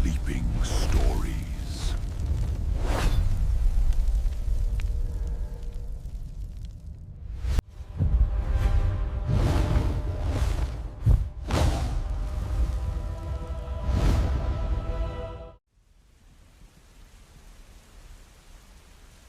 sleeping stories.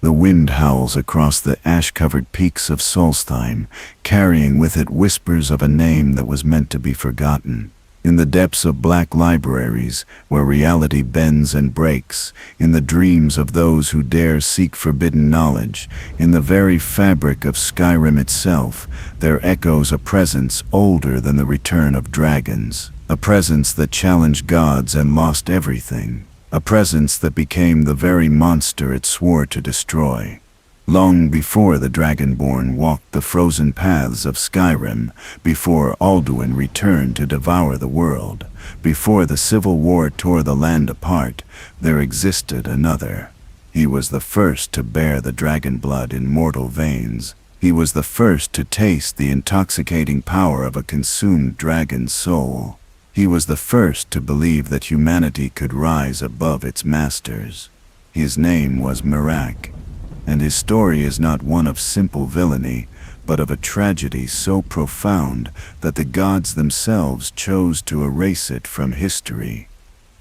The wind howls across the ash-covered peaks of Solstheim, carrying with it whispers of a name that was meant to be forgotten. In the depths of black libraries, where reality bends and breaks, in the dreams of those who dare seek forbidden knowledge, in the very fabric of Skyrim itself, there echoes a presence older than the return of dragons, a presence that challenged gods and lost everything. A presence that became the very monster it swore to destroy. Long before the Dragonborn walked the frozen paths of Skyrim, before Alduin returned to devour the world, before the civil war tore the land apart, there existed another. He was the first to bear the dragon blood in mortal veins. He was the first to taste the intoxicating power of a consumed dragon's soul. He was the first to believe that humanity could rise above its masters. His name was Miraak, and his story is not one of simple villainy, but of a tragedy so profound that the gods themselves chose to erase it from history.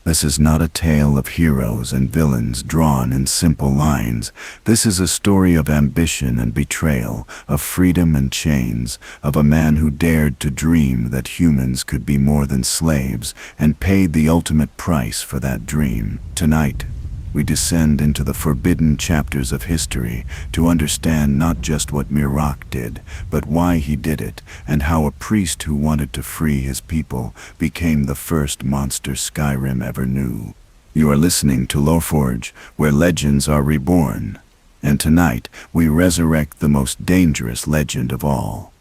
This is not a tale of heroes and villains drawn in simple lines. This is a story of ambition and betrayal, of freedom and chains, of a man who dared to dream that humans could be more than slaves and paid the ultimate price for that dream. Tonight, we descend into the forbidden chapters of history to understand not just what Miraak did, but why he did it, and how a priest who wanted to free his people became the first monster Skyrim ever knew. You are listening to Loreforge, where legends are reborn. And tonight, we resurrect the most dangerous legend of all.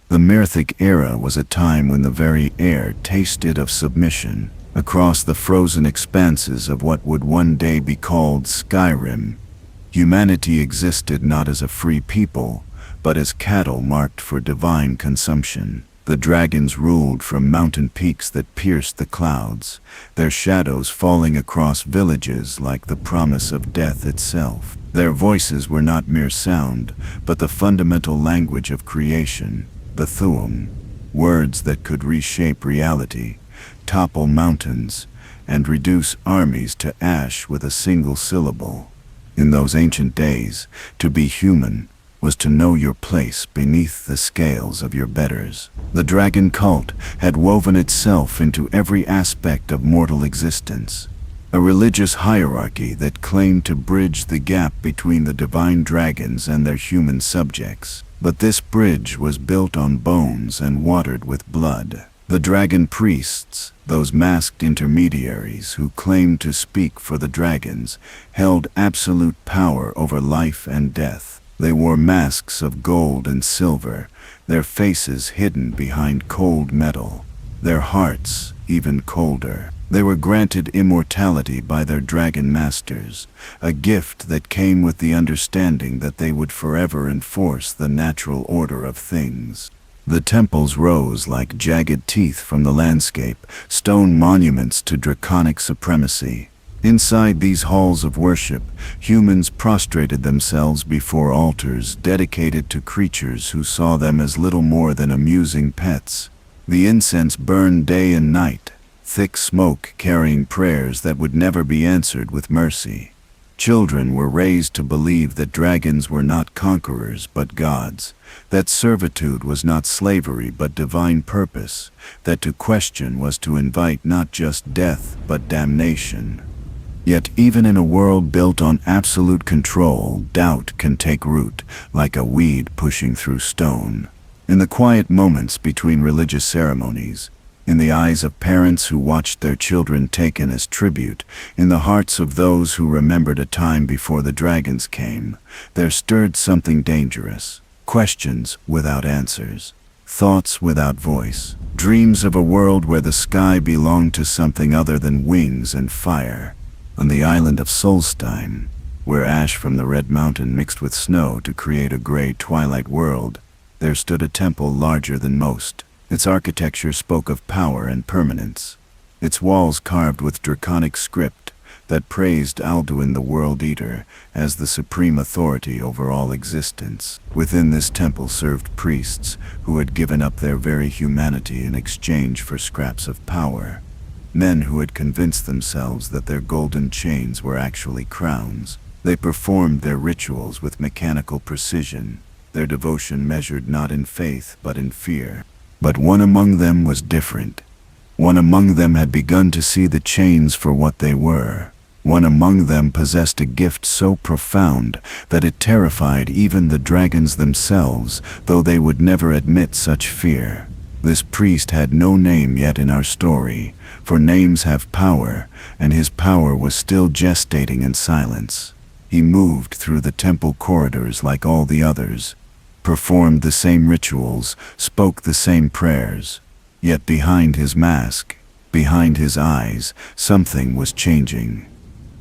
The Merethic era was a time when the very air tasted of submission. Across the frozen expanses of what would one day be called Skyrim, humanity existed not as a free people, but as cattle marked for divine consumption. The dragons ruled from mountain peaks that pierced the clouds, their shadows falling across villages like the promise of death itself. Their voices were not mere sound, but the fundamental language of creation, the Thuum, words that could reshape reality, topple mountains, and reduce armies to ash with a single syllable. In those ancient days, to be human was to know your place beneath the scales of your betters. The dragon cult had woven itself into every aspect of mortal existence, a religious hierarchy that claimed to bridge the gap between the divine dragons and their human subjects. But this bridge was built on bones and watered with blood. The dragon priests, those masked intermediaries who claimed to speak for the dragons, held absolute power over life and death. They wore masks of gold and silver, their faces hidden behind cold metal, their hearts even colder. They were granted immortality by their dragon masters, a gift that came with the understanding that they would forever enforce the natural order of things. The temples rose like jagged teeth from the landscape, stone monuments to draconic supremacy. Inside these halls of worship, humans prostrated themselves before altars dedicated to creatures who saw them as little more than amusing pets. The incense burned day and night, thick smoke carrying prayers that would never be answered with mercy. Children were raised to believe that dragons were not conquerors but gods, that servitude was not slavery but divine purpose, that to question was to invite not just death but damnation. Yet even in a world built on absolute control, doubt can take root, like a weed pushing through stone. In the quiet moments between religious ceremonies, in the eyes of parents who watched their children taken as tribute, in the hearts of those who remembered a time before the dragons came, there stirred something dangerous. Questions without answers, thoughts without voice, dreams of a world where the sky belonged to something other than wings and fire. On the island of Solstheim, where ash from the Red Mountain mixed with snow to create a gray twilight world, there stood a temple larger than most. Its architecture spoke of power and permanence. its walls carved with draconic script that praised Alduin the World Eater as the supreme authority over all existence. Within this temple served priests who had given up their very humanity in exchange for scraps of power. Men who had convinced themselves that their golden chains were actually crowns. They performed their rituals with mechanical precision, their devotion measured not in faith but in fear. But one among them was different. One among them had begun to see the chains for what they were. One among them possessed a gift so profound that it terrified even the dragons themselves, though they would never admit such fear. This priest had no name yet in our story, for names have power, and his power was still gestating in silence. He moved through the temple corridors like all the others, performed the same rituals, spoke the same prayers. Yet behind his mask, behind his eyes, something was changing.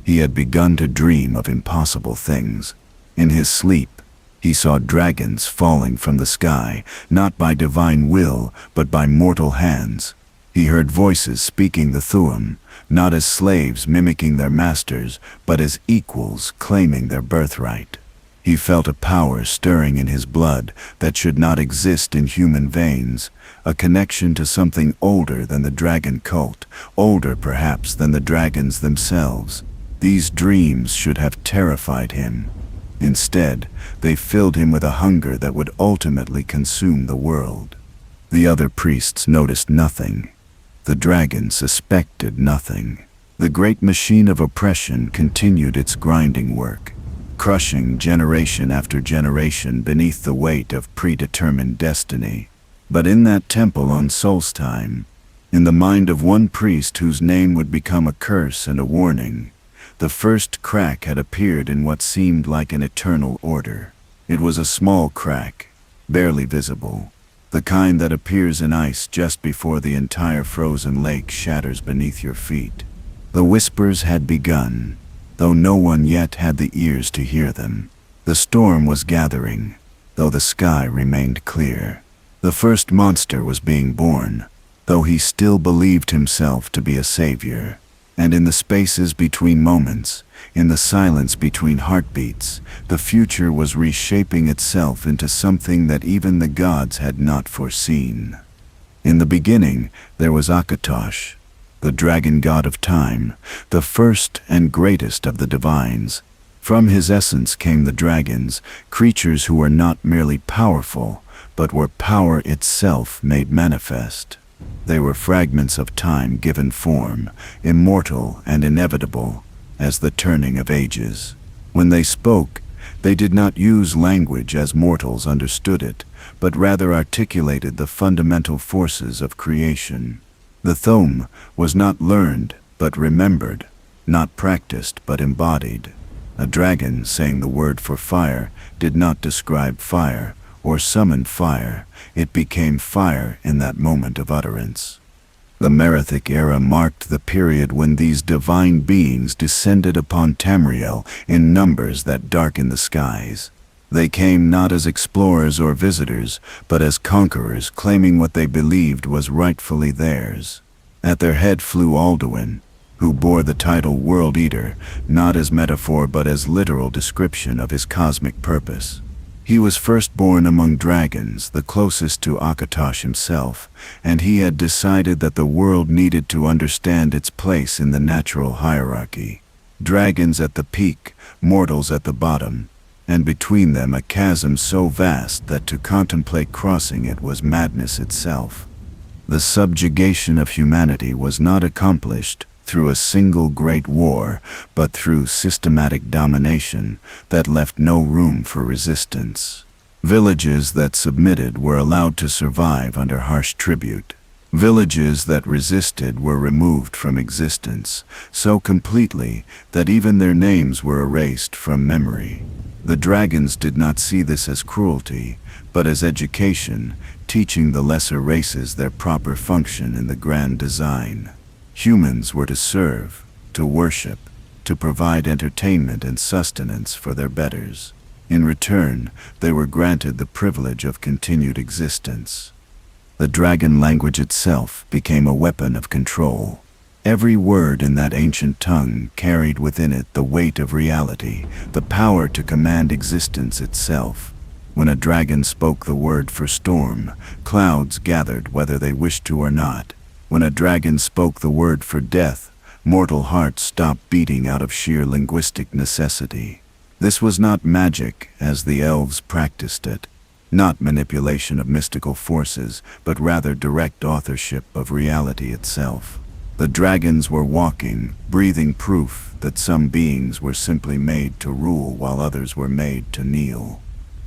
He had begun to dream of impossible things. In his sleep, he saw dragons falling from the sky, not by divine will, but by mortal hands. He heard voices speaking the Thu'um, not as slaves mimicking their masters, but as equals claiming their birthright. He felt a power stirring in his blood that should not exist in human veins, a connection to something older than the dragon cult, older perhaps than the dragons themselves. These dreams should have terrified him. Instead, they filled him with a hunger that would ultimately consume the world. The other priests noticed nothing. The dragon suspected nothing. The great machine of oppression continued its grinding work, crushing generation after generation beneath the weight of predetermined destiny. But in that temple on Solstheim, in the mind of one priest whose name would become a curse and a warning, the first crack had appeared in what seemed like an eternal order. It was a small crack, barely visible, the kind that appears in ice just before the entire frozen lake shatters beneath your feet. The whispers had begun, though no one yet had the ears to hear them. The storm was gathering, though the sky remained clear. The first monster was being born, though he still believed himself to be a savior. And in the spaces between moments, in the silence between heartbeats, the future was reshaping itself into something that even the gods had not foreseen. In the beginning, there was Akatosh, the dragon god of time, the first and greatest of the divines. From his essence came the dragons, creatures who were not merely powerful, but were power itself made manifest. They were fragments of time given form, immortal and inevitable, as the turning of ages. When they spoke, they did not use language as mortals understood it, but rather articulated the fundamental forces of creation. The Thum was not learned, but remembered, not practiced, but embodied. A dragon saying the word for fire did not describe fire, or summon fire. It became fire in that moment of utterance. The Merethic era marked the period when these divine beings descended upon Tamriel in numbers that darkened the skies. They came not as explorers or visitors, but as conquerors claiming what they believed was rightfully theirs. At their head flew Alduin, who bore the title World Eater, not as metaphor but as literal description of his cosmic purpose. He was firstborn among dragons, the closest to Akatosh himself, and he had decided that the world needed to understand its place in the natural hierarchy. Dragons at the peak, mortals at the bottom, and between them a chasm so vast that to contemplate crossing it was madness itself. The subjugation of humanity was not accomplished through a single great war, but through systematic domination that left no room for resistance. Villages that submitted were allowed to survive under harsh tribute. Villages that resisted were removed from existence, so completely that even their names were erased from memory. The dragons did not see this as cruelty, but as education, teaching the lesser races their proper function in the grand design. Humans were to serve, to worship, to provide entertainment and sustenance for their betters. In return, they were granted the privilege of continued existence. The dragon language itself became a weapon of control. Every word in that ancient tongue carried within it the weight of reality, the power to command existence itself. When a dragon spoke the word for storm, clouds gathered whether they wished to or not. When a dragon spoke the word for death, mortal hearts stopped beating out of sheer linguistic necessity. This was not magic as the elves practiced it, not manipulation of mystical forces, but rather direct authorship of reality itself. The dragons were walking, breathing proof that some beings were simply made to rule while others were made to kneel.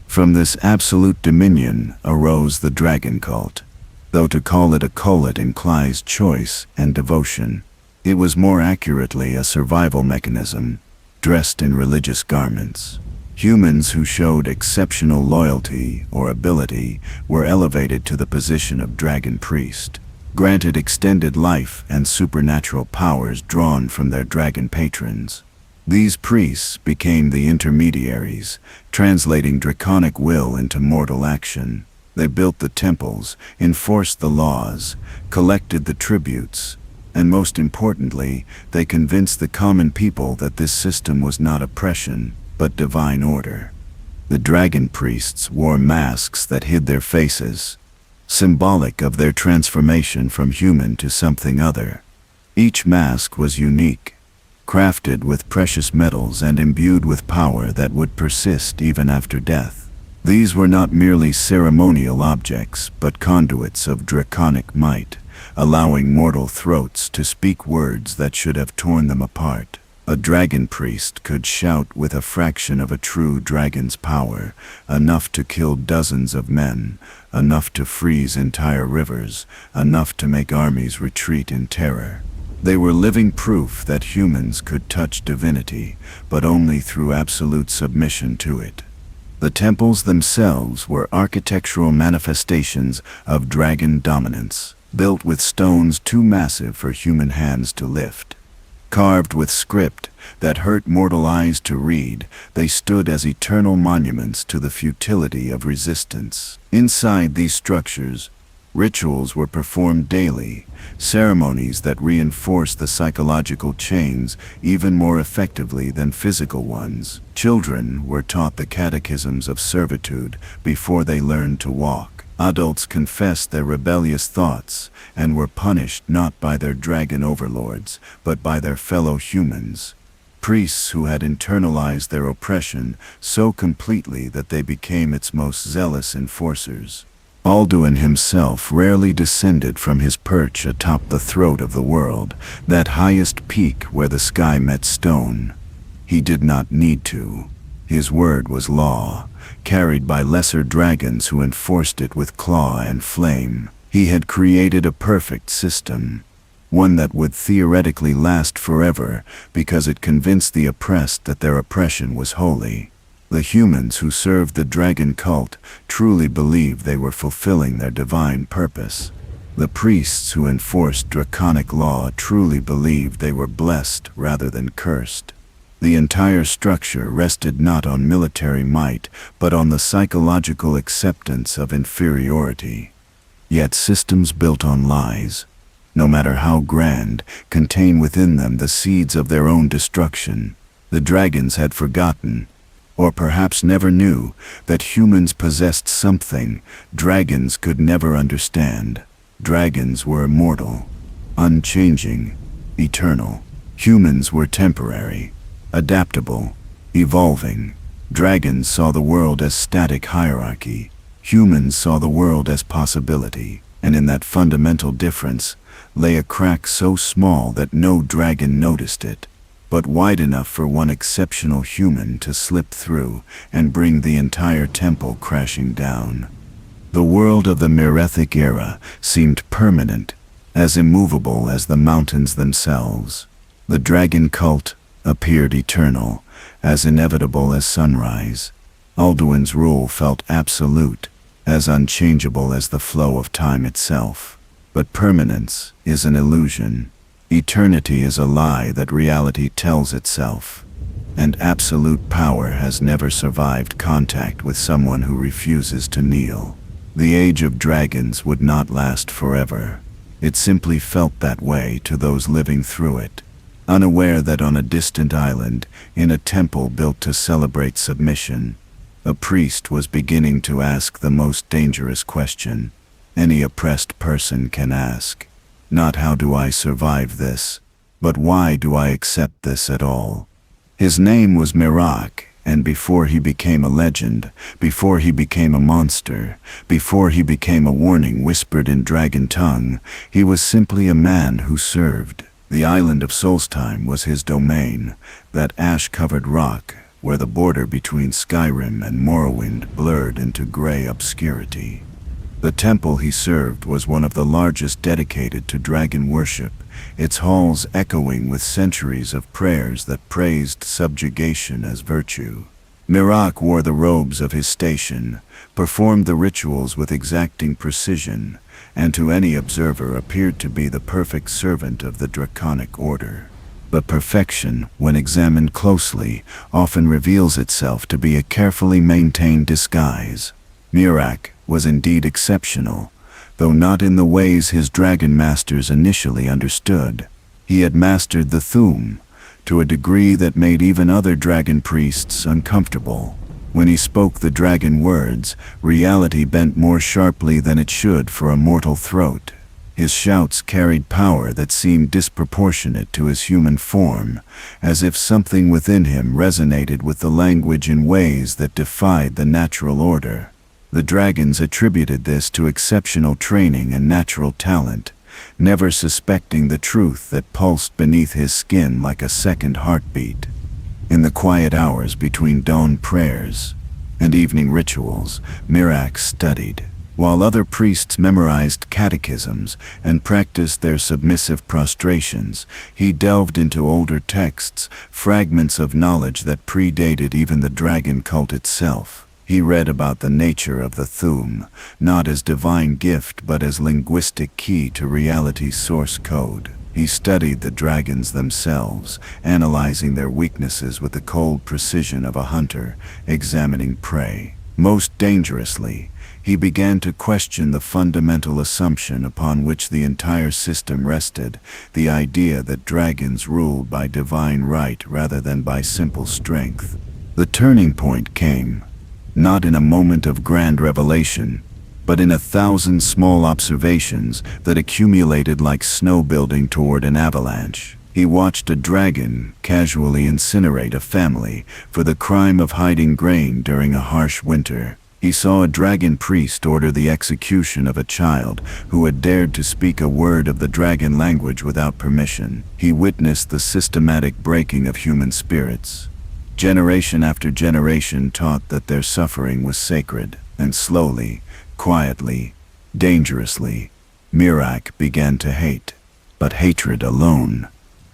From this absolute dominion arose the dragon cult. Though to call it a cult implies choice and devotion, it was more accurately a survival mechanism, dressed in religious garments. Humans who showed exceptional loyalty or ability were elevated to the position of dragon priest, granted extended life and supernatural powers drawn from their dragon patrons. These priests became the intermediaries, translating draconic will into mortal action. They built the temples, enforced the laws, collected the tributes, and most importantly, they convinced the common people that this system was not oppression, but divine order. The dragon priests wore masks that hid their faces, symbolic of their transformation from human to something other. Each mask was unique, crafted with precious metals and imbued with power that would persist even after death. These were not merely ceremonial objects, but conduits of draconic might, allowing mortal throats to speak words that should have torn them apart. A dragon priest could shout with a fraction of a true dragon's power, enough to kill dozens of men, enough to freeze entire rivers, enough to make armies retreat in terror. They were living proof that humans could touch divinity, but only through absolute submission to it. The temples themselves were architectural manifestations of dragon dominance, built with stones too massive for human hands to lift. Carved with script that hurt mortal eyes to read, they stood as eternal monuments to the futility of resistance. Inside these structures, rituals were performed daily, ceremonies that reinforced the psychological chains even more effectively than physical ones. Children were taught the catechisms of servitude before they learned to walk. Adults confessed their rebellious thoughts and were punished not by their dragon overlords, but by their fellow humans. Priests who had internalized their oppression so completely that they became its most zealous enforcers. Alduin himself rarely descended from his perch atop the throat of the world, that highest peak where the sky met stone. He did not need to. His word was law, carried by lesser dragons who enforced it with claw and flame. He had created a perfect system, one that would theoretically last forever because it convinced the oppressed that their oppression was holy. The humans who served the dragon cult truly believed they were fulfilling their divine purpose. The priests who enforced draconic law truly believed they were blessed rather than cursed. The entire structure rested not on military might, but on the psychological acceptance of inferiority. Yet systems built on lies, no matter how grand, contain within them the seeds of their own destruction. The dragons had forgotten, or perhaps never knew, that humans possessed something dragons could never understand. Dragons were immortal, unchanging, eternal. Humans were temporary, adaptable, evolving. Dragons saw the world as static hierarchy. Humans saw the world as possibility, and in that fundamental difference lay a crack so small that no dragon noticed it, but wide enough for one exceptional human to slip through and bring the entire temple crashing down. The world of the Merethic era seemed permanent, as immovable as the mountains themselves. The dragon cult appeared eternal, as inevitable as sunrise. Alduin's rule felt absolute, as unchangeable as the flow of time itself. But permanence is an illusion. Eternity is a lie that reality tells itself. And absolute power has never survived contact with someone who refuses to kneel. The age of dragons would not last forever. It simply felt that way to those living through it, unaware that on a distant island, in a temple built to celebrate submission, a priest was beginning to ask the most dangerous question any oppressed person can ask. Not how do I survive this, but why do I accept this at all? His name was Miraak, and before he became a legend, before he became a monster, before he became a warning whispered in dragon tongue, he was simply a man who served. The island of Solstheim was his domain, that ash-covered rock where the border between Skyrim and Morrowind blurred into gray obscurity. The temple he served was one of the largest dedicated to dragon worship, its halls echoing with centuries of prayers that praised subjugation as virtue. Miraak wore the robes of his station, performed the rituals with exacting precision, and to any observer appeared to be the perfect servant of the draconic order. But perfection, when examined closely, often reveals itself to be a carefully maintained disguise. Miraak was indeed exceptional, though not in the ways his dragon masters initially understood. He had mastered the Thu'um, to a degree that made even other dragon priests uncomfortable. When he spoke the dragon words, reality bent more sharply than it should for a mortal throat. His shouts carried power that seemed disproportionate to his human form, as if something within him resonated with the language in ways that defied the natural order. The dragons attributed this to exceptional training and natural talent, never suspecting the truth that pulsed beneath his skin like a second heartbeat. In the quiet hours between dawn prayers and evening rituals, Miraak studied, while other priests memorized catechisms and practiced their submissive prostrations. He delved into older texts, fragments of knowledge that predated even the dragon cult itself. He read about the nature of the Thu'um, not as divine gift but as linguistic key to reality's source code. He studied the dragons themselves, analyzing their weaknesses with the cold precision of a hunter, examining prey. Most dangerously, he began to question the fundamental assumption upon which the entire system rested, the idea that dragons ruled by divine right rather than by simple strength. The turning point came, not in a moment of grand revelation, but in 1,000 small observations that accumulated like snow building toward an avalanche. He watched a dragon casually incinerate a family for the crime of hiding grain during a harsh winter. He saw a dragon priest order the execution of a child who had dared to speak a word of the dragon language without permission. He witnessed the systematic breaking of human spirits. Generation after generation taught that their suffering was sacred, and slowly, quietly, dangerously, Miraak began to hate. But hatred alone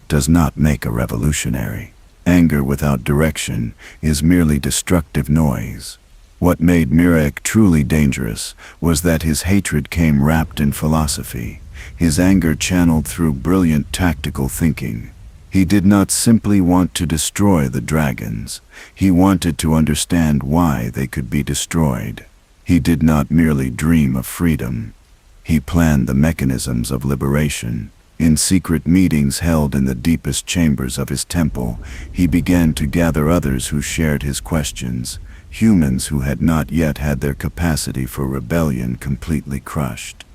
does not make a revolutionary. Anger without direction is merely destructive noise. What made Miraak truly dangerous was that his hatred came wrapped in philosophy, his anger channeled through brilliant tactical thinking. He did not simply want to destroy the dragons. He wanted to understand why they could be destroyed. He did not merely dream of freedom. He planned the mechanisms of liberation. In secret meetings held in the deepest chambers of his temple, he began to gather others who shared his questions, humans who had not yet had their capacity for rebellion completely crushed.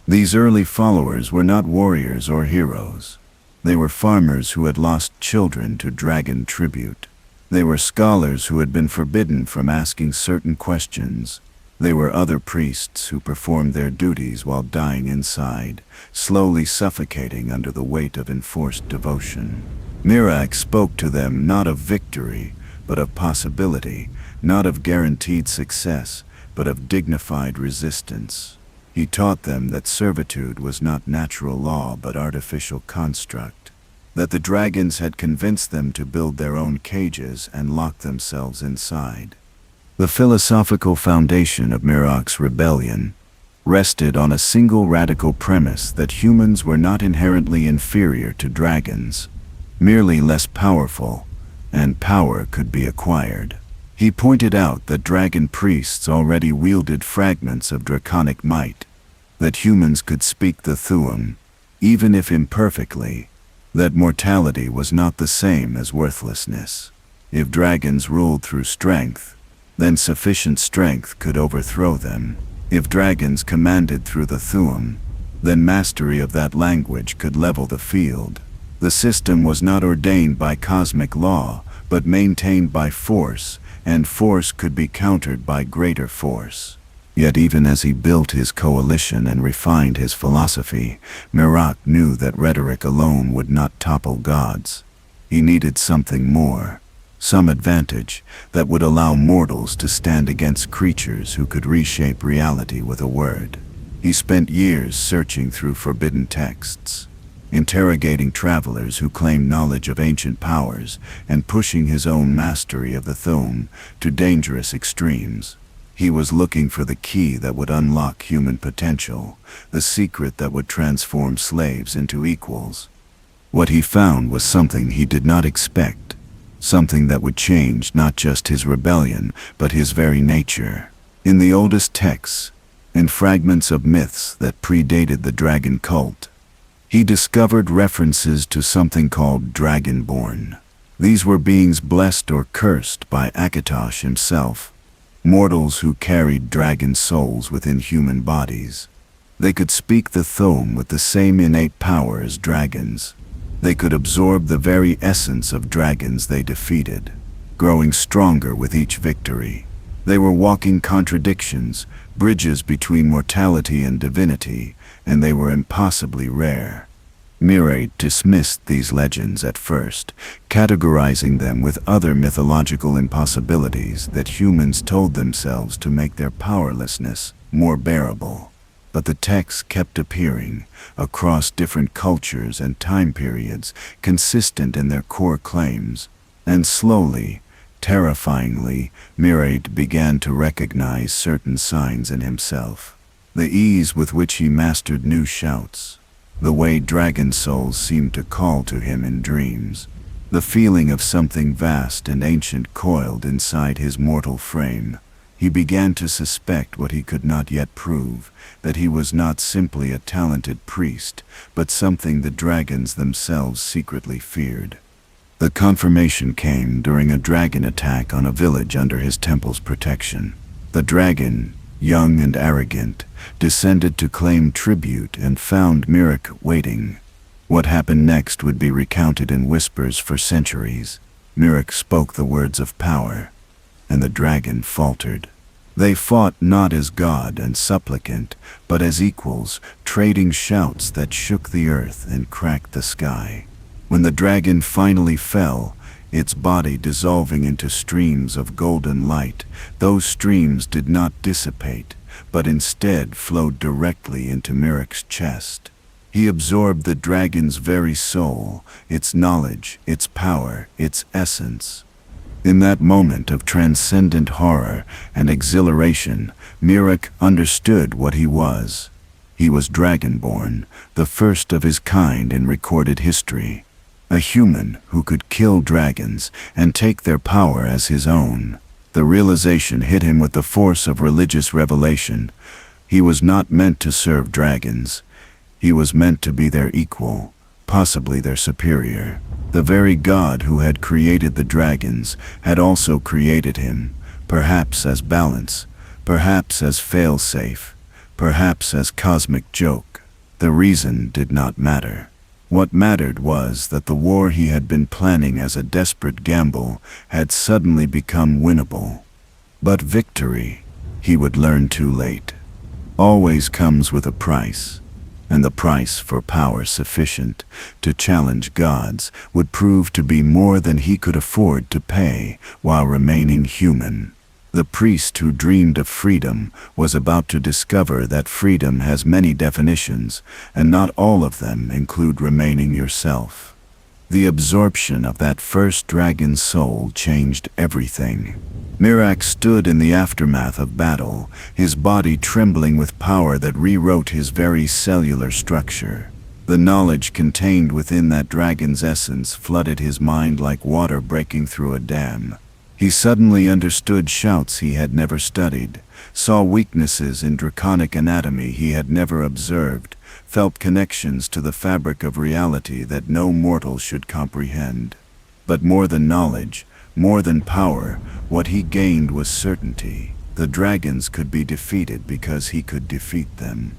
These early followers were not warriors or heroes. They were farmers who had lost children to dragon tribute. They were scholars who had been forbidden from asking certain questions. They were other priests who performed their duties while dying inside, slowly suffocating under the weight of enforced devotion. Miraak spoke to them not of victory, but of possibility, not of guaranteed success, but of dignified resistance. He taught them that servitude was not natural law but artificial construct, that the dragons had convinced them to build their own cages and lock themselves inside. The philosophical foundation of Miraak's rebellion rested on a single radical premise that humans were not inherently inferior to dragons, merely less powerful, and power could be acquired. He pointed out that dragon priests already wielded fragments of draconic might, that humans could speak the Thu'um, even if imperfectly, that mortality was not the same as worthlessness. If dragons ruled through strength, then sufficient strength could overthrow them. If dragons commanded through the Thuum, then mastery of that language could level the field. The system was not ordained by cosmic law, but maintained by force, and force could be countered by greater force. Yet even as he built his coalition and refined his philosophy, Miraak knew that rhetoric alone would not topple gods. He needed something more, some advantage that would allow mortals to stand against creatures who could reshape reality with a word. He spent years searching through forbidden texts, interrogating travelers who claimed knowledge of ancient powers, and pushing his own mastery of the Thuum to dangerous extremes. He was looking for the key that would unlock human potential, the secret that would transform slaves into equals. What he found was something he did not expect, something that would change not just his rebellion, but his very nature. In the oldest texts, in fragments of myths that predated the dragon cult, he discovered references to something called Dragonborn. These were beings blessed or cursed by Akatosh himself, mortals who carried dragon souls within human bodies. They could speak the Thuum with the same innate power as dragons. They could absorb the very essence of dragons they defeated, growing stronger with each victory. They were walking contradictions, bridges between mortality and divinity, and they were impossibly rare. Miraak dismissed these legends at first, categorizing them with other mythological impossibilities that humans told themselves to make their powerlessness more bearable. But the texts kept appearing, across different cultures and time periods, consistent in their core claims, and slowly, terrifyingly, Miraak began to recognize certain signs in himself. The ease with which he mastered new shouts, the way dragon souls seemed to call to him in dreams, the feeling of something vast and ancient coiled inside his mortal frame. He began to suspect what he could not yet prove, that he was not simply a talented priest, but something the dragons themselves secretly feared. The confirmation came during a dragon attack on a village under his temple's protection. The dragon, young and arrogant, descended to claim tribute and found Miraak waiting. What happened next would be recounted in whispers for centuries. Miraak spoke the words of power, and the dragon faltered. They fought not as god and supplicant, but as equals, trading shouts that shook the earth and cracked the sky. When the dragon finally fell, its body dissolving into streams of golden light, those streams did not dissipate, but instead flowed directly into Miraak's chest. He absorbed the dragon's very soul, its knowledge, its power, its essence. In that moment of transcendent horror and exhilaration, Miraak understood what he was. He was Dragonborn, the first of his kind in recorded history. A human who could kill dragons and take their power as his own. The realization hit him with the force of religious revelation. He was not meant to serve dragons. He was meant to be their equal, possibly their superior. The very God who had created the dragons had also created him, perhaps as balance, perhaps as fail-safe, perhaps as cosmic joke. The reason did not matter. What mattered was that the war he had been planning as a desperate gamble had suddenly become winnable. But victory, he would learn too late, always comes with a price. And the price for power sufficient to challenge gods would prove to be more than he could afford to pay while remaining human. The priest who dreamed of freedom was about to discover that freedom has many definitions, and not all of them include remaining yourself. The absorption of that first dragon's soul changed everything. Miraak stood in the aftermath of battle, his body trembling with power that rewrote his very cellular structure. The knowledge contained within that dragon's essence flooded his mind like water breaking through a dam. He suddenly understood shouts he had never studied, saw weaknesses in draconic anatomy he had never observed, felt connections to the fabric of reality that no mortal should comprehend. But more than knowledge, more than power, what he gained was certainty. The dragons could be defeated because he could defeat them.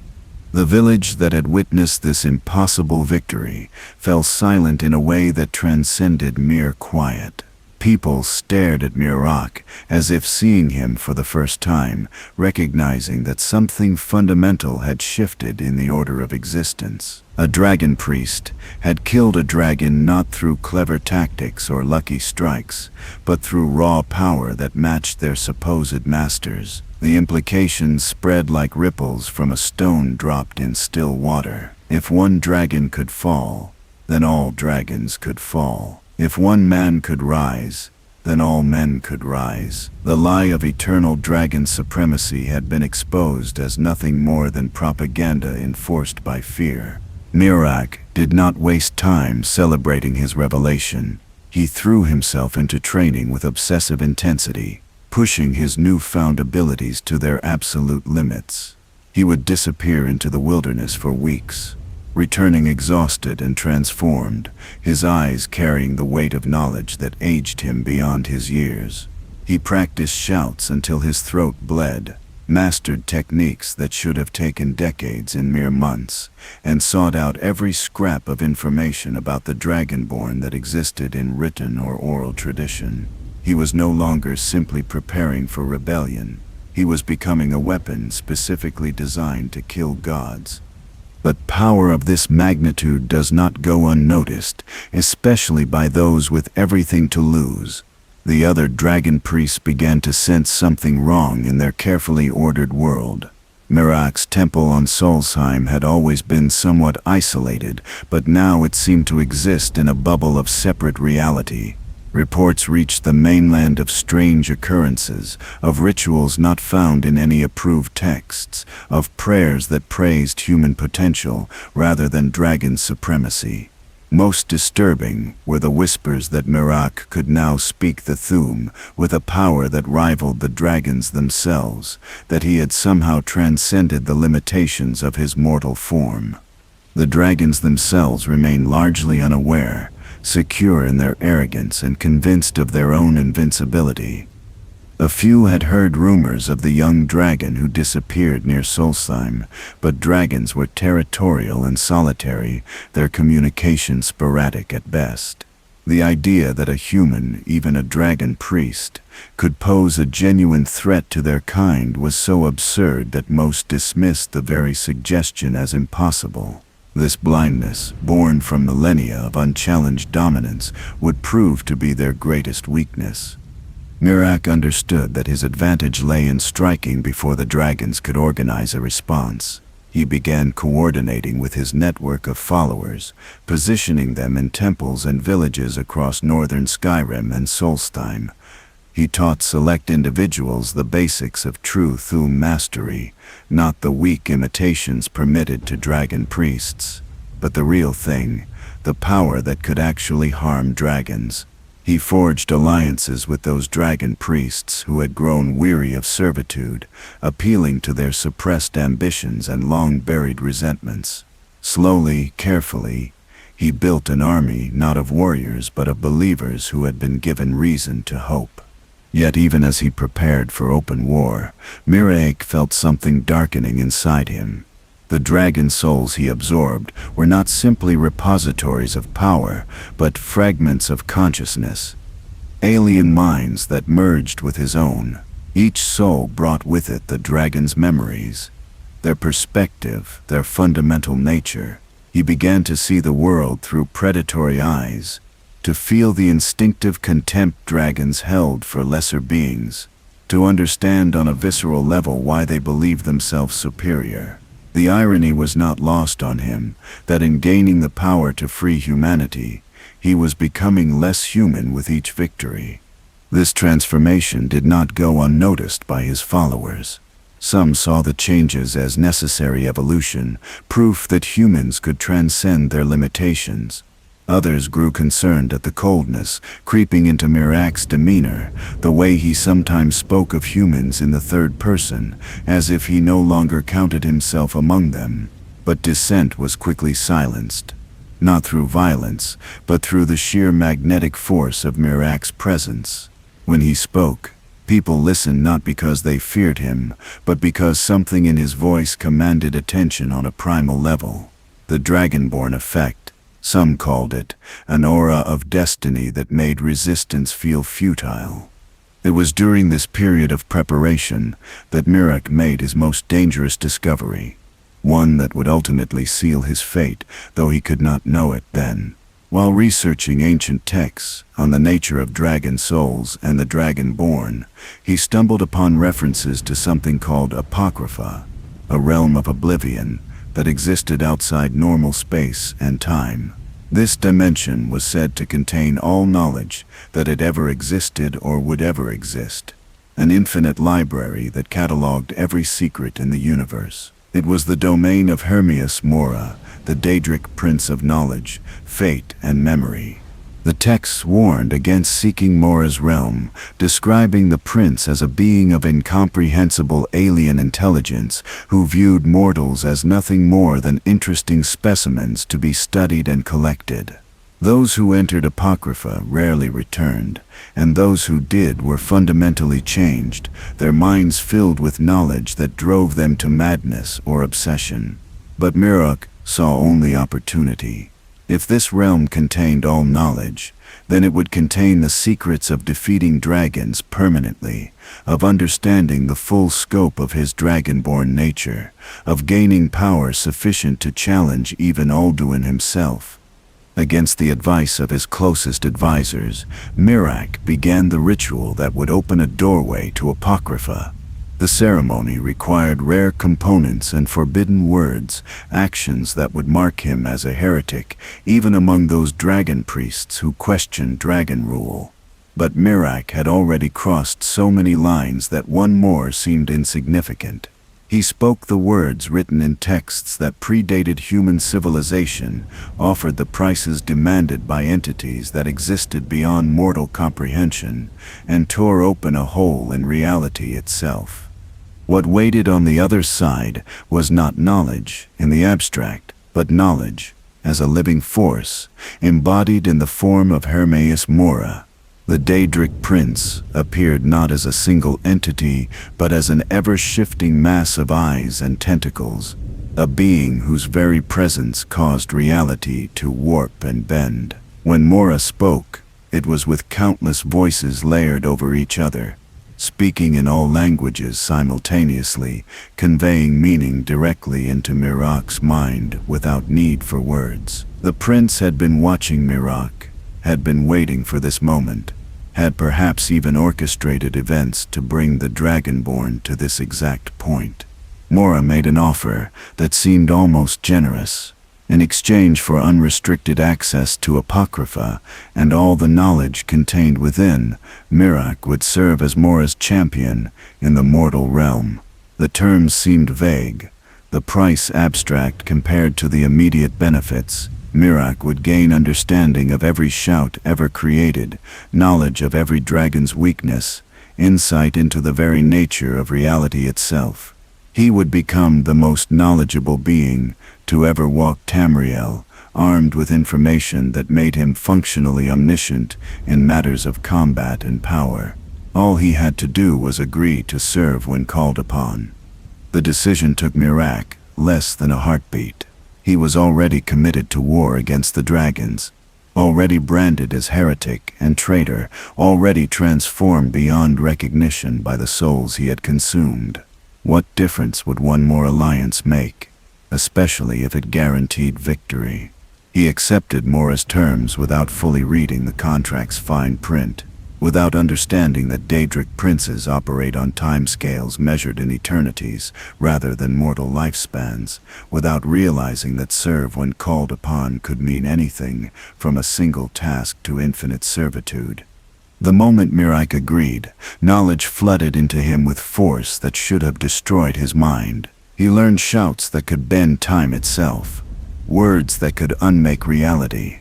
The village that had witnessed this impossible victory fell silent in a way that transcended mere quiet. People stared at Miraak as if seeing him for the first time, recognizing that something fundamental had shifted in the order of existence. A dragon priest had killed a dragon not through clever tactics or lucky strikes, but through raw power that matched their supposed masters. The implications spread like ripples from a stone dropped in still water. If one dragon could fall, then all dragons could fall. If one man could rise, then all men could rise. The lie of eternal dragon supremacy had been exposed as nothing more than propaganda enforced by fear. Miraak did not waste time celebrating his revelation. He threw himself into training with obsessive intensity, pushing his newfound abilities to their absolute limits. He would disappear into the wilderness for weeks, returning exhausted and transformed, his eyes carrying the weight of knowledge that aged him beyond his years. He practiced shouts until his throat bled, mastered techniques that should have taken decades in mere months, and sought out every scrap of information about the Dragonborn that existed in written or oral tradition. He was no longer simply preparing for rebellion. He was becoming a weapon specifically designed to kill gods. But power of this magnitude does not go unnoticed, especially by those with everything to lose. The other dragon priests began to sense something wrong in their carefully ordered world. Miraak's temple on Solstheim had always been somewhat isolated, but now it seemed to exist in a bubble of separate reality. Reports reached the mainland of strange occurrences, of rituals not found in any approved texts, of prayers that praised human potential rather than dragon supremacy. Most disturbing were the whispers that Miraak could now speak the Thu'um with a power that rivaled the dragons themselves, that he had somehow transcended the limitations of his mortal form. The dragons themselves remained largely unaware, secure in their arrogance and convinced of their own invincibility. A few had heard rumors of the young dragon who disappeared near Solstheim, but dragons were territorial and solitary, their communication sporadic at best. The idea that a human, even a dragon priest, could pose a genuine threat to their kind was so absurd that most dismissed the very suggestion as impossible. This blindness, born from millennia of unchallenged dominance, would prove to be their greatest weakness. Miraak understood that his advantage lay in striking before the dragons could organize a response. He began coordinating with his network of followers, positioning them in temples and villages across northern Skyrim and Solstheim. He taught select individuals the basics of true Thu'um mastery, not the weak imitations permitted to dragon priests, but the real thing, the power that could actually harm dragons. He forged alliances with those dragon priests who had grown weary of servitude, appealing to their suppressed ambitions and long-buried resentments. Slowly, carefully, he built an army not of warriors but of believers who had been given reason to hope. Yet even as he prepared for open war, Miraak felt something darkening inside him. The dragon souls he absorbed were not simply repositories of power, but fragments of consciousness, alien minds that merged with his own. Each soul brought with it the dragon's memories, their perspective, their fundamental nature. He began to see the world through predatory eyes, to feel the instinctive contempt dragons held for lesser beings, to understand on a visceral level why they believed themselves superior. The irony was not lost on him, that in gaining the power to free humanity, he was becoming less human with each victory. This transformation did not go unnoticed by his followers. Some saw the changes as necessary evolution, proof that humans could transcend their limitations. Others grew concerned at the coldness creeping into Miraak's demeanor, the way he sometimes spoke of humans in the third person, as if he no longer counted himself among them. But dissent was quickly silenced. Not through violence, but through the sheer magnetic force of Miraak's presence. When he spoke, people listened not because they feared him, but because something in his voice commanded attention on a primal level. The Dragonborn effect. Some called it an aura of destiny that made resistance feel futile. It was during this period of preparation that Miraak made his most dangerous discovery, one that would ultimately seal his fate, though he could not know it then. While researching ancient texts on the nature of dragon souls and the Dragonborn, he stumbled upon references to something called Apocrypha, a realm of oblivion that existed outside normal space and time. This dimension was said to contain all knowledge that had ever existed or would ever exist, an infinite library that cataloged every secret in the universe. It was the domain of Hermaeus Mora, the Daedric Prince of knowledge, fate, and memory. The texts warned against seeking Mora's realm, describing the prince as a being of incomprehensible alien intelligence who viewed mortals as nothing more than interesting specimens to be studied and collected. Those who entered Apocrypha rarely returned, and those who did were fundamentally changed, their minds filled with knowledge that drove them to madness or obsession. But Miraak saw only opportunity. If this realm contained all knowledge, then it would contain the secrets of defeating dragons permanently, of understanding the full scope of his dragonborn nature, of gaining power sufficient to challenge even Alduin himself. Against the advice of his closest advisors, Miraak began the ritual that would open a doorway to Apocrypha. The ceremony required rare components and forbidden words, actions that would mark him as a heretic, even among those dragon priests who questioned dragon rule. But Miraak had already crossed so many lines that one more seemed insignificant. He spoke the words written in texts that predated human civilization, offered the prices demanded by entities that existed beyond mortal comprehension, and tore open a hole in reality itself. What waited on the other side was not knowledge in the abstract, but knowledge as a living force, embodied in the form of Hermaeus Mora. The Daedric Prince appeared not as a single entity, but as an ever-shifting mass of eyes and tentacles, a being whose very presence caused reality to warp and bend. When Mora spoke, it was with countless voices layered over each other, speaking in all languages simultaneously, conveying meaning directly into Miraak's mind without need for words. The prince had been watching Miraak, had been waiting for this moment, had perhaps even orchestrated events to bring the Dragonborn to this exact point. Mora made an offer that seemed almost generous. In exchange for unrestricted access to Apocrypha and all the knowledge contained within, Miraak would serve as Mora's champion in the mortal realm. The terms seemed vague, the price abstract compared to the immediate benefits. Miraak would gain understanding of every shout ever created, knowledge of every dragon's weakness, insight into the very nature of reality itself. He would become the most knowledgeable being to ever walk Tamriel, armed with information that made him functionally omniscient in matters of combat and power. All he had to do was agree to serve when called upon. The decision took Miraak less than a heartbeat. He was already committed to war against the dragons, already branded as heretic and traitor, already transformed beyond recognition by the souls he had consumed. What difference would one more alliance make, especially if it guaranteed victory? He accepted Mora's terms without fully reading the contract's fine print, without understanding that Daedric Princes operate on timescales measured in eternities rather than mortal lifespans, without realizing that serve when called upon could mean anything from a single task to infinite servitude. The moment Miraak agreed, knowledge flooded into him with force that should have destroyed his mind. He learned shouts that could bend time itself, words that could unmake reality,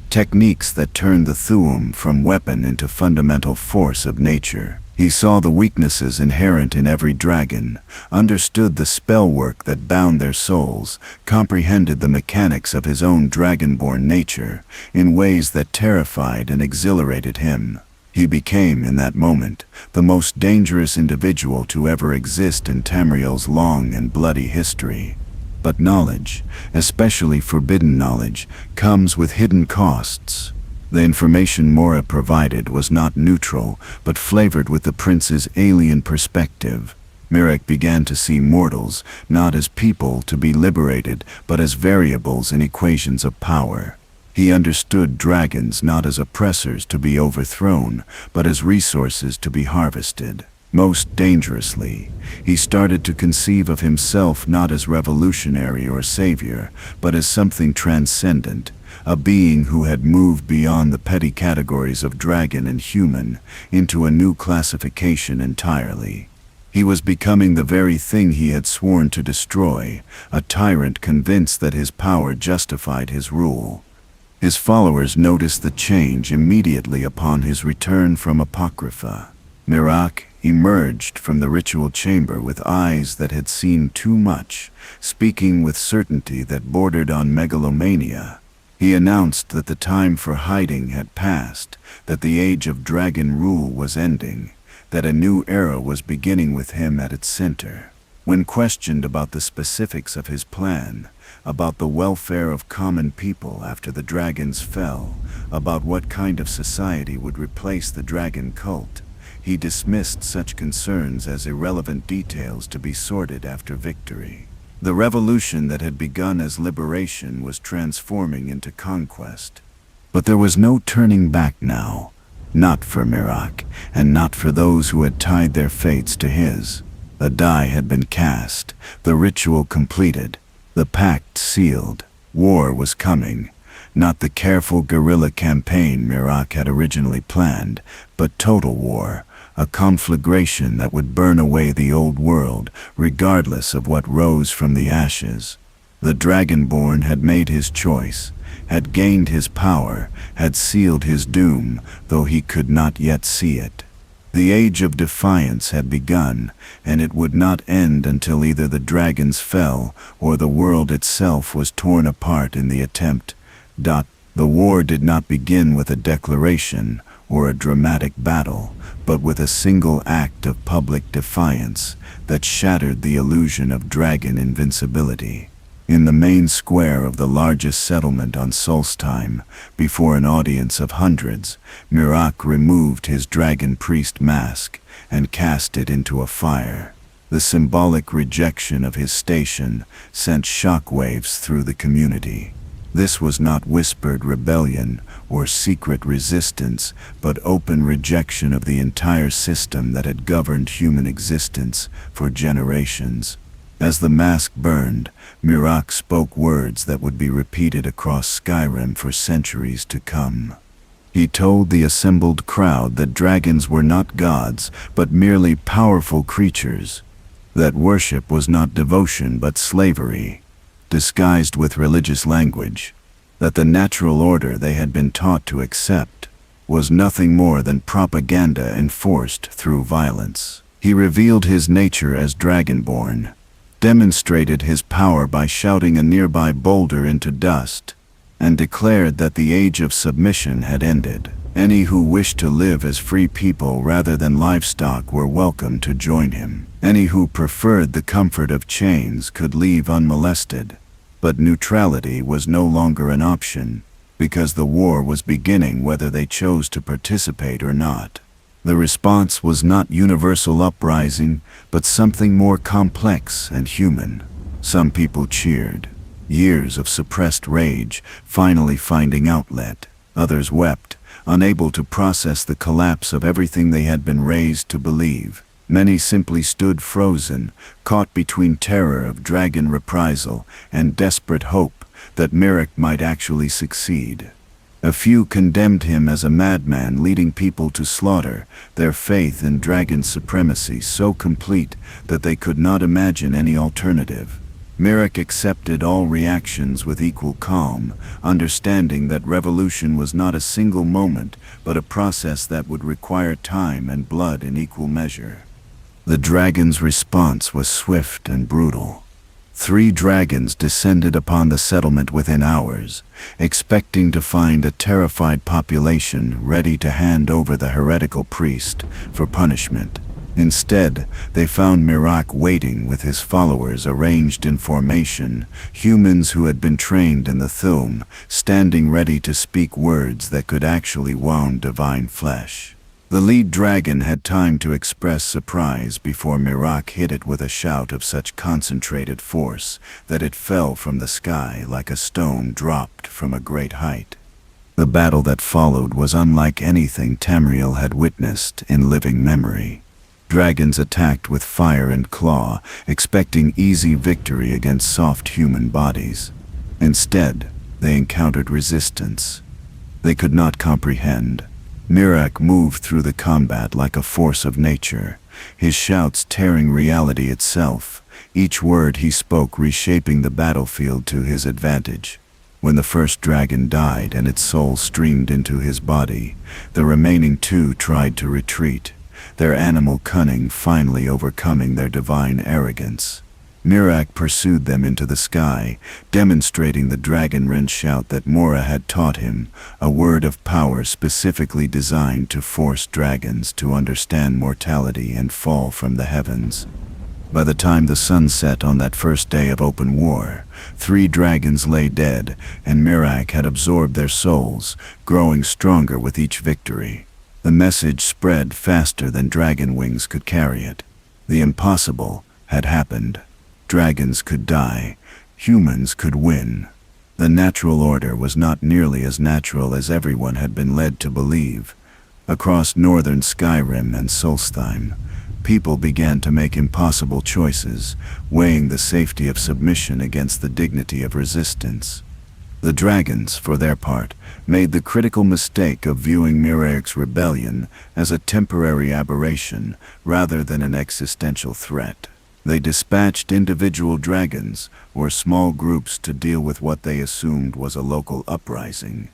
techniques that turned the Thuum from weapon into fundamental force of nature. He saw the weaknesses inherent in every dragon, understood the spellwork that bound their souls, comprehended the mechanics of his own dragonborn nature in ways that terrified and exhilarated him. He became, in that moment, the most dangerous individual to ever exist in Tamriel's long and bloody history. But knowledge, especially forbidden knowledge, comes with hidden costs. The information Mora provided was not neutral, but flavored with the prince's alien perspective. Miraak began to see mortals not as people to be liberated, but as variables in equations of power. He understood dragons not as oppressors to be overthrown, but as resources to be harvested. Most dangerously, he started to conceive of himself not as revolutionary or savior, but as something transcendent, a being who had moved beyond the petty categories of dragon and human into a new classification entirely. He was becoming the very thing he had sworn to destroy, a tyrant convinced that his power justified his rule. His followers noticed the change immediately upon his return from Apocrypha. Miraak emerged from the ritual chamber with eyes that had seen too much, speaking with certainty that bordered on megalomania. He announced that the time for hiding had passed, that the age of dragon rule was ending, that a new era was beginning with him at its center. When questioned about the specifics of his plan, about the welfare of common people after the dragons fell, about what kind of society would replace the dragon cult, he dismissed such concerns as irrelevant details to be sorted after victory. The revolution that had begun as liberation was transforming into conquest. But there was no turning back now, not for Miraak, and not for those who had tied their fates to his. The die had been cast, the ritual completed, the pact sealed. War was coming, not the careful guerrilla campaign Miraak had originally planned, but total war. A conflagration that would burn away the old world, regardless of what rose from the ashes. The Dragonborn had made his choice, had gained his power, had sealed his doom, though he could not yet see it. The age of defiance had begun, and it would not end until either the dragons fell or the world itself was torn apart in the attempt. The war did not begin with a declaration or a dramatic battle, but with a single act of public defiance that shattered the illusion of dragon invincibility. In the main square of the largest settlement on Solstheim, before an audience of hundreds, Miraak removed his dragon priest mask and cast it into a fire. The symbolic rejection of his station sent shockwaves through the community. This was not whispered rebellion or secret resistance, but open rejection of the entire system that had governed human existence for generations. As the mask burned, Miraak spoke words that would be repeated across Skyrim for centuries to come. He told the assembled crowd that dragons were not gods, but merely powerful creatures. That worship was not devotion but slavery, disguised with religious language. That the natural order they had been taught to accept was nothing more than propaganda enforced through violence. He revealed his nature as Dragonborn, demonstrated his power by shouting a nearby boulder into dust, and declared that the age of submission had ended. Any who wished to live as free people rather than livestock were welcome to join him. Any who preferred the comfort of chains could leave unmolested. But neutrality was no longer an option, because the war was beginning whether they chose to participate or not. The response was not universal uprising, but something more complex and human. Some people cheered, years of suppressed rage finally finding outlet. Others wept, unable to process the collapse of everything they had been raised to believe. Many simply stood frozen, caught between terror of dragon reprisal and desperate hope that Miraak might actually succeed. A few condemned him as a madman leading people to slaughter, their faith in dragon supremacy so complete that they could not imagine any alternative. Miraak accepted all reactions with equal calm, understanding that revolution was not a single moment, but a process that would require time and blood in equal measure. The dragon's response was swift and brutal. 3 dragons descended upon the settlement within hours, expecting to find a terrified population ready to hand over the heretical priest for punishment. Instead, they found Miraak waiting with his followers arranged in formation, humans who had been trained in the Thum, standing ready to speak words that could actually wound divine flesh. The lead dragon had time to express surprise before Miraak hit it with a shout of such concentrated force that it fell from the sky like a stone dropped from a great height. The battle that followed was unlike anything Tamriel had witnessed in living memory. Dragons attacked with fire and claw, expecting easy victory against soft human bodies. Instead, they encountered resistance. They could not comprehend. Miraak moved through the combat like a force of nature, his shouts tearing reality itself, each word he spoke reshaping the battlefield to his advantage. When the first dragon died and its soul streamed into his body, the remaining 2 tried to retreat, their animal cunning finally overcoming their divine arrogance. Miraak pursued them into the sky, demonstrating the dragon-wrench shout that Mora had taught him, a word of power specifically designed to force dragons to understand mortality and fall from the heavens. By the time the sun set on that first day of open war, 3 dragons lay dead, and Miraak had absorbed their souls, growing stronger with each victory. The message spread faster than dragon wings could carry it. The impossible had happened. Dragons could die. Humans could win. The natural order was not nearly as natural as everyone had been led to believe. Across northern Skyrim and Solstheim, people began to make impossible choices, weighing the safety of submission against the dignity of resistance. The dragons, for their part, made the critical mistake of viewing Miraak's rebellion as a temporary aberration rather than an existential threat. They dispatched individual dragons, or small groups, to deal with what they assumed was a local uprising,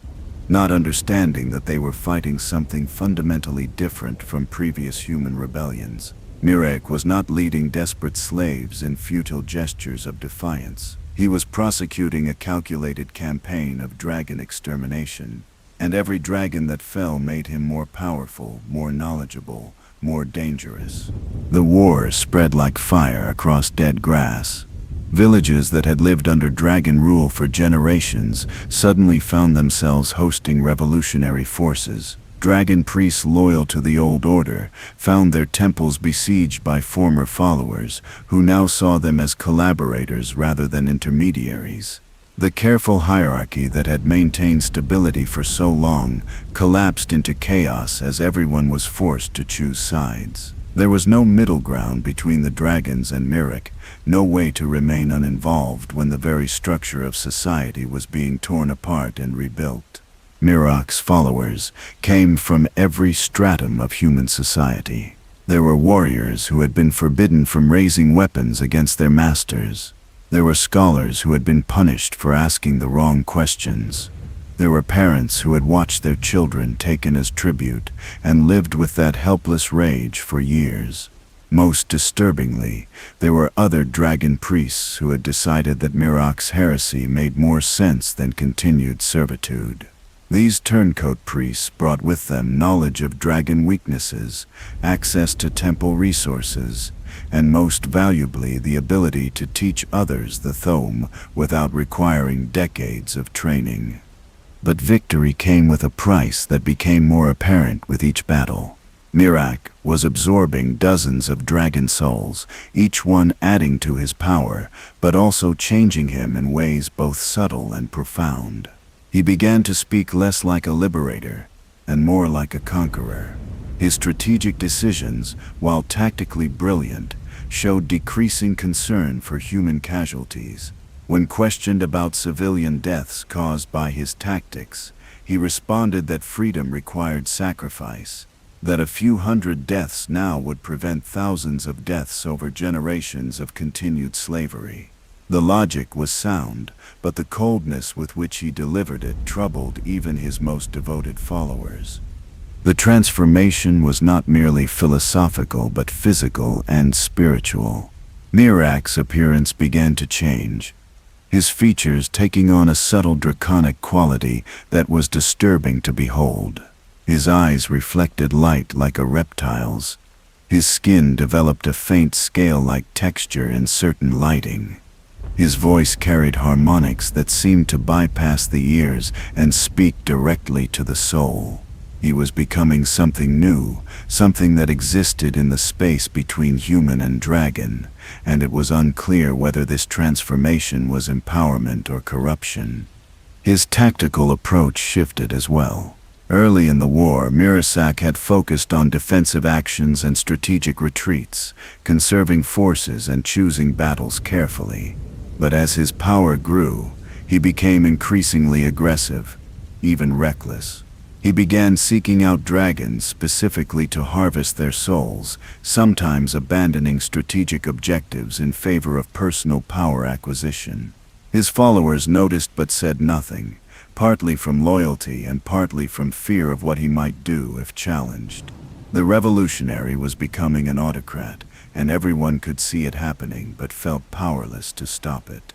not understanding that they were fighting something fundamentally different from previous human rebellions. Miraak was not leading desperate slaves in futile gestures of defiance. He was prosecuting a calculated campaign of dragon extermination, and every dragon that fell made him more powerful, more knowledgeable, more dangerous. The war spread like fire across dead grass. Villages that had lived under dragon rule for generations suddenly found themselves hosting revolutionary forces. Dragon priests loyal to the old order found their temples besieged by former followers, who now saw them as collaborators rather than intermediaries. The careful hierarchy that had maintained stability for so long collapsed into chaos as everyone was forced to choose sides. There was no middle ground between the dragons and Miraak, no way to remain uninvolved when the very structure of society was being torn apart and rebuilt. Miraak's followers came from every stratum of human society. There were warriors who had been forbidden from raising weapons against their masters. There were scholars who had been punished for asking the wrong questions. There were parents who had watched their children taken as tribute and lived with that helpless rage for years. Most disturbingly, there were other dragon priests who had decided that Miraak's heresy made more sense than continued servitude. These turncoat priests brought with them knowledge of dragon weaknesses, access to temple resources, and most valuably the ability to teach others the Thum without requiring decades of training. But victory came with a price that became more apparent with each battle. Miraak was absorbing dozens of dragon souls, each one adding to his power, but also changing him in ways both subtle and profound. He began to speak less like a liberator and more like a conqueror. His strategic decisions, while tactically brilliant, showed decreasing concern for human casualties. When questioned about civilian deaths caused by his tactics, he responded that freedom required sacrifice, that a few hundred deaths now would prevent thousands of deaths over generations of continued slavery. The logic was sound, but the coldness with which he delivered it troubled even his most devoted followers. The transformation was not merely philosophical but physical and spiritual. Miraak's appearance began to change, his features taking on a subtle draconic quality that was disturbing to behold. His eyes reflected light like a reptile's. His skin developed a faint scale-like texture in certain lighting. His voice carried harmonics that seemed to bypass the ears and speak directly to the soul. He was becoming something new, something that existed in the space between human and dragon, and it was unclear whether this transformation was empowerment or corruption. His tactical approach shifted as well. Early in the war, Merethic had focused on defensive actions and strategic retreats, conserving forces and choosing battles carefully. But as his power grew, he became increasingly aggressive, even reckless. He began seeking out dragons specifically to harvest their souls, sometimes abandoning strategic objectives in favor of personal power acquisition. His followers noticed but said nothing, partly from loyalty and partly from fear of what he might do if challenged. The revolutionary was becoming an autocrat, and everyone could see it happening but felt powerless to stop it.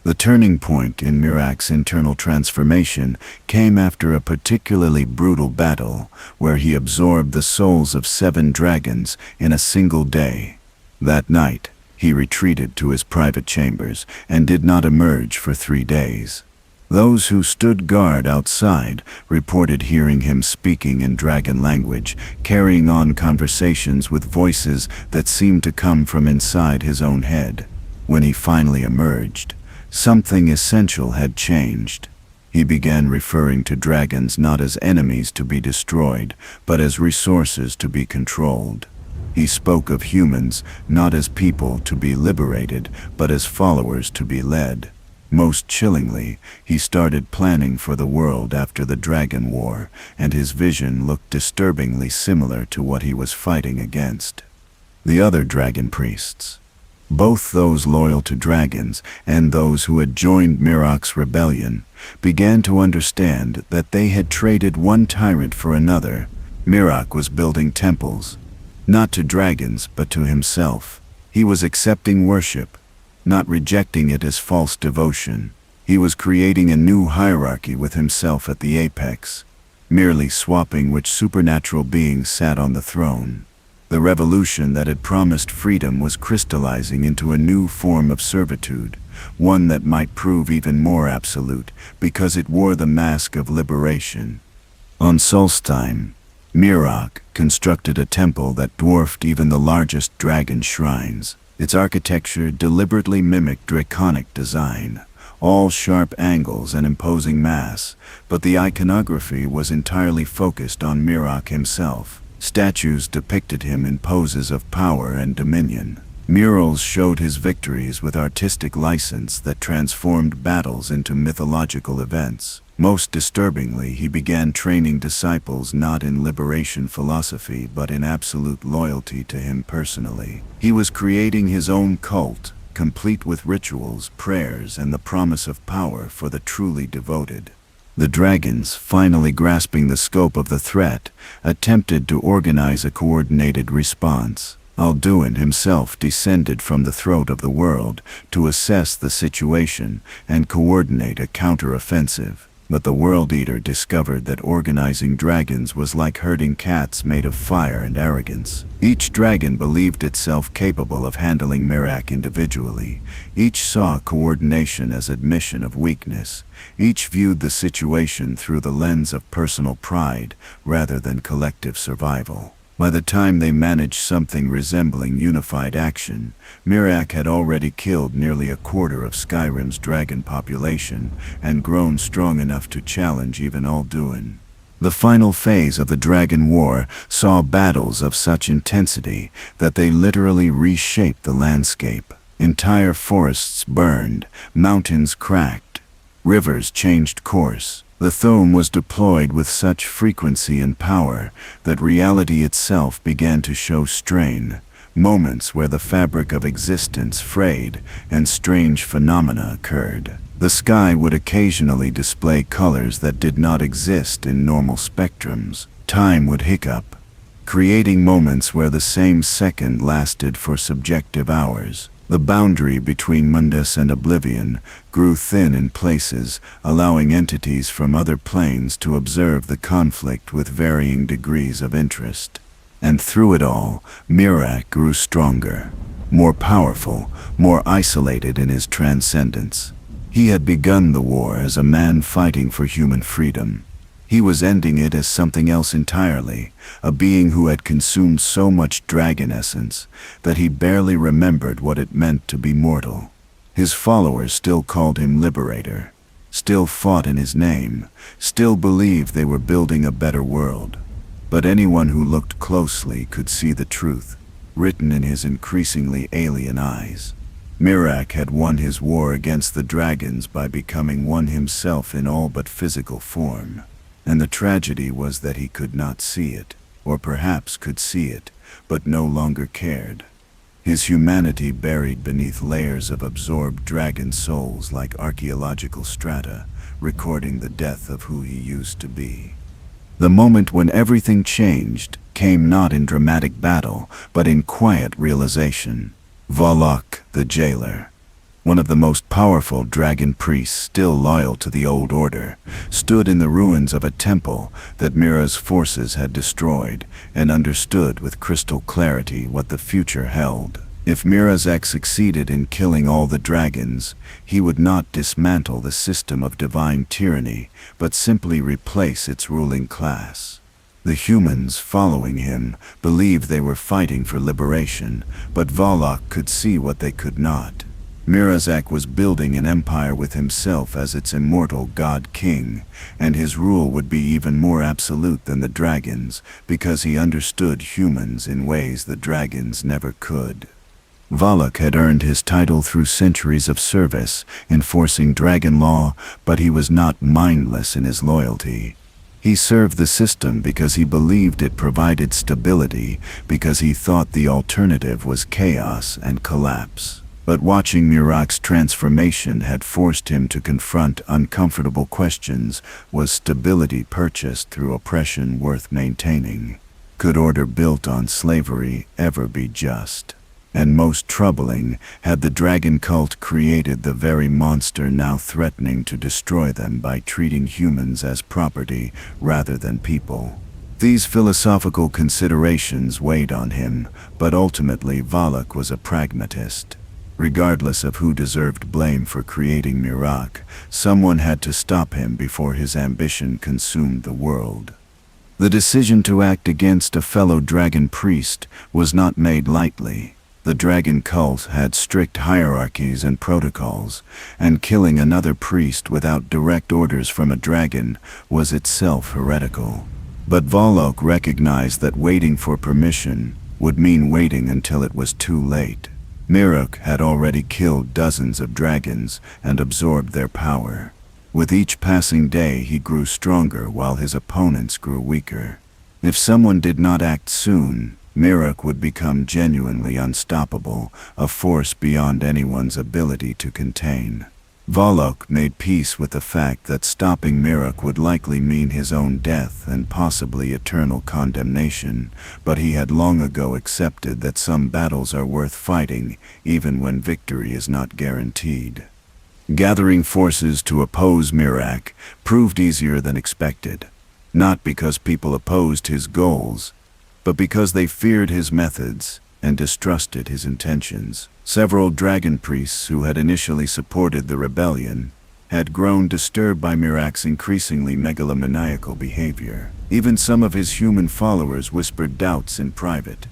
The turning point in Miraak's internal transformation came after a particularly brutal battle where he absorbed the souls of 7 dragons in a single day. That night, he retreated to his private chambers and did not emerge for 3 days. Those who stood guard outside reported hearing him speaking in dragon language, carrying on conversations with voices that seemed to come from inside his own head. When he finally emerged, something essential had changed. He began referring to dragons not as enemies to be destroyed, but as resources to be controlled. He spoke of humans not as people to be liberated, but as followers to be led. Most chillingly, he started planning for the world after the Dragon War, and his vision looked disturbingly similar to what he was fighting against. The other dragon priests, both those loyal to dragons and those who had joined Miraak's rebellion, began to understand that they had traded one tyrant for another. Miraak was building temples, not to dragons but to himself. He was accepting worship, not rejecting it as false devotion. He was creating a new hierarchy with himself at the apex, merely swapping which supernatural being sat on the throne. The revolution that had promised freedom was crystallizing into a new form of servitude, one that might prove even more absolute because it wore the mask of liberation. On Solstheim, Miraak constructed a temple that dwarfed even the largest dragon shrines. Its architecture deliberately mimicked draconic design, all sharp angles and imposing mass, but the iconography was entirely focused on Miraak himself. Statues depicted him in poses of power and dominion. Murals showed his victories with artistic license that transformed battles into mythological events. Most disturbingly, he began training disciples not in liberation philosophy but in absolute loyalty to him personally. He was creating his own cult, complete with rituals, prayers, and the promise of power for the truly devoted. The dragons, finally grasping the scope of the threat, attempted to organize a coordinated response. Alduin himself descended from the throat of the world to assess the situation and coordinate a counter-offensive. But the World Eater discovered that organizing dragons was like herding cats made of fire and arrogance. Each dragon believed itself capable of handling Miraak individually. Each saw coordination as admission of weakness. Each viewed the situation through the lens of personal pride rather than collective survival. By the time they managed something resembling unified action, Miraak had already killed nearly a quarter of Skyrim's dragon population and grown strong enough to challenge even Alduin. The final phase of the Dragon War saw battles of such intensity that they literally reshaped the landscape. Entire forests burned, mountains cracked, rivers changed course. The Thome was deployed with such frequency and power that reality itself began to show strain. moments where the fabric of existence frayed and strange phenomena occurred. The sky would occasionally display colors that did not exist in normal spectrums. Time would hiccup, creating moments where the same second lasted for subjective hours. The boundary between mundus and oblivion grew thin in places, allowing entities from other planes to observe the conflict with varying degrees of interest. And through it all, Miraak grew stronger, more powerful, more isolated in his transcendence. He had begun the war as a man fighting for human freedom. He was ending it as something else entirely, a being who had consumed so much dragon essence that he barely remembered what it meant to be mortal. His followers still called him Liberator, still fought in his name, still believed they were building a better world. But anyone who looked closely could see the truth, written in his increasingly alien eyes. Miraak had won his war against the dragons by becoming one himself in all but physical form. And the tragedy was that he could not see it, or perhaps could see it, but no longer cared. His humanity buried beneath layers of absorbed dragon souls like archaeological strata, recording the death of who he used to be. The moment when everything changed came not in dramatic battle, but in quiet realization. Volok, the jailer, one of the most powerful dragon priests still loyal to the old order, stood in the ruins of a temple that Mira's forces had destroyed and understood with crystal clarity what the future held. If Miraak succeeded in killing all the dragons, he would not dismantle the system of divine tyranny, but simply replace its ruling class. The humans following him believed they were fighting for liberation, but Volok could see what they could not. Miraak was building an empire with himself as its immortal god-king, and his rule would be even more absolute than the dragons, because he understood humans in ways the dragons never could. Volok had earned his title through centuries of service, enforcing dragon law, but he was not mindless in his loyalty. He served the system because he believed it provided stability, because he thought the alternative was chaos and collapse. But watching Miraak's transformation had forced him to confront uncomfortable questions. Was stability purchased through oppression worth maintaining? Could order built on slavery ever be just? And most troubling, had the dragon cult created the very monster now threatening to destroy them by treating humans as property rather than people? These philosophical considerations weighed on him, but ultimately Volok was a pragmatist. Regardless of who deserved blame for creating Miraak, someone had to stop him before his ambition consumed the world. The decision to act against a fellow dragon priest was not made lightly. The dragon cult had strict hierarchies and protocols, and killing another priest without direct orders from a dragon was itself heretical. But Volok recognized that waiting for permission would mean waiting until it was too late. Miraak had already killed dozens of dragons and absorbed their power. With each passing day he grew stronger while his opponents grew weaker. If someone did not act soon, Miraak would become genuinely unstoppable, a force beyond anyone's ability to contain. Volok made peace with the fact that stopping Miraak would likely mean his own death and possibly eternal condemnation, but he had long ago accepted that some battles are worth fighting, even when victory is not guaranteed. Gathering forces to oppose Miraak proved easier than expected, not because people opposed his goals, but because they feared his methods and distrusted his intentions. Several dragon priests who had initially supported the rebellion had grown disturbed by Miraak's increasingly megalomaniacal behavior. Even some of his human followers whispered doubts in private,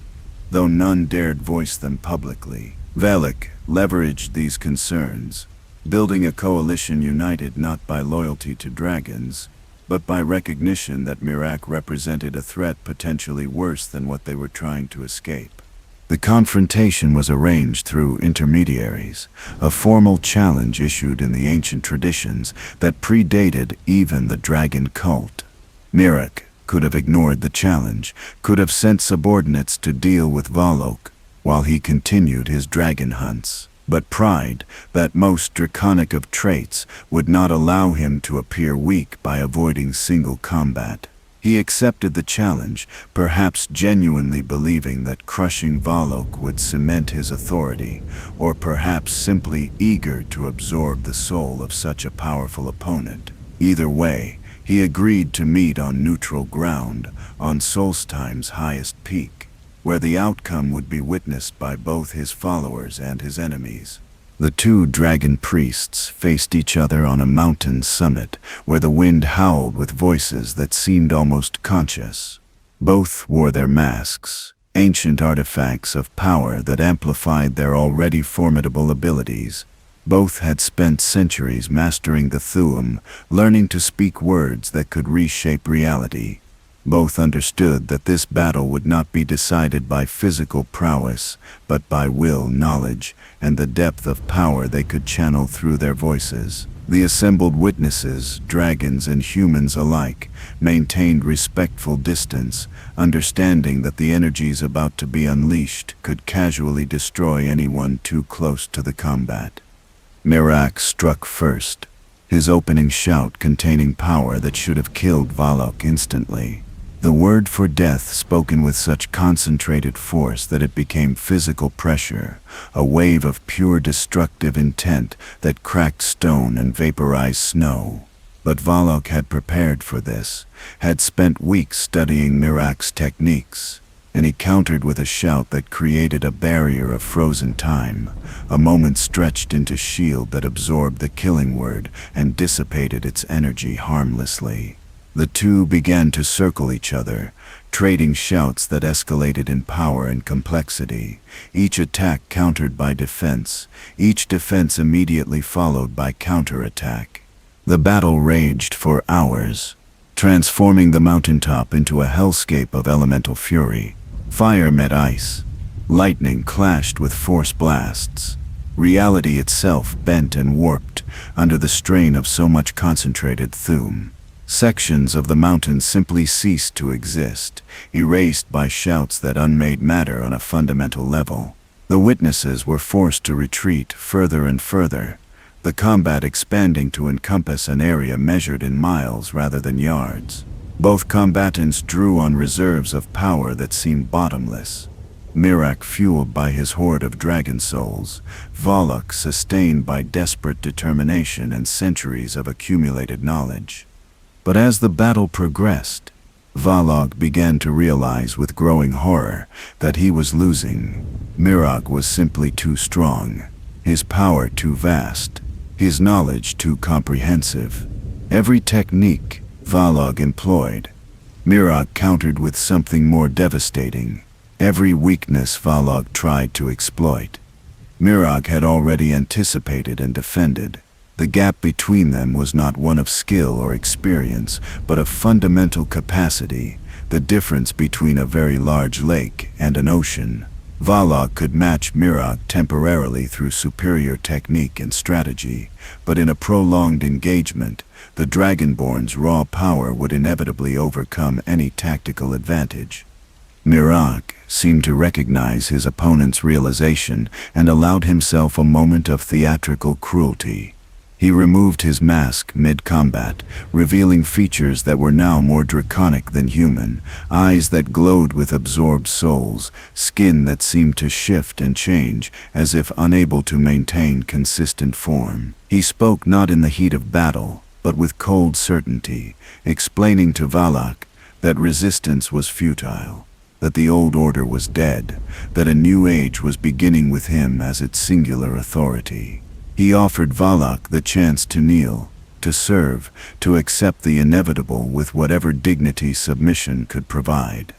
though none dared voice them publicly. Volok leveraged these concerns, building a coalition united not by loyalty to dragons, but by recognition that Miraak represented a threat potentially worse than what they were trying to escape. The confrontation was arranged through intermediaries, a formal challenge issued in the ancient traditions that predated even the dragon cult. Miraak could have ignored the challenge, could have sent subordinates to deal with Volok, while he continued his dragon hunts. But pride, that most draconic of traits, would not allow him to appear weak by avoiding single combat. He accepted the challenge, perhaps genuinely believing that crushing Valok would cement his authority, or perhaps simply eager to absorb the soul of such a powerful opponent. Either way, he agreed to meet on neutral ground, on Solstime's highest peak, where the outcome would be witnessed by both his followers and his enemies. The two dragon priests faced each other on a mountain summit, where the wind howled with voices that seemed almost conscious. Both wore their masks, ancient artifacts of power that amplified their already formidable abilities. Both had spent centuries mastering the Thu'um, learning to speak words that could reshape reality. Both understood that this battle would not be decided by physical prowess, but by will, knowledge, and the depth of power they could channel through their voices. The assembled witnesses, dragons and humans alike, maintained respectful distance, understanding that the energies about to be unleashed could casually destroy anyone too close to the combat. Miraak struck first, his opening shout containing power that should have killed Valok instantly. The word for death spoken with such concentrated force that it became physical pressure, a wave of pure destructive intent that cracked stone and vaporized snow. But Valok had prepared for this, had spent weeks studying Miraak's techniques, and he countered with a shout that created a barrier of frozen time, a moment stretched into shield that absorbed the killing word and dissipated its energy harmlessly. The two began to circle each other, trading shouts that escalated in power and complexity, each attack countered by defense, each defense immediately followed by counterattack. The battle raged for hours, transforming the mountaintop into a hellscape of elemental fury. Fire met ice, lightning clashed with force blasts. Reality itself bent and warped under the strain of so much concentrated Thu'um. Sections of the mountain simply ceased to exist, erased by shouts that unmade matter on a fundamental level. The witnesses were forced to retreat further and further, the combat expanding to encompass an area measured in miles rather than yards. Both combatants drew on reserves of power that seemed bottomless. Miraak fueled by his horde of dragon souls, Valok sustained by desperate determination and centuries of accumulated knowledge. But as the battle progressed, Valok began to realize with growing horror that he was losing. Miraak was simply too strong, his power too vast, his knowledge too comprehensive. Every technique Valok employed, Miraak countered with something more devastating. Every weakness Valok tried to exploit, Miraak had already anticipated and defended. The gap between them was not one of skill or experience, but of fundamental capacity, the difference between a very large lake and an ocean. Valok could match Miraak temporarily through superior technique and strategy, but in a prolonged engagement, the Dragonborn's raw power would inevitably overcome any tactical advantage. Miraak seemed to recognize his opponent's realization and allowed himself a moment of theatrical cruelty. He removed his mask mid-combat, revealing features that were now more draconic than human, eyes that glowed with absorbed souls, skin that seemed to shift and change, as if unable to maintain consistent form. He spoke not in the heat of battle, but with cold certainty, explaining to Valak that resistance was futile, that the old order was dead, that a new age was beginning with him as its singular authority. He offered Valak the chance to kneel, to serve, to accept the inevitable with whatever dignity submission could provide.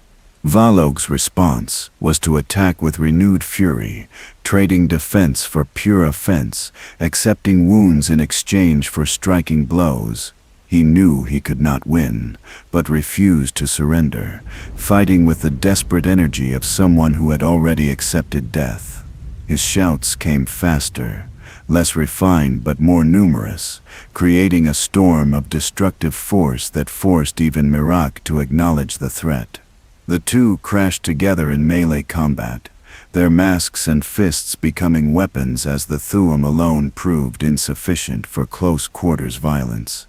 Valok's response was to attack with renewed fury, trading defense for pure offense, accepting wounds in exchange for striking blows. He knew he could not win, but refused to surrender, fighting with the desperate energy of someone who had already accepted death. His shouts came faster, less refined but more numerous, creating a storm of destructive force that forced even Miraak to acknowledge the threat. The two crashed together in melee combat, their masks and fists becoming weapons as the Thuum alone proved insufficient for close-quarters violence.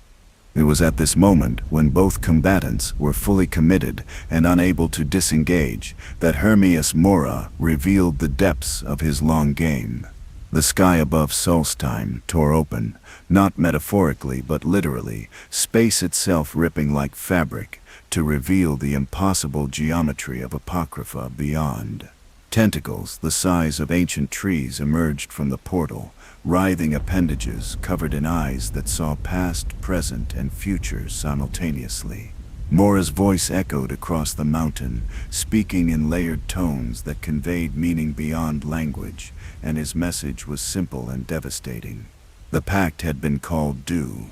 It was at this moment, when both combatants were fully committed and unable to disengage, that Hermaeus Mora revealed the depths of his long game. The sky above Solstheim tore open, not metaphorically but literally, space itself ripping like fabric, to reveal the impossible geometry of Apocrypha beyond. Tentacles the size of ancient trees emerged from the portal, writhing appendages covered in eyes that saw past, present, and future simultaneously. Mora's voice echoed across the mountain, speaking in layered tones that conveyed meaning beyond language, and his message was simple and devastating. The pact had been called due,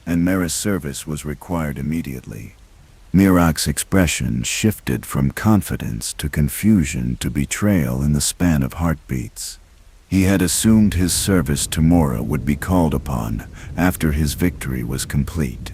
and Mera's service was required immediately. Miraak's expression shifted from confidence to confusion to betrayal in the span of heartbeats. He had assumed his service to Mora would be called upon after his victory was complete,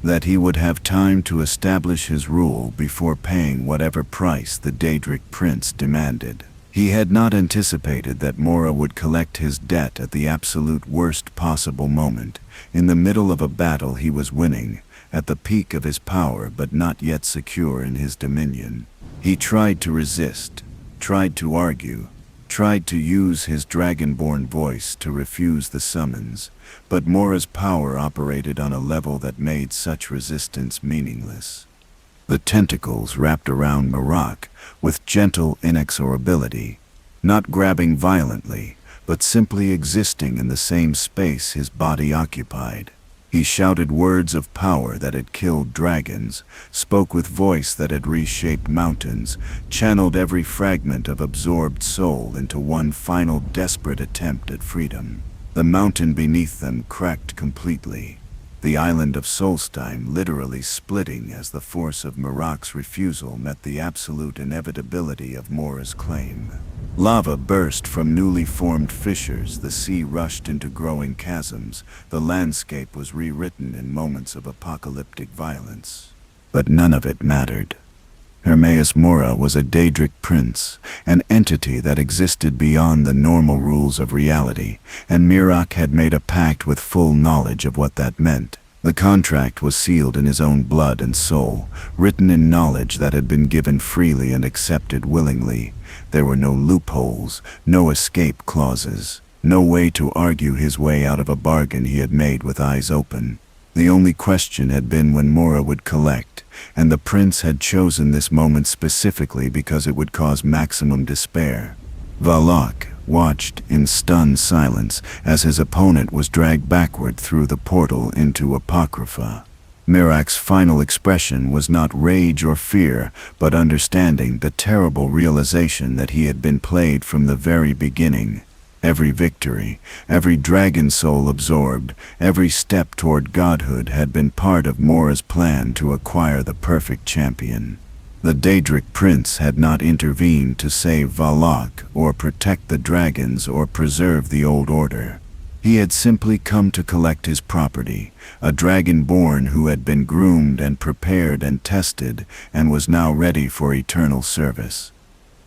that he would have time to establish his rule before paying whatever price the Daedric Prince demanded. He had not anticipated that Mora would collect his debt at the absolute worst possible moment, in the middle of a battle he was winning, at the peak of his power but not yet secure in his dominion. He tried to resist, tried to argue, tried to use his Dragonborn voice to refuse the summons, but Mora's power operated on a level that made such resistance meaningless. The tentacles wrapped around Miraak with gentle inexorability, not grabbing violently, but simply existing in the same space his body occupied. He shouted words of power that had killed dragons, spoke with voice that had reshaped mountains, channeled every fragment of absorbed soul into one final desperate attempt at freedom. The mountain beneath them cracked completely, the island of Solstheim literally splitting as the force of Miraak's refusal met the absolute inevitability of Mora's claim. Lava burst from newly formed fissures, the sea rushed into growing chasms, the landscape was rewritten in moments of apocalyptic violence. But none of it mattered. Hermaeus Mora was a Daedric prince, an entity that existed beyond the normal rules of reality, and Miraak had made a pact with full knowledge of what that meant. The contract was sealed in his own blood and soul, written in knowledge that had been given freely and accepted willingly. There were no loopholes, no escape clauses, no way to argue his way out of a bargain he had made with eyes open. The only question had been when Mora would collect, and the prince had chosen this moment specifically because it would cause maximum despair. Valak watched in stunned silence as his opponent was dragged backward through the portal into Apocrypha. Miraak's final expression was not rage or fear, but understanding, the terrible realization that he had been played from the very beginning. Every victory, every dragon soul absorbed, every step toward godhood had been part of Mora's plan to acquire the perfect champion. The Daedric Prince had not intervened to save Valak or protect the dragons or preserve the old order. He had simply come to collect his property, a dragonborn who had been groomed and prepared and tested and was now ready for eternal service.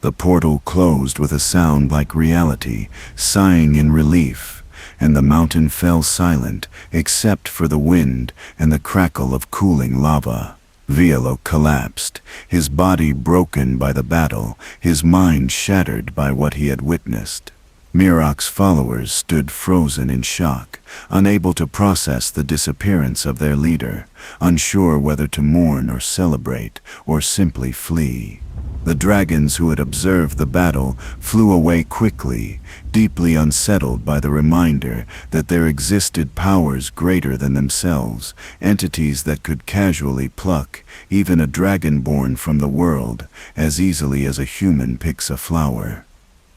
The portal closed with a sound like reality, sighing in relief, and the mountain fell silent except for the wind and the crackle of cooling lava. Vialo collapsed, his body broken by the battle, his mind shattered by what he had witnessed. Miraak's followers stood frozen in shock, unable to process the disappearance of their leader, unsure whether to mourn or celebrate, or simply flee. The dragons who had observed the battle flew away quickly, deeply unsettled by the reminder that there existed powers greater than themselves, entities that could casually pluck even a dragonborn from the world as easily as a human picks a flower.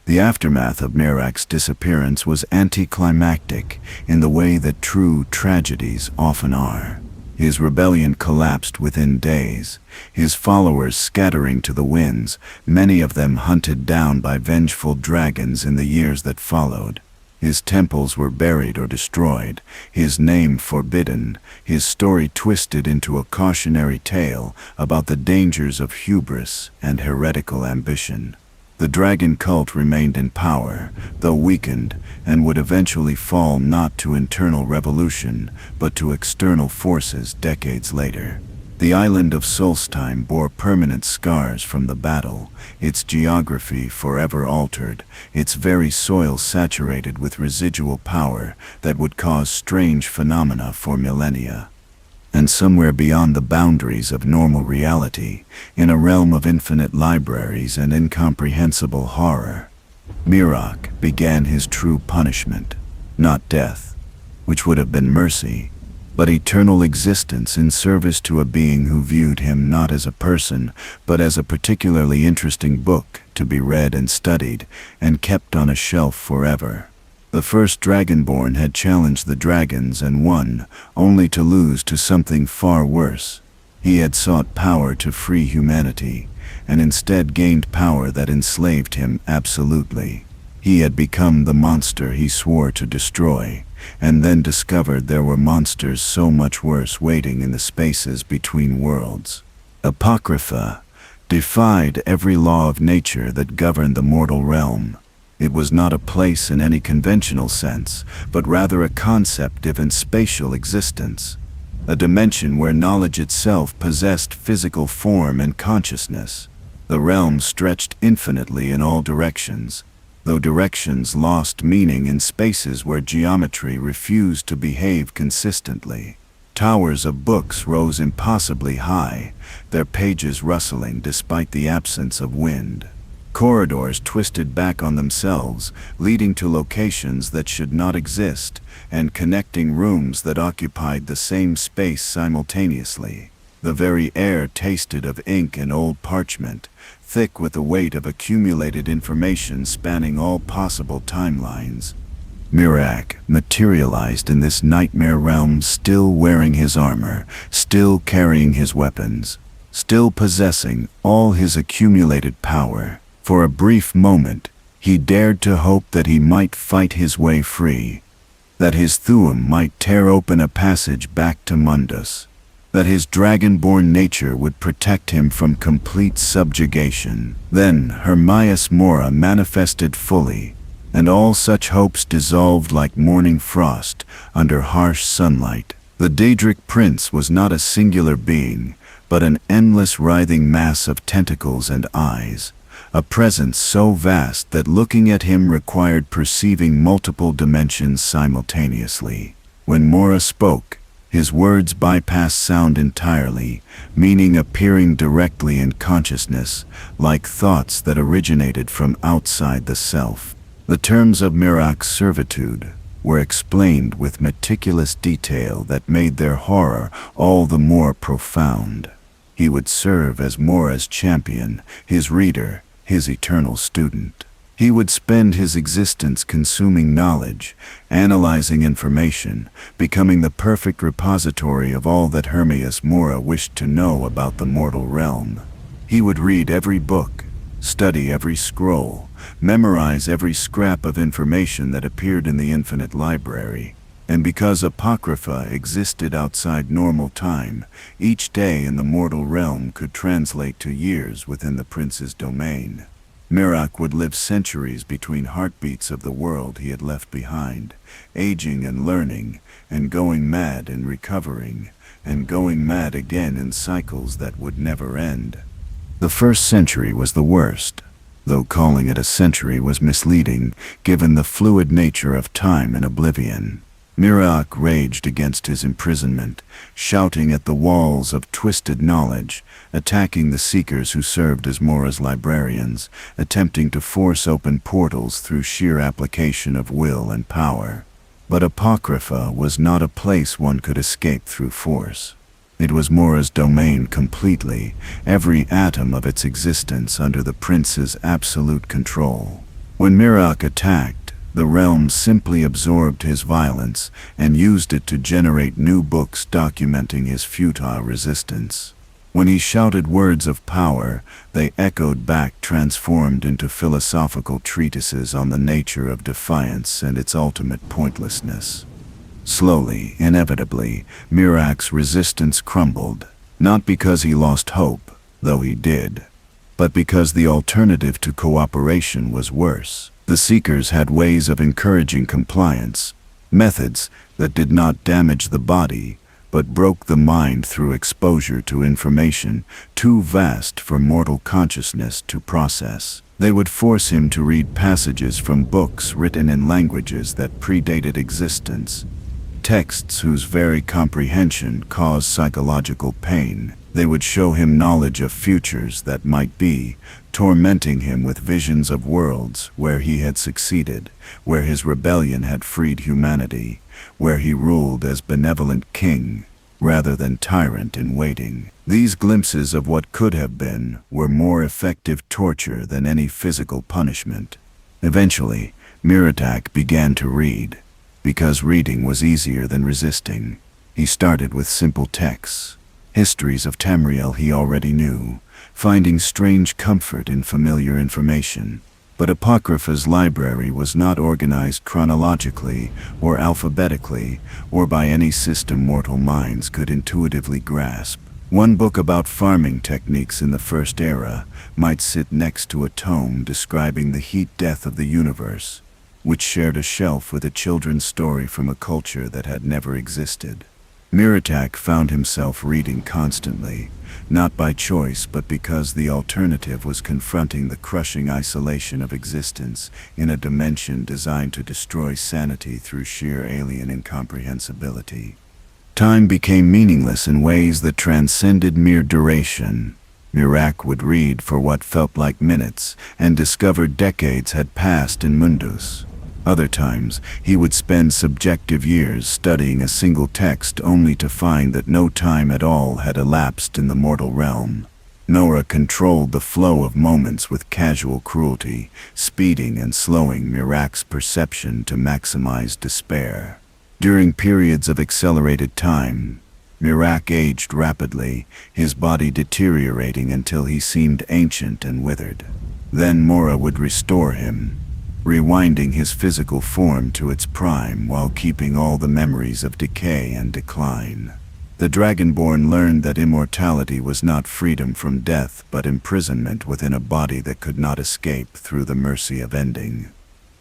The aftermath of Miraak's disappearance was anticlimactic in the way that true tragedies often are. His rebellion collapsed within days, his followers scattering to the winds, many of them hunted down by vengeful dragons in the years that followed. His temples were buried or destroyed, his name forbidden, his story twisted into a cautionary tale about the dangers of hubris and heretical ambition. The dragon cult remained in power, though weakened, and would eventually fall not to internal revolution, but to external forces decades later. The island of Solstheim bore permanent scars from the battle, its geography forever altered, its very soil saturated with residual power that would cause strange phenomena for millennia. And somewhere beyond the boundaries of normal reality, in a realm of infinite libraries and incomprehensible horror, Miraak began his true punishment, not death, which would have been mercy, but eternal existence in service to a being who viewed him not as a person, but as a particularly interesting book to be read and studied, and kept on a shelf forever. The First Dragonborn had challenged the dragons and won, only to lose to something far worse. He had sought power to free humanity, and instead gained power that enslaved him absolutely. He had become the monster he swore to destroy, and then discovered there were monsters so much worse waiting in the spaces between worlds. Apocrypha defied every law of nature that governed the mortal realm. It was not a place in any conventional sense, but rather a concept of spatial existence, a dimension where knowledge itself possessed physical form and consciousness. The realm stretched infinitely in all directions, though directions lost meaning in spaces where geometry refused to behave consistently. Towers of books rose impossibly high, their pages rustling despite the absence of wind. Corridors twisted back on themselves, leading to locations that should not exist, and connecting rooms that occupied the same space simultaneously. The very air tasted of ink and old parchment, thick with the weight of accumulated information spanning all possible timelines. Miraak materialized in this nightmare realm, still wearing his armor, still carrying his weapons, still possessing all his accumulated power. For a brief moment, he dared to hope that he might fight his way free, that his Thuum might tear open a passage back to Mundus, that his dragonborn nature would protect him from complete subjugation. Then Hermaeus Mora manifested fully, and all such hopes dissolved like morning frost under harsh sunlight. The Daedric Prince was not a singular being, but an endless writhing mass of tentacles and eyes, a presence so vast that looking at him required perceiving multiple dimensions simultaneously. When Mora spoke, his words bypassed sound entirely, meaning appearing directly in consciousness, like thoughts that originated from outside the self. The terms of Miraak's servitude were explained with meticulous detail that made their horror all the more profound. He would serve as Mora's champion, his reader, his eternal student. He would spend his existence consuming knowledge, analyzing information, becoming the perfect repository of all that Hermaeus Mora wished to know about the mortal realm. He would read every book, study every scroll, memorize every scrap of information that appeared in the infinite library. And because Apocrypha existed outside normal time, each day in the mortal realm could translate to years within the prince's domain. Miraak would live centuries between heartbeats of the world he had left behind, aging and learning, and going mad and recovering, and going mad again in cycles that would never end. The first century was the worst, though calling it a century was misleading, given the fluid nature of time and oblivion. Miraak raged against his imprisonment, shouting at the walls of twisted knowledge, attacking the seekers who served as Mora's librarians, attempting to force open portals through sheer application of will and power. But Apocrypha was not a place one could escape through force. It was Mora's domain completely, every atom of its existence under the prince's absolute control. When Miraak attacked, the realm simply absorbed his violence and used it to generate new books documenting his futile resistance. When he shouted words of power, they echoed back, transformed into philosophical treatises on the nature of defiance and its ultimate pointlessness. Slowly, inevitably, Miraak's resistance crumbled, not because he lost hope, though he did, but because the alternative to cooperation was worse. The Seekers had ways of encouraging compliance, methods that did not damage the body, but broke the mind through exposure to information too vast for mortal consciousness to process. They would force him to read passages from books written in languages that predated existence, texts whose very comprehension caused psychological pain. They would show him knowledge of futures that might be, tormenting him with visions of worlds where he had succeeded, where his rebellion had freed humanity, where he ruled as benevolent king rather than tyrant in waiting. These glimpses of what could have been were more effective torture than any physical punishment. Eventually, Merethic began to read, because reading was easier than resisting. He started with simple texts, histories of Tamriel he already knew, finding strange comfort in familiar information. But Apocrypha's library was not organized chronologically or alphabetically or by any system mortal minds could intuitively grasp. One book about farming techniques in the First Era might sit next to a tome describing the heat death of the universe, which shared a shelf with a children's story from a culture that had never existed. Merethic found himself reading constantly, not by choice but because the alternative was confronting the crushing isolation of existence in a dimension designed to destroy sanity through sheer alien incomprehensibility. Time became meaningless in ways that transcended mere duration. Miraak would read for what felt like minutes and discover decades had passed in Mundus. Other times, he would spend subjective years studying a single text only to find that no time at all had elapsed in the mortal realm. Nora controlled the flow of moments with casual cruelty, speeding and slowing Miraak's perception to maximize despair. During periods of accelerated time, Miraak aged rapidly, his body deteriorating until he seemed ancient and withered. Then Mora would restore him, rewinding his physical form to its prime while keeping all the memories of decay and decline. The Dragonborn learned that immortality was not freedom from death but imprisonment within a body that could not escape through the mercy of ending.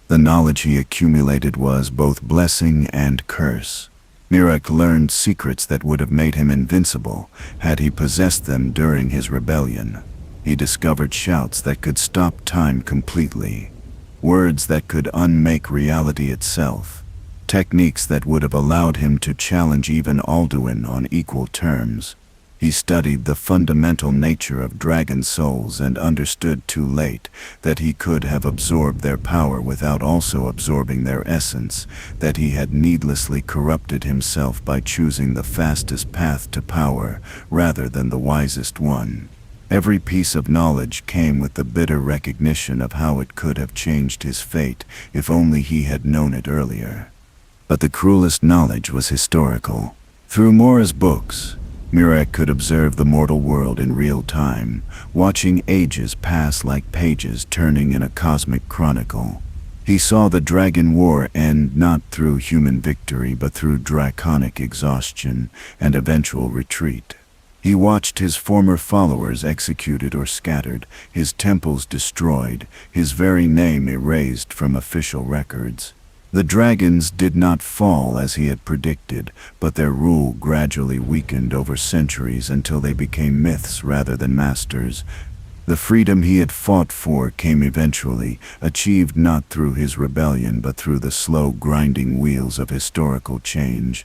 The knowledge he accumulated was both blessing and curse. Miraak learned secrets that would have made him invincible had he possessed them during his rebellion. He discovered shouts that could stop time completely, words that could unmake reality itself, techniques that would have allowed him to challenge even Alduin on equal terms. He studied the fundamental nature of dragon souls and understood too late that he could have absorbed their power without also absorbing their essence, that he had needlessly corrupted himself by choosing the fastest path to power rather than the wisest one. Every piece of knowledge came with the bitter recognition of how it could have changed his fate if only he had known it earlier. But the cruelest knowledge was historical. Through Mora's books, Miraak could observe the mortal world in real time, watching ages pass like pages turning in a cosmic chronicle. He saw the Dragon War end not through human victory but through draconic exhaustion and eventual retreat. He watched his former followers executed or scattered, his temples destroyed, his very name erased from official records. The dragons did not fall as he had predicted, but their rule gradually weakened over centuries until they became myths rather than masters. The freedom he had fought for came eventually, achieved not through his rebellion but through the slow grinding wheels of historical change.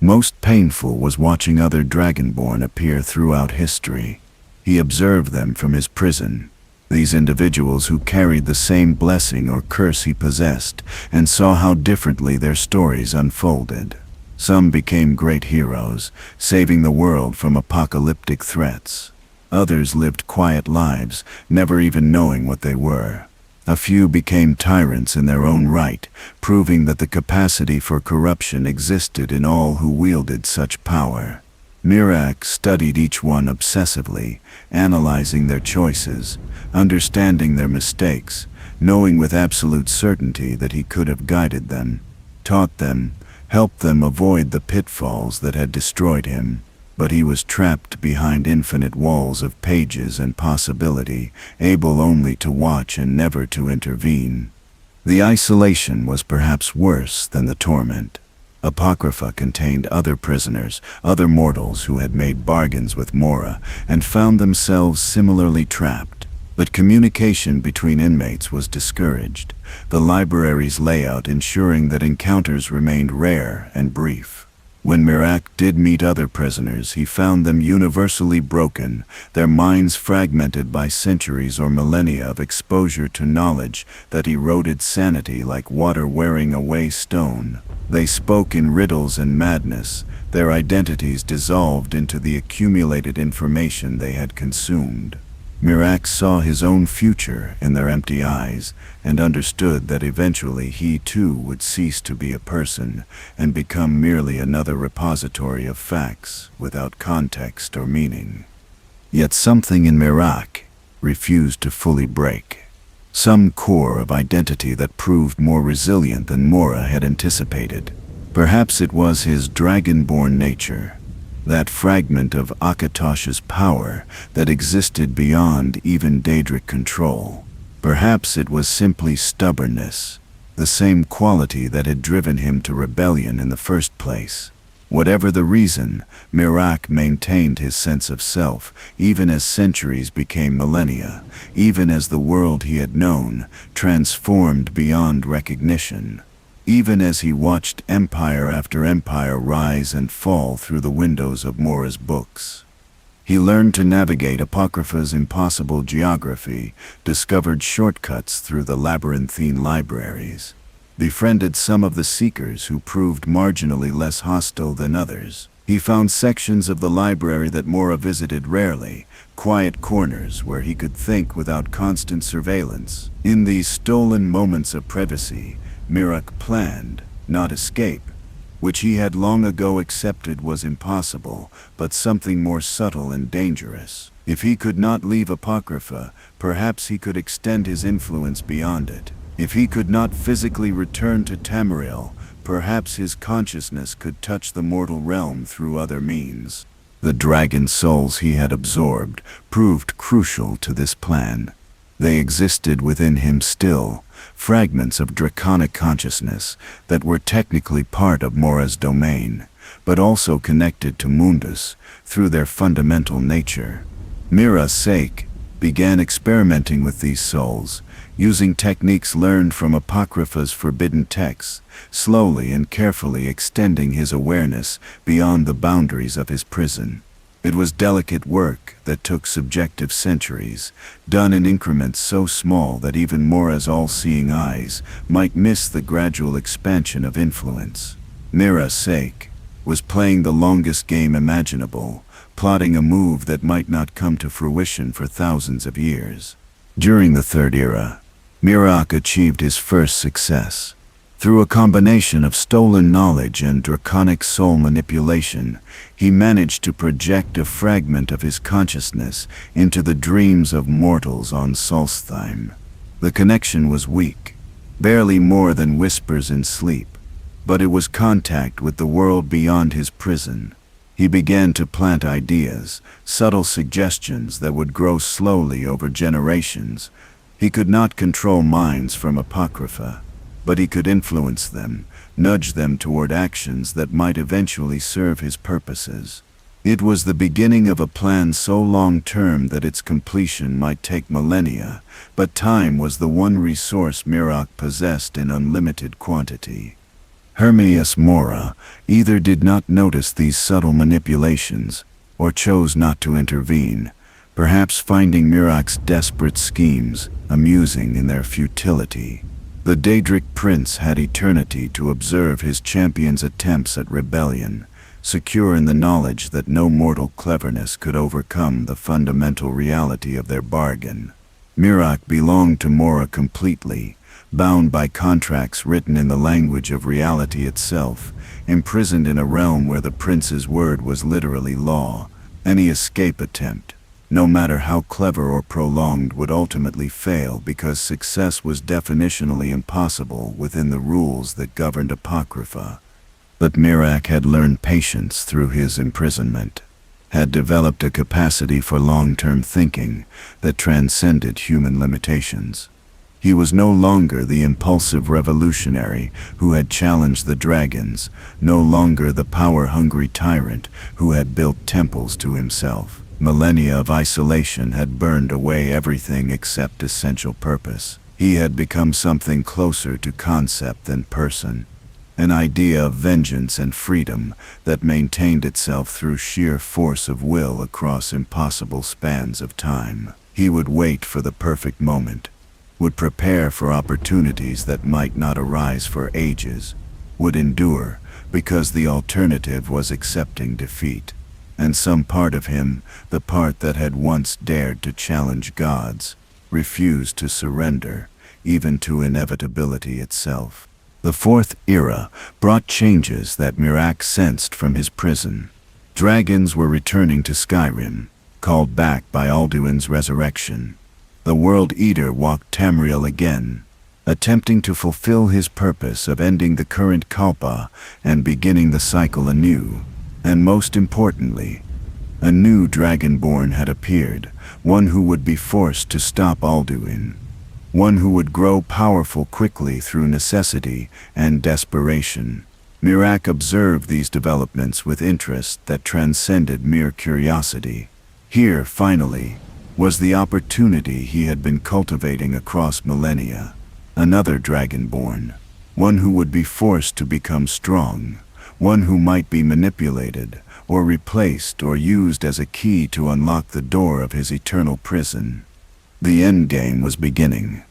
Most painful was watching other Dragonborn appear throughout history. He observed them from his prison, these individuals who carried the same blessing or curse he possessed, and saw how differently their stories unfolded. Some became great heroes, saving the world from apocalyptic threats. Others lived quiet lives, never even knowing what they were. A few became tyrants in their own right, proving that the capacity for corruption existed in all who wielded such power. Miraak studied each one obsessively, analyzing their choices, understanding their mistakes, knowing with absolute certainty that he could have guided them, taught them, helped them avoid the pitfalls that had destroyed him. but he was trapped behind infinite walls of pages and possibility, able only to watch and never to intervene. The isolation was perhaps worse than the torment. Apocrypha contained other prisoners, other mortals who had made bargains with Mora and found themselves similarly trapped. But communication between inmates was discouraged, the library's layout ensuring that encounters remained rare and brief. When Miraak did meet other prisoners, he found them universally broken, their minds fragmented by centuries or millennia of exposure to knowledge that eroded sanity like water wearing away stone. They spoke in riddles and madness, their identities dissolved into the accumulated information they had consumed. Miraak saw his own future in their empty eyes and understood that eventually he too would cease to be a person and become merely another repository of facts without context or meaning. Yet something in Miraak refused to fully break. Some core of identity that proved more resilient than Mora had anticipated. Perhaps it was his dragonborn nature. That fragment of Akatosh's power that existed beyond even Daedric control. Perhaps it was simply stubbornness, the same quality that had driven him to rebellion in the first place. Whatever the reason, Miraak maintained his sense of self, even as centuries became millennia, even as the world he had known transformed beyond recognition. Even as he watched empire after empire rise and fall through the windows of Mora's books. He learned to navigate Apocrypha's impossible geography, discovered shortcuts through the labyrinthine libraries, befriended some of the seekers who proved marginally less hostile than others. He found sections of the library that Mora visited rarely, quiet corners where he could think without constant surveillance. In these stolen moments of privacy, Miraak planned, not escape, which he had long ago accepted was impossible, but something more subtle and dangerous. If he could not leave Apocrypha, perhaps he could extend his influence beyond it. If he could not physically return to Tamriel, perhaps his consciousness could touch the mortal realm through other means. The dragon souls he had absorbed proved crucial to this plan. They existed within him still, fragments of draconic consciousness that were technically part of Mora's domain, but also connected to Mundus through their fundamental nature. Miraak began experimenting with these souls, using techniques learned from Apocrypha's forbidden texts, slowly and carefully extending his awareness beyond the boundaries of his prison. It was delicate work that took subjective centuries, done in increments so small that even Mora's all-seeing eyes might miss the gradual expansion of influence. Miraak was playing the longest game imaginable, plotting a move that might not come to fruition for thousands of years. During the Third Era, Miraak achieved his first success. Through a combination of stolen knowledge and draconic soul manipulation, he managed to project a fragment of his consciousness into the dreams of mortals on Solstheim. The connection was weak, barely more than whispers in sleep, but it was contact with the world beyond his prison. He began to plant ideas, subtle suggestions that would grow slowly over generations. He could not control minds from Apocrypha, but he could influence them, nudge them toward actions that might eventually serve his purposes. It was the beginning of a plan so long-term that its completion might take millennia, but time was the one resource Miraak possessed in unlimited quantity. Hermaeus Mora either did not notice these subtle manipulations, or chose not to intervene, perhaps finding Miraak's desperate schemes amusing in their futility. The Daedric Prince had eternity to observe his champion's attempts at rebellion, secure in the knowledge that no mortal cleverness could overcome the fundamental reality of their bargain. Miraak belonged to Mora completely, bound by contracts written in the language of reality itself, imprisoned in a realm where the prince's word was literally law. Any escape attempt, no matter how clever or prolonged, would ultimately fail because success was definitionally impossible within the rules that governed Apocrypha. But Miraak had learned patience through his imprisonment. had developed a capacity for long-term thinking that transcended human limitations. He was no longer the impulsive revolutionary who had challenged the dragons, no longer the power-hungry tyrant who had built temples to himself. Millennia of isolation had burned away everything except essential purpose. He had become something closer to concept than person, an idea of vengeance and freedom that maintained itself through sheer force of will across impossible spans of time. He would wait for the perfect moment, would prepare for opportunities that might not arise for ages, would endure because the alternative was accepting defeat. And some part of him, the part that had once dared to challenge gods, refused to surrender, even to inevitability itself. The Fourth Era brought changes that Miraak sensed from his prison. Dragons were returning to Skyrim, called back by Alduin's resurrection. The World Eater walked Tamriel again, attempting to fulfill his purpose of ending the current Kalpa and beginning the cycle anew. And most importantly, a new Dragonborn had appeared, one who would be forced to stop Alduin, one who would grow powerful quickly through necessity and desperation. Miraak observed these developments with interest that transcended mere curiosity. Here, finally, was the opportunity he had been cultivating across millennia. Another Dragonborn, one who would be forced to become strong, one who might be manipulated, or replaced or used as a key to unlock the door of his eternal prison. The endgame was beginning,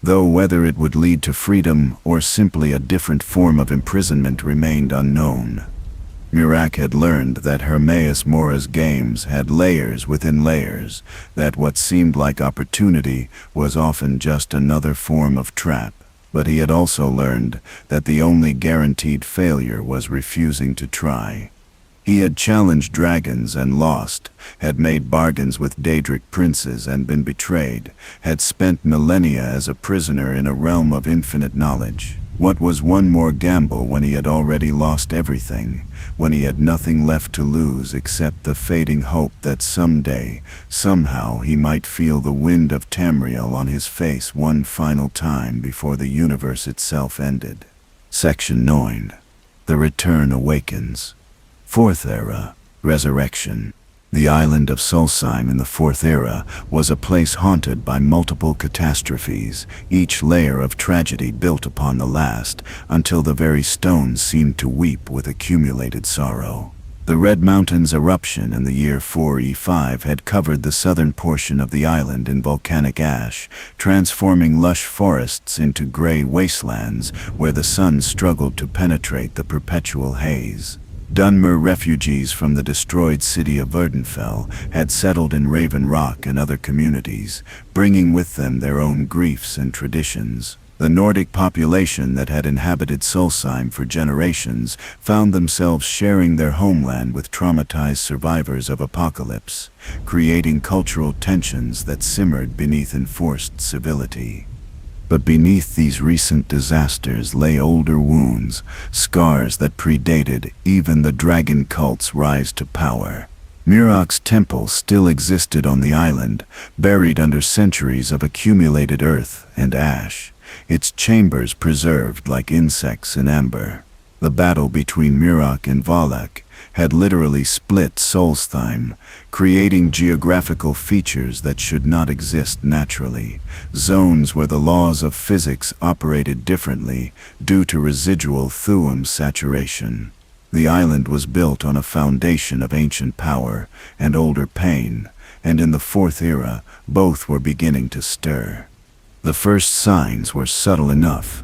though whether it would lead to freedom or simply a different form of imprisonment remained unknown. Miraak had learned that Hermaeus Mora's games had layers within layers, that what seemed like opportunity was often just another form of trap. But he had also learned that the only guaranteed failure was refusing to try. He had challenged dragons and lost, had made bargains with Daedric Princes and been betrayed, had spent millennia as a prisoner in a realm of infinite knowledge. What was one more gamble when he had already lost everything, when he had nothing left to lose except the fading hope that someday, somehow he might feel the wind of Tamriel on his face one final time before the universe itself ended. Section 9. The Return Awakens. Fourth Era, Resurrection. The island of Solstheim in the Fourth Era was a place haunted by multiple catastrophes, each layer of tragedy built upon the last, until the very stones seemed to weep with accumulated sorrow. The Red Mountain's eruption in the year 4E5 had covered the southern portion of the island in volcanic ash, transforming lush forests into gray wastelands where the sun struggled to penetrate the perpetual haze. Dunmer refugees from the destroyed city of Vvardenfell had settled in Raven Rock and other communities, bringing with them their own griefs and traditions. The Nordic population that had inhabited Solstheim for generations found themselves sharing their homeland with traumatized survivors of apocalypse, creating cultural tensions that simmered beneath enforced civility. But beneath these recent disasters lay older wounds, scars that predated even the dragon cult's rise to power. Miraak's temple still existed on the island, buried under centuries of accumulated earth and ash, its chambers preserved like insects in amber. The battle between Miraak and Valak had literally split Solstheim, creating geographical features that should not exist naturally, zones where the laws of physics operated differently due to residual Thuum saturation. The island was built on a foundation of ancient power and older pain, and in the Fourth Era, both were beginning to stir. The first signs were subtle enough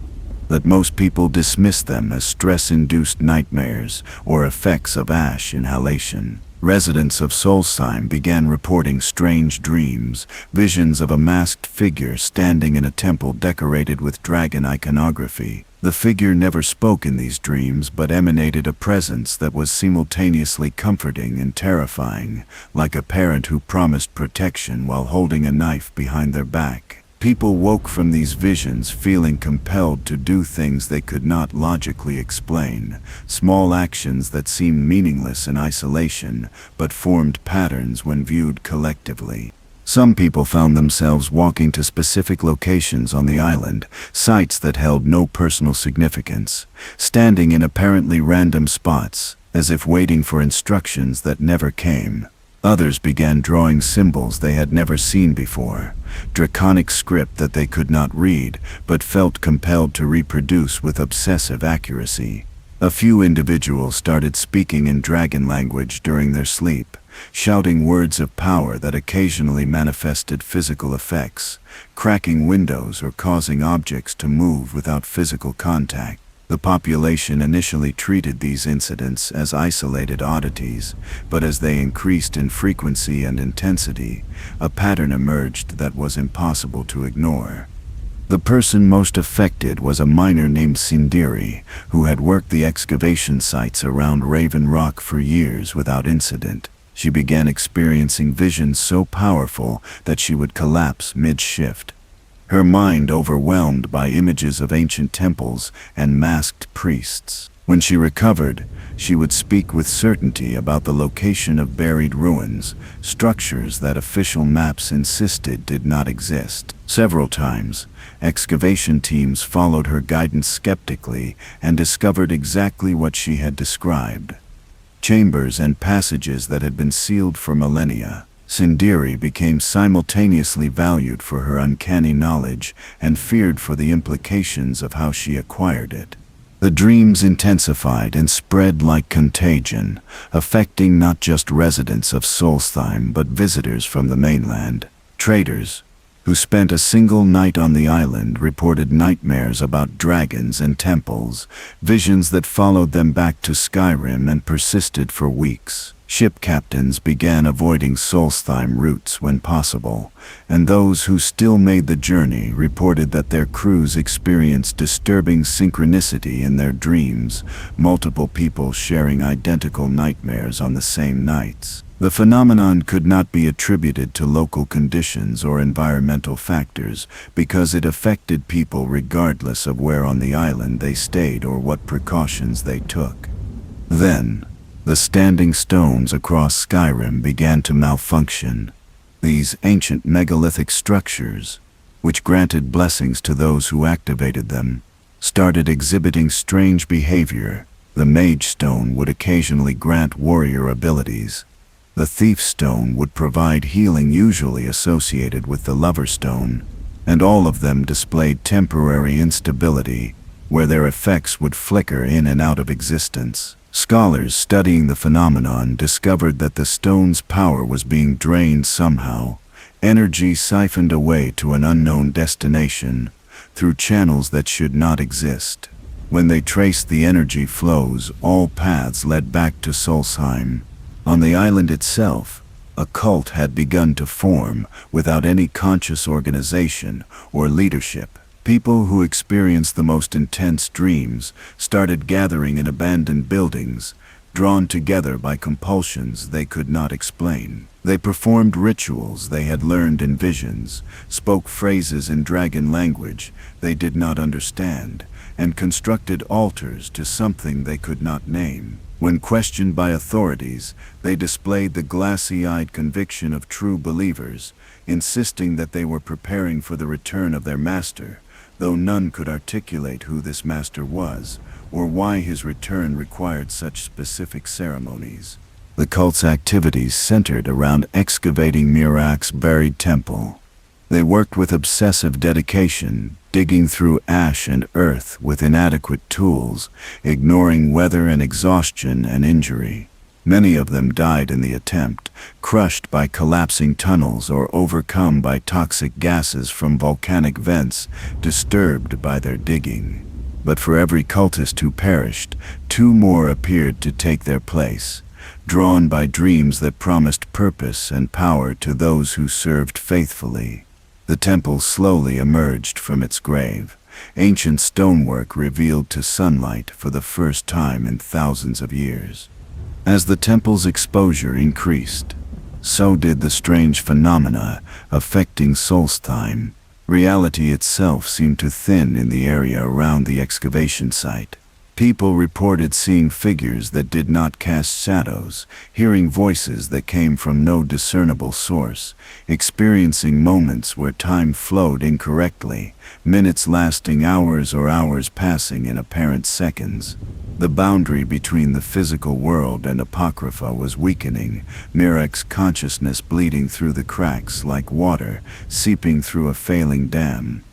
that most people dismissed them as stress-induced nightmares or effects of ash inhalation. Residents of Solstheim began reporting strange dreams, visions of a masked figure standing in a temple decorated with dragon iconography. The figure never spoke in these dreams but emanated a presence that was simultaneously comforting and terrifying, like a parent who promised protection while holding a knife behind their back. People woke from these visions feeling compelled to do things they could not logically explain, small actions that seemed meaningless in isolation, but formed patterns when viewed collectively. Some people found themselves walking to specific locations on the island, sites that held no personal significance, standing in apparently random spots, as if waiting for instructions that never came. Others began drawing symbols they had never seen before, draconic script that they could not read, but felt compelled to reproduce with obsessive accuracy. A few individuals started speaking in dragon language during their sleep, shouting words of power that occasionally manifested physical effects, cracking windows or causing objects to move without physical contact. The population initially treated these incidents as isolated oddities, but as they increased in frequency and intensity, a pattern emerged that was impossible to ignore. The person most affected was a miner named Sindiri, who had worked the excavation sites around Raven Rock for years without incident. She began experiencing visions so powerful that she would collapse mid-shift, her mind overwhelmed by images of ancient temples and masked priests. When she recovered, she would speak with certainty about the location of buried ruins, structures that official maps insisted did not exist. Several times, excavation teams followed her guidance skeptically and discovered exactly what she had described: chambers and passages that had been sealed for millennia. Sindiri became simultaneously valued for her uncanny knowledge and feared for the implications of how she acquired it. The dreams intensified and spread like contagion, affecting not just residents of Solstheim but visitors from the mainland. Traders, who spent a single night on the island, reported nightmares about dragons and temples, visions that followed them back to Skyrim and persisted for weeks. Ship captains began avoiding Solstheim routes when possible, and those who still made the journey reported that their crews experienced disturbing synchronicity in their dreams, multiple people sharing identical nightmares on the same nights. The phenomenon could not be attributed to local conditions or environmental factors because it affected people regardless of where on the island they stayed or what precautions they took. Then, the standing stones across Skyrim began to malfunction. These ancient megalithic structures, which granted blessings to those who activated them, started exhibiting strange behavior. The Mage Stone would occasionally grant warrior abilities. The Thief Stone would provide healing usually associated with the Lover Stone, and all of them displayed temporary instability, where their effects would flicker in and out of existence. Scholars studying the phenomenon discovered that the stone's power was being drained somehow, energy siphoned away to an unknown destination, through channels that should not exist. When they traced the energy flows, all paths led back to Solstheim. On the island itself, a cult had begun to form without any conscious organization or leadership. People who experienced the most intense dreams started gathering in abandoned buildings, drawn together by compulsions they could not explain. They performed rituals they had learned in visions, spoke phrases in dragon language they did not understand, and constructed altars to something they could not name. When questioned by authorities, they displayed the glassy-eyed conviction of true believers, insisting that they were preparing for the return of their master, though none could articulate who this master was, or why his return required such specific ceremonies. The cult's activities centered around excavating Miraak's buried temple. They worked with obsessive dedication, digging through ash and earth with inadequate tools, ignoring weather and exhaustion and injury. Many of them died in the attempt, crushed by collapsing tunnels or overcome by toxic gases from volcanic vents, disturbed by their digging. But for every cultist who perished, 2 more appeared to take their place, drawn by dreams that promised purpose and power to those who served faithfully. The temple slowly emerged from its grave, ancient stonework revealed to sunlight for the first time in thousands of years. As the temple's exposure increased, so did the strange phenomena affecting Solstheim. Reality itself seemed to thin in the area around the excavation site. People reported seeing figures that did not cast shadows, hearing voices that came from no discernible source, experiencing moments where time flowed incorrectly, minutes lasting hours or hours passing in apparent seconds. The boundary between the physical world and Apocrypha was weakening, Miraak's consciousness bleeding through the cracks like water seeping through a failing dam.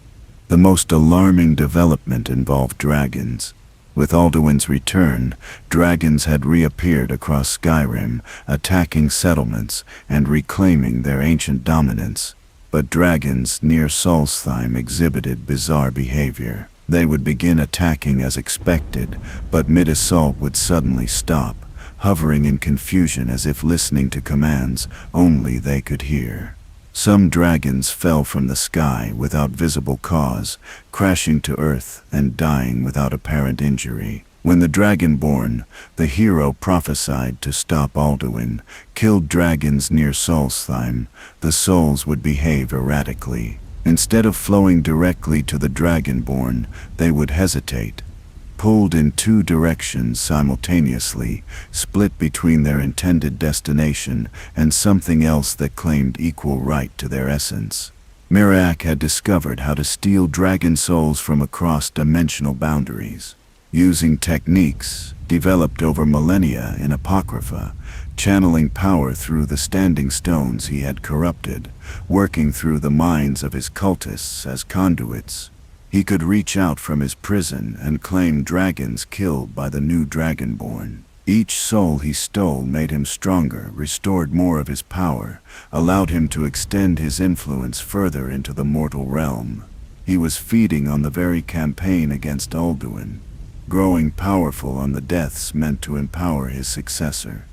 The most alarming development involved dragons. With Alduin's return, dragons had reappeared across Skyrim, attacking settlements and reclaiming their ancient dominance. But dragons near Solstheim exhibited bizarre behavior. They would begin attacking as expected, but mid-assault would suddenly stop, hovering in confusion as if listening to commands only they could hear. Some dragons fell from the sky without visible cause, crashing to earth and dying without apparent injury. When the Dragonborn, the hero prophesied to stop Alduin, killed dragons near Solstheim, the souls would behave erratically. Instead of flowing directly to the Dragonborn, they would hesitate, pulled in two directions simultaneously, split between their intended destination and something else that claimed equal right to their essence. Miraak had discovered how to steal dragon souls from across dimensional boundaries. Using techniques developed over millennia in Apocrypha, channeling power through the standing stones he had corrupted, working through the minds of his cultists as conduits, he could reach out from his prison and claim dragons killed by the new Dragonborn. Each soul he stole made him stronger, restored more of his power, allowed him to extend his influence further into the mortal realm. He was feeding on the very campaign against Alduin, growing powerful on the deaths meant to empower his successor.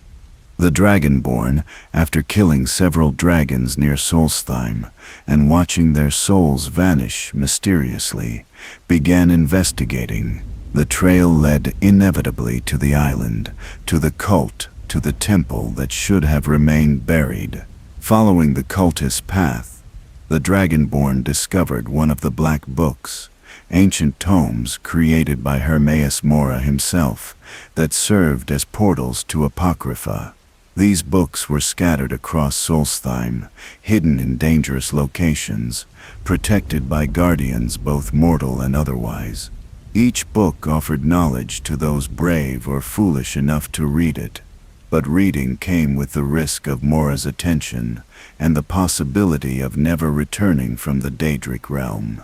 The Dragonborn, after killing several dragons near Solstheim and watching their souls vanish mysteriously, began investigating. The trail led inevitably to the island, to the cult, to the temple that should have remained buried. Following the cultist's path, the Dragonborn discovered one of the Black Books, ancient tomes created by Hermaeus Mora himself, that served as portals to Apocrypha. These books were scattered across Solstheim, hidden in dangerous locations, protected by guardians both mortal and otherwise. Each book offered knowledge to those brave or foolish enough to read it, but reading came with the risk of Mora's attention and the possibility of never returning from the Daedric realm.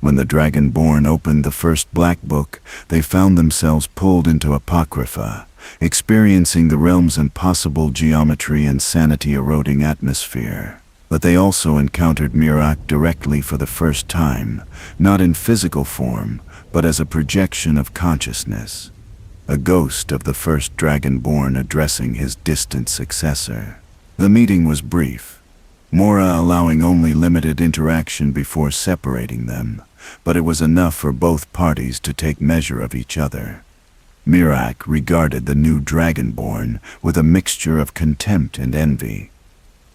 When the Dragonborn opened the first Black Book, they found themselves pulled into Apocrypha, experiencing the realm's impossible geometry and sanity-eroding atmosphere. But they also encountered Miraak directly for the first time, not in physical form, but as a projection of consciousness, a ghost of the first Dragonborn addressing his distant successor. The meeting was brief, Mora allowing only limited interaction before separating them, but it was enough for both parties to take measure of each other. Miraak regarded the new Dragonborn with a mixture of contempt and envy.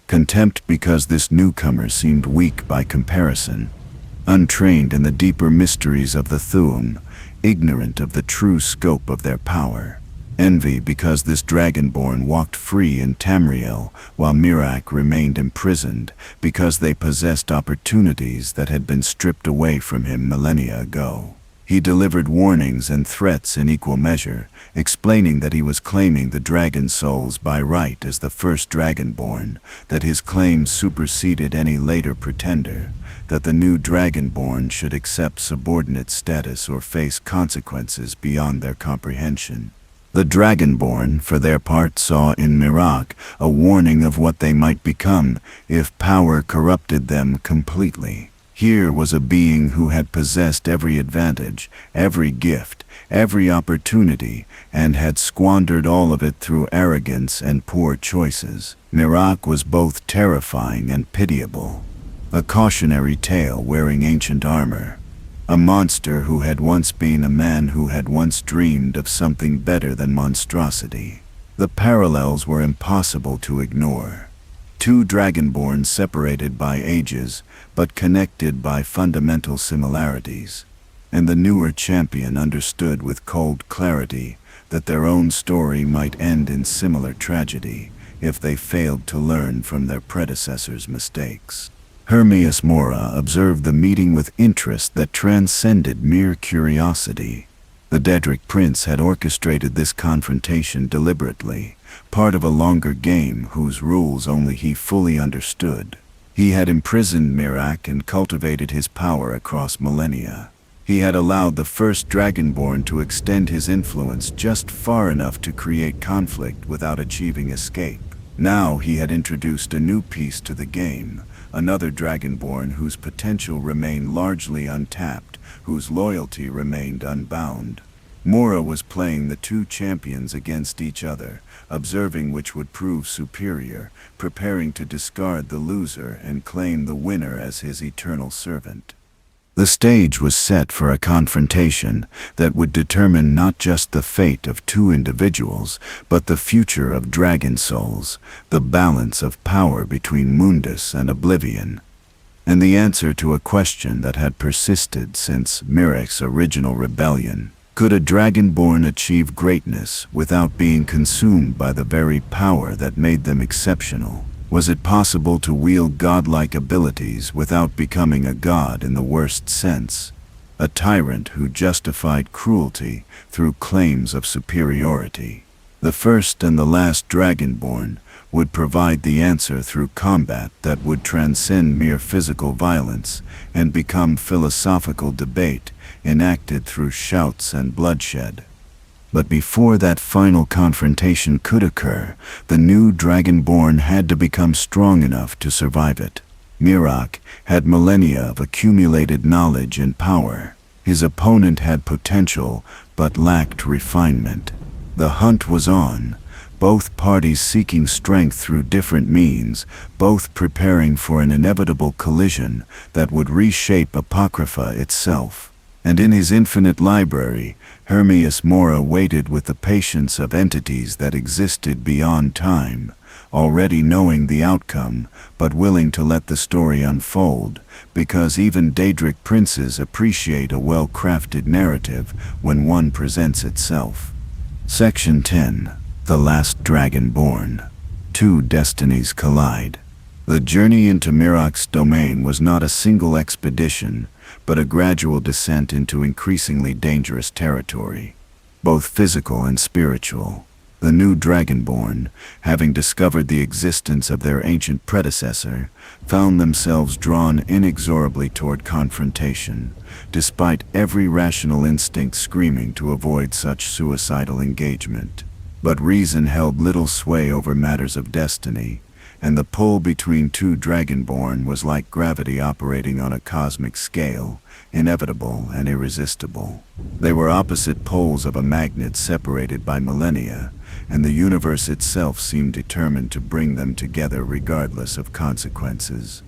Contempt because this newcomer seemed weak by comparison, untrained in the deeper mysteries of the Thu'um, ignorant of the true scope of their power. Envy because this Dragonborn walked free in Tamriel while Miraak remained imprisoned, because they possessed opportunities that had been stripped away from him millennia ago. He delivered warnings and threats in equal measure, explaining that he was claiming the dragon souls by right as the first Dragonborn, that his claims superseded any later pretender, that the new Dragonborn should accept subordinate status or face consequences beyond their comprehension. The Dragonborn, for their part, saw in Miraak a warning of what they might become if power corrupted them completely. Here was a being who had possessed every advantage, every gift, every opportunity, and had squandered all of it through arrogance and poor choices. Miraak was both terrifying and pitiable. A cautionary tale wearing ancient armor. A monster who had once been a man who had once dreamed of something better than monstrosity. The parallels were impossible to ignore. two Dragonborn separated by ages, but connected by fundamental similarities. And the newer champion understood with cold clarity that their own story might end in similar tragedy if they failed to learn from their predecessors' mistakes. Hermaeus Mora observed the meeting with interest that transcended mere curiosity. The Daedric Prince had orchestrated this confrontation deliberately, part of a longer game whose rules only he fully understood. He had imprisoned Miraak and cultivated his power across millennia. He had allowed the First Dragonborn to extend his influence just far enough to create conflict without achieving escape. Now he had introduced a new piece to the game, another Dragonborn whose potential remained largely untapped, whose loyalty remained unbound. Mora was playing the two champions against each other, observing which would prove superior, preparing to discard the loser and claim the winner as his eternal servant. The stage was set for a confrontation that would determine not just the fate of two individuals, but the future of dragon souls, the balance of power between Mundus and Oblivion, and the answer to a question that had persisted since Miraak's original rebellion. Could a Dragonborn achieve greatness without being consumed by the very power that made them exceptional? Was it possible to wield godlike abilities without becoming a god in the worst sense? A tyrant who justified cruelty through claims of superiority. The first and the last Dragonborn would provide the answer through combat that would transcend mere physical violence and become philosophical debate enacted through shouts and bloodshed. But before that final confrontation could occur, the new Dragonborn had to become strong enough to survive it. Miraak had millennia of accumulated knowledge and power. His opponent had potential, but lacked refinement. The hunt was on, both parties seeking strength through different means, both preparing for an inevitable collision that would reshape Apocrypha itself. And in his infinite library, Hermaeus Mora waited with the patience of entities that existed beyond time, already knowing the outcome, but willing to let the story unfold, because even Daedric Princes appreciate a well-crafted narrative when one presents itself. Section 10. The Last Dragonborn. Two destinies collide. The journey into Miraak's domain was not a single expedition, but a gradual descent into increasingly dangerous territory, both physical and spiritual. The new Dragonborn, having discovered the existence of their ancient predecessor, found themselves drawn inexorably toward confrontation, despite every rational instinct screaming to avoid such suicidal engagement. But reason held little sway over matters of destiny, and the pull between two Dragonborn was like gravity operating on a cosmic scale, inevitable and irresistible. They were opposite poles of a magnet separated by millennia, and the universe itself seemed determined to bring them together regardless of consequences.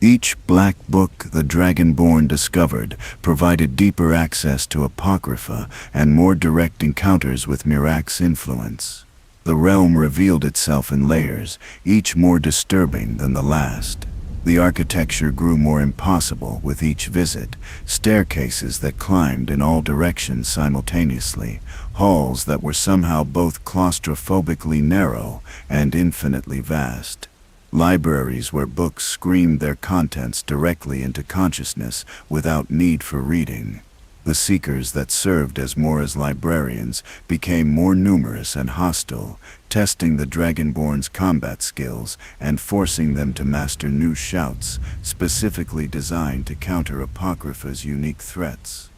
Each black book the Dragonborn discovered provided deeper access to Apocrypha and more direct encounters with Miraak's influence. The realm revealed itself in layers, each more disturbing than the last. The architecture grew more impossible with each visit, staircases that climbed in all directions simultaneously, halls that were somehow both claustrophobically narrow and infinitely vast. Libraries where books screamed their contents directly into consciousness without need for reading. The seekers that served as Mora's librarians became more numerous and hostile, testing the Dragonborn's combat skills and forcing them to master new shouts, specifically designed to counter Apocrypha's unique threats.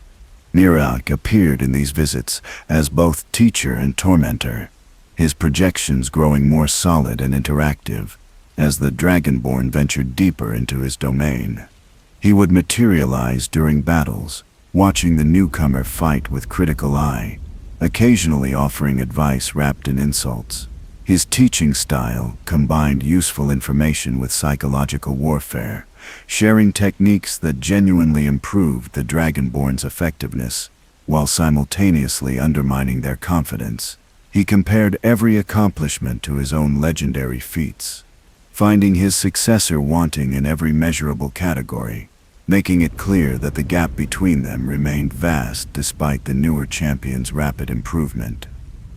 Miraak appeared in these visits as both teacher and tormentor, his projections growing more solid and interactive as the Dragonborn ventured deeper into his domain. He would materialize during battles, watching the newcomer fight with critical eye, occasionally offering advice wrapped in insults. His teaching style combined useful information with psychological warfare, sharing techniques that genuinely improved the Dragonborn's effectiveness, while simultaneously undermining their confidence. He compared every accomplishment to his own legendary feats. finding his successor wanting in every measurable category, making it clear that the gap between them remained vast despite the newer champion's rapid improvement.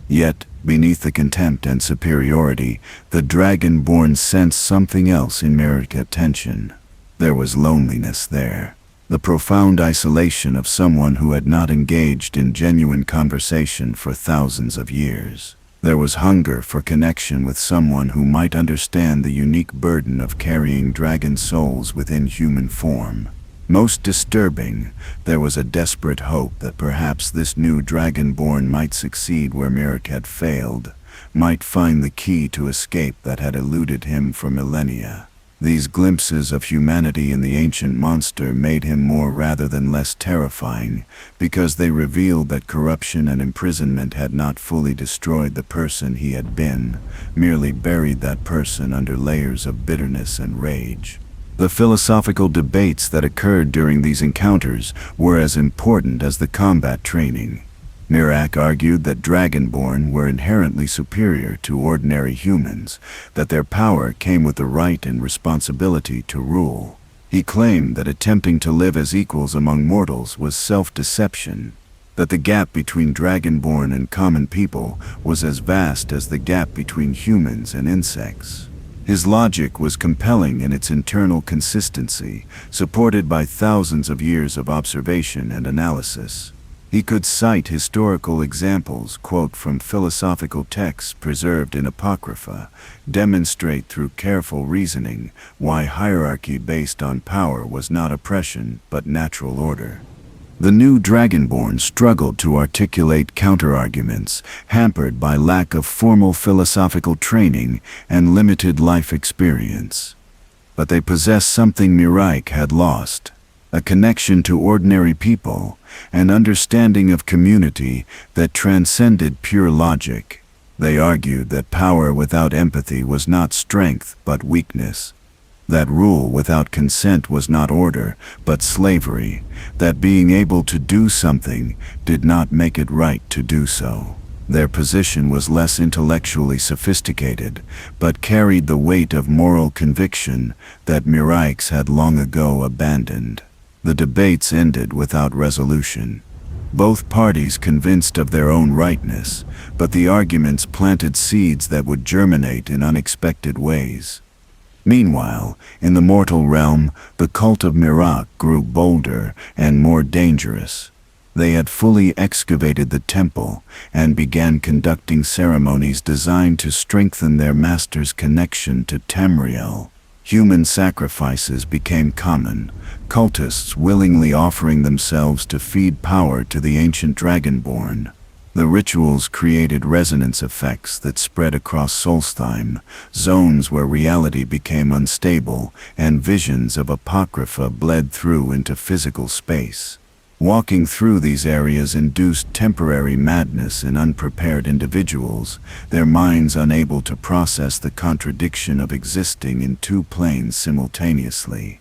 Yet, beneath the contempt and superiority, the Dragonborn sensed something else in Miraak's attention. There was loneliness there. The profound isolation of someone who had not engaged in genuine conversation for thousands of years. There was hunger for connection with someone who might understand the unique burden of carrying dragon souls within human form. Most disturbing, there was a desperate hope that perhaps this new Dragonborn might succeed where Miraak had failed, might find the key to escape that had eluded him for millennia. These glimpses of humanity in the ancient monster made him more rather than less terrifying, because they revealed that corruption and imprisonment had not fully destroyed the person he had been, merely buried that person under layers of bitterness and rage. The philosophical debates that occurred during these encounters were as important as the combat training. Miraak argued that Dragonborn were inherently superior to ordinary humans, that their power came with the right and responsibility to rule. He claimed that attempting to live as equals among mortals was self-deception, that the gap between Dragonborn and common people was as vast as the gap between humans and insects. His logic was compelling in its internal consistency, supported by thousands of years of observation and analysis. He could cite historical examples, quote from philosophical texts preserved in Apocrypha, demonstrate through careful reasoning why hierarchy based on power was not oppression but natural order. The new Dragonborn struggled to articulate counterarguments, hampered by lack of formal philosophical training and limited life experience. But they possessed something Miraak had lost: a connection to ordinary people, an understanding of community that transcended pure logic. They argued that power without empathy was not strength but weakness, that rule without consent was not order but slavery, that being able to do something did not make it right to do so. Their position was less intellectually sophisticated, but carried the weight of moral conviction that Miraak's had long ago abandoned. The debates ended without resolution. Both parties convinced of their own rightness, but the arguments planted seeds that would germinate in unexpected ways. Meanwhile, in the mortal realm, the cult of Miraak grew bolder and more dangerous. They had fully excavated the temple and began conducting ceremonies designed to strengthen their master's connection to Tamriel. Human sacrifices became common, cultists willingly offering themselves to feed power to the ancient Dragonborn. The rituals created resonance effects that spread across Solstheim, zones where reality became unstable, and visions of Apocrypha bled through into physical space. Walking through these areas induced temporary madness in unprepared individuals, their minds unable to process the contradiction of existing in two planes simultaneously.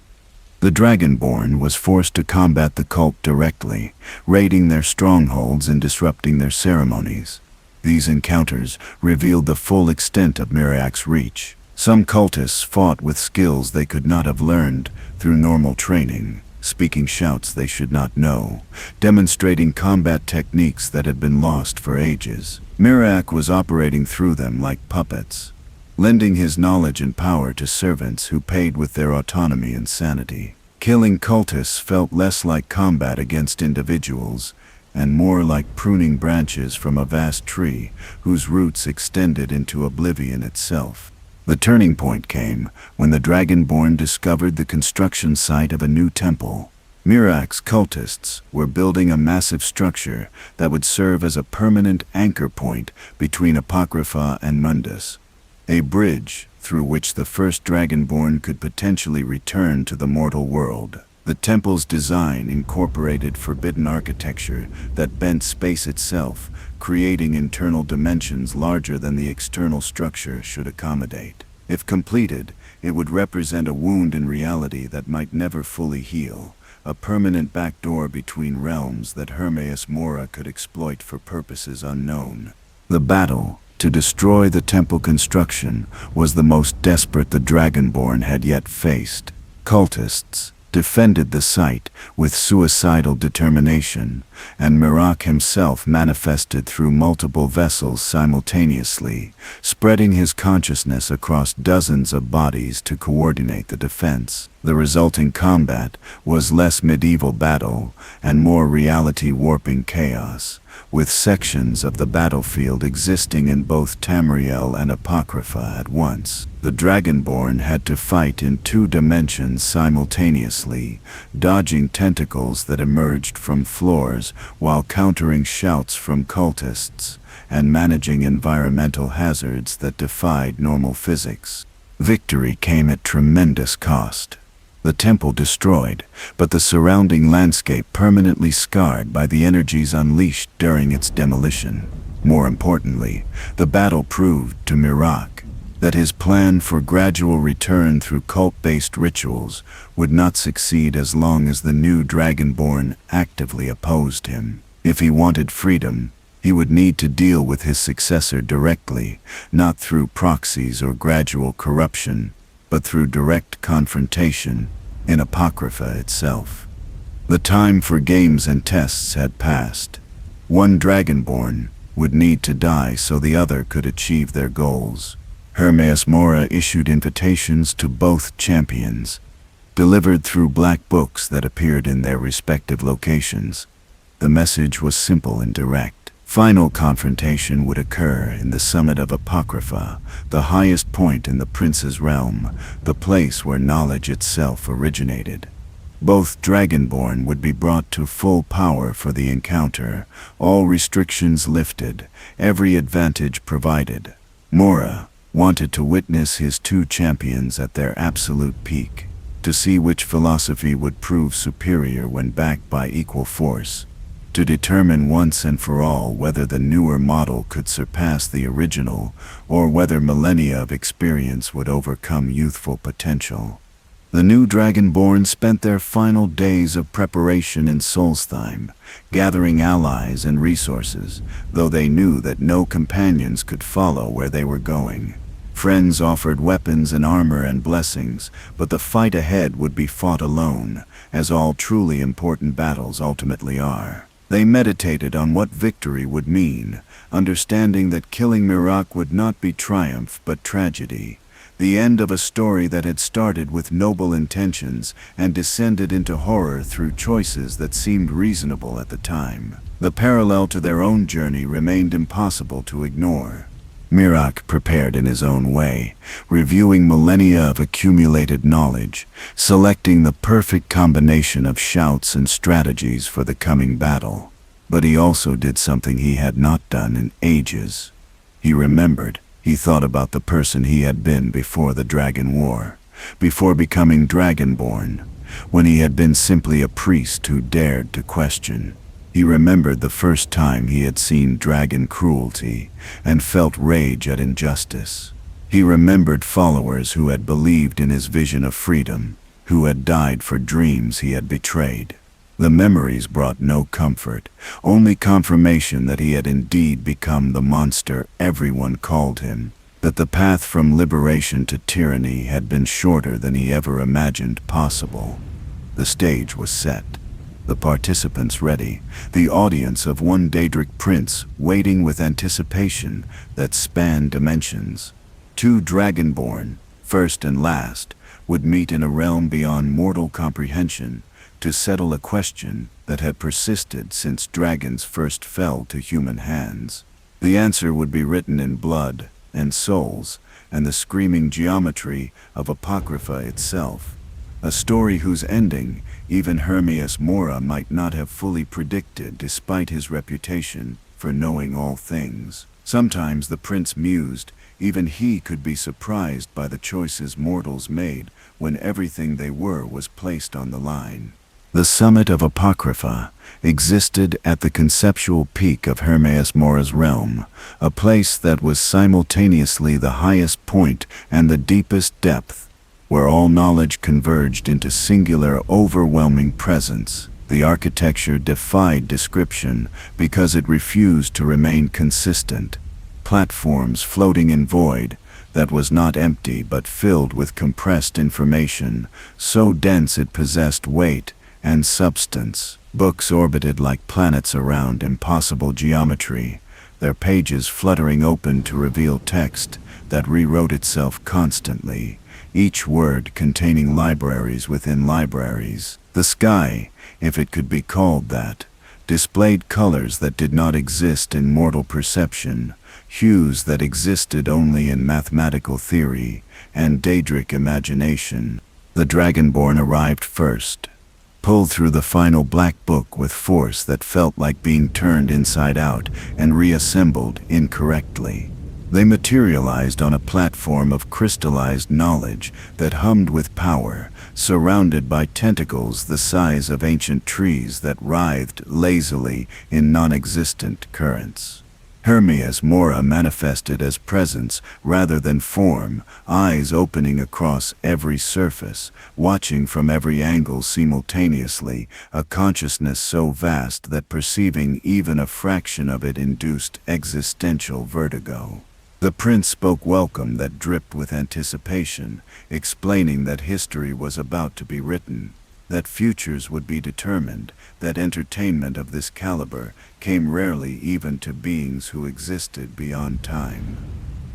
The Dragonborn was forced to combat the cult directly, raiding their strongholds and disrupting their ceremonies. These encounters revealed the full extent of Miraak's reach. Some cultists fought with skills they could not have learned through normal training, speaking shouts they should not know, demonstrating combat techniques that had been lost for ages. Miraak was operating through them like puppets, lending his knowledge and power to servants who paid with their autonomy and sanity. Killing cultists felt less like combat against individuals, and more like pruning branches from a vast tree whose roots extended into oblivion itself. The turning point came when the Dragonborn discovered the construction site of a new temple. Miraak's cultists were building a massive structure that would serve as a permanent anchor point between Apocrypha and Mundus, a bridge through which the First Dragonborn could potentially return to the mortal world. The temple's design incorporated forbidden architecture that bent space itself, creating internal dimensions larger than the external structure should accommodate. If completed, it would represent a wound in reality that might never fully heal, a permanent backdoor between realms that Hermaeus Mora could exploit for purposes unknown. The battle, To destroy the temple construction was the most desperate the Dragonborn had yet faced. Cultists defended the site with suicidal determination, and Miraak himself manifested through multiple vessels simultaneously, spreading his consciousness across dozens of bodies to coordinate the defense. The resulting combat was less medieval battle and more reality-warping chaos, with sections of the battlefield existing in both Tamriel and Apocrypha at once. The Dragonborn had to fight in 2 dimensions simultaneously, dodging tentacles that emerged from floors while countering shouts from cultists, and managing environmental hazards that defied normal physics. Victory came at tremendous cost. The temple destroyed, but the surrounding landscape permanently scarred by the energies unleashed during its demolition. More importantly, the battle proved to Miraak that his plan for gradual return through cult-based rituals would not succeed as long as the new Dragonborn actively opposed him. If he wanted freedom, he would need to deal with his successor directly, not through proxies or gradual corruption, but through direct confrontation in Apocrypha itself. The time for games and tests had passed. One Dragonborn would need to die so the other could achieve their goals. Hermaeus Mora issued invitations to both champions, delivered through black books that appeared in their respective locations. The message was simple and direct. Final confrontation would occur in the summit of Apocrypha, the highest point in the prince's realm, the place where knowledge itself originated. Both Dragonborn would be brought to full power for the encounter, all restrictions lifted, every advantage provided. Mora wanted to witness his 2 champions at their absolute peak, to see which philosophy would prove superior when backed by equal force, to determine once and for all whether the newer model could surpass the original, or whether millennia of experience would overcome youthful potential. The new Dragonborn spent their final days of preparation in Solstheim, gathering allies and resources, though they knew that no companions could follow where they were going. Friends offered weapons and armor and blessings, but the fight ahead would be fought alone, as all truly important battles ultimately are. They meditated on what victory would mean, understanding that killing Miraak would not be triumph but tragedy, the end of a story that had started with noble intentions and descended into horror through choices that seemed reasonable at the time. The parallel to their own journey remained impossible to ignore. Miraak prepared in his own way, reviewing millennia of accumulated knowledge, selecting the perfect combination of shouts and strategies for the coming battle. But he also did something he had not done in ages. He remembered. He thought about the person he had been before the Dragon War, before becoming Dragonborn, when he had been simply a priest who dared to question. He remembered the first time he had seen dragon cruelty and felt rage at injustice. He remembered followers who had believed in his vision of freedom, who had died for dreams he had betrayed. The memories brought no comfort, only confirmation that he had indeed become the monster everyone called him, that the path from liberation to tyranny had been shorter than he ever imagined possible. The stage was set. The participants ready, the audience of one Daedric prince waiting with anticipation that spanned dimensions. 2 Dragonborn, first and last, would meet in a realm beyond mortal comprehension to settle a question that had persisted since dragons first fell to human hands. The answer would be written in blood and souls and the screaming geometry of Apocrypha itself. A story whose ending even Hermaeus Mora might not have fully predicted despite his reputation for knowing all things. Sometimes the prince mused, even he could be surprised by the choices mortals made when everything they were was placed on the line. The summit of Apocrypha existed at the conceptual peak of Hermaeus Mora's realm, a place that was simultaneously the highest point and the deepest depth, where all knowledge converged into singular, overwhelming presence. The architecture defied description because it refused to remain consistent. platforms floating in void that was not empty but filled with compressed information, so dense it possessed weight and substance. Books orbited like planets around impossible geometry, their pages fluttering open to reveal text that rewrote itself constantly, each word containing libraries within libraries. The sky, if it could be called that, displayed colors that did not exist in mortal perception, hues that existed only in mathematical theory and Daedric imagination. The Dragonborn arrived first, pulled through the final black book with force that felt like being turned inside out and reassembled incorrectly. They materialized on a platform of crystallized knowledge that hummed with power, surrounded by tentacles the size of ancient trees that writhed lazily in non-existent currents. Hermaeus Mora manifested as presence rather than form, eyes opening across every surface, watching from every angle simultaneously, a consciousness so vast that perceiving even a fraction of it induced existential vertigo. The prince spoke welcome that dripped with anticipation, explaining that history was about to be written, that futures would be determined, that entertainment of this caliber came rarely even to beings who existed beyond time.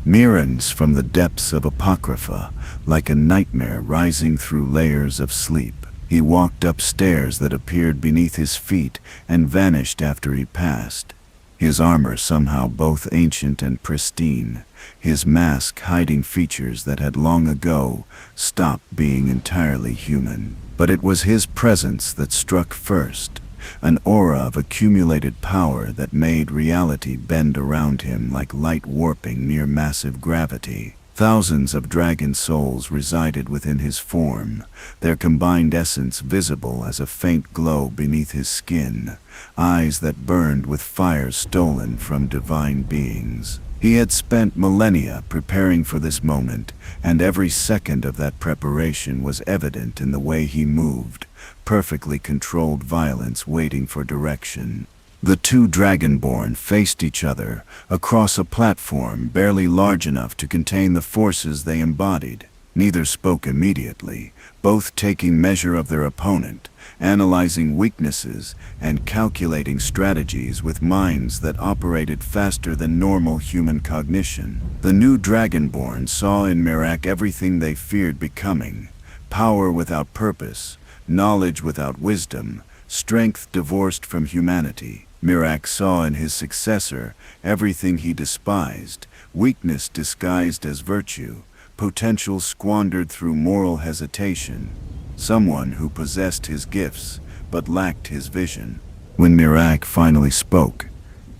Mirrors from the depths of Apocrypha, like a nightmare rising through layers of sleep. He walked up stairs that appeared beneath his feet and vanished after he passed. His armor somehow both ancient and pristine, his mask hiding features that had long ago stopped being entirely human. But it was his presence that struck first, an aura of accumulated power that made reality bend around him like light warping near massive gravity. Thousands of dragon souls resided within his form, their combined essence visible as a faint glow beneath his skin, eyes that burned with fire stolen from divine beings. He had spent millennia preparing for this moment, and every second of that preparation was evident in the way he moved, perfectly controlled violence waiting for direction. The two Dragonborn faced each other across a platform barely large enough to contain the forces they embodied. Neither spoke immediately, both taking measure of their opponent, analyzing weaknesses and calculating strategies with minds that operated faster than normal human cognition. The new Dragonborn saw in Miraak everything they feared becoming: power without purpose, knowledge without wisdom, strength divorced from humanity. Miraak saw in his successor everything he despised: weakness disguised as virtue, potential squandered through moral hesitation, someone who possessed his gifts but lacked his vision. When Miraak finally spoke,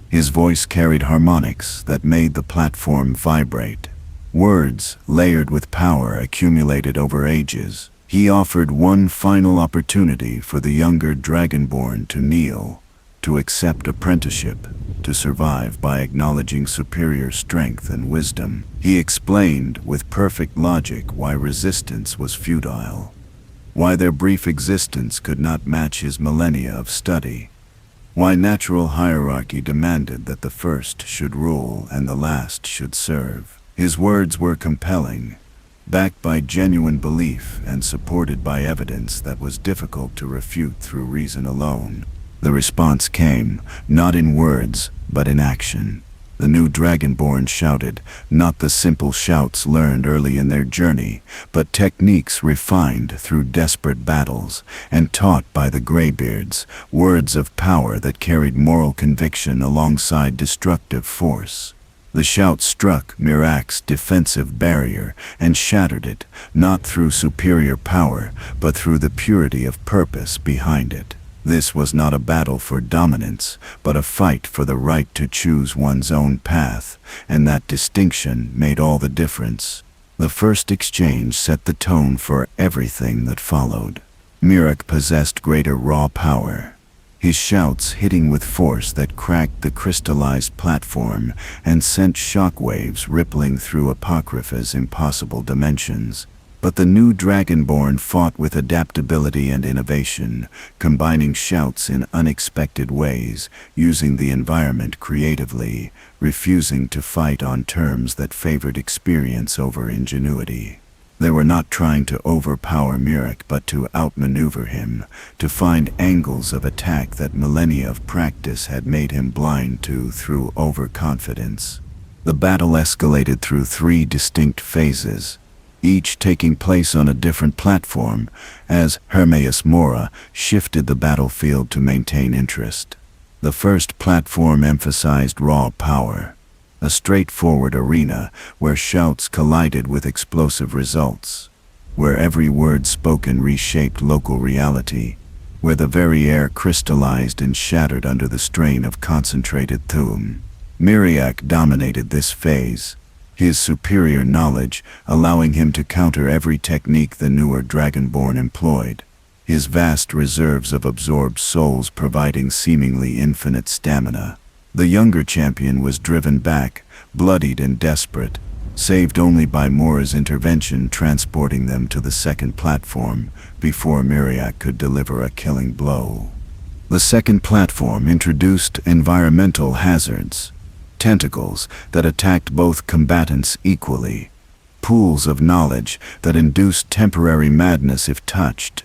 his voice carried harmonics that made the platform vibrate. Words layered with power accumulated over ages. He offered one final opportunity for the younger Dragonborn to kneel, to accept apprenticeship, to survive by acknowledging superior strength and wisdom. He explained with perfect logic why resistance was futile, why their brief existence could not match his millennia of study, why natural hierarchy demanded that the first should rule and the last should serve. His words were compelling, backed by genuine belief and supported by evidence that was difficult to refute through reason alone. The response came, not in words, but in action. The new Dragonborn shouted, not the simple shouts learned early in their journey, but techniques refined through desperate battles and taught by the Greybeards, words of power that carried moral conviction alongside destructive force. The shout struck Miraak's defensive barrier and shattered it, not through superior power, but through the purity of purpose behind it. This was not a battle for dominance, but a fight for the right to choose one's own path, and that distinction made all the difference. The first exchange set the tone for everything that followed. Miraak possessed greater raw power, his shouts hitting with force that cracked the crystallized platform and sent shockwaves rippling through Apocrypha's impossible dimensions. But the new Dragonborn fought with adaptability and innovation, combining shouts in unexpected ways, using the environment creatively, refusing to fight on terms that favored experience over ingenuity. They were not trying to overpower Miraak but to outmaneuver him, to find angles of attack that millennia of practice had made him blind to through overconfidence. The battle escalated through 3 distinct phases, each taking place on a different platform, as Hermaeus Mora shifted the battlefield to maintain interest. The first platform emphasized raw power, a straightforward arena where shouts collided with explosive results, where every word spoken reshaped local reality, where the very air crystallized and shattered under the strain of concentrated thu'um. Miraak dominated this phase, his superior knowledge allowing him to counter every technique the newer Dragonborn employed, his vast reserves of absorbed souls providing seemingly infinite stamina. The younger champion was driven back, bloodied and desperate, saved only by Mora's intervention transporting them to the second platform before Miraak could deliver a killing blow. The second platform introduced environmental hazards, tentacles that attacked both combatants equally, pools of knowledge that induced temporary madness if touched,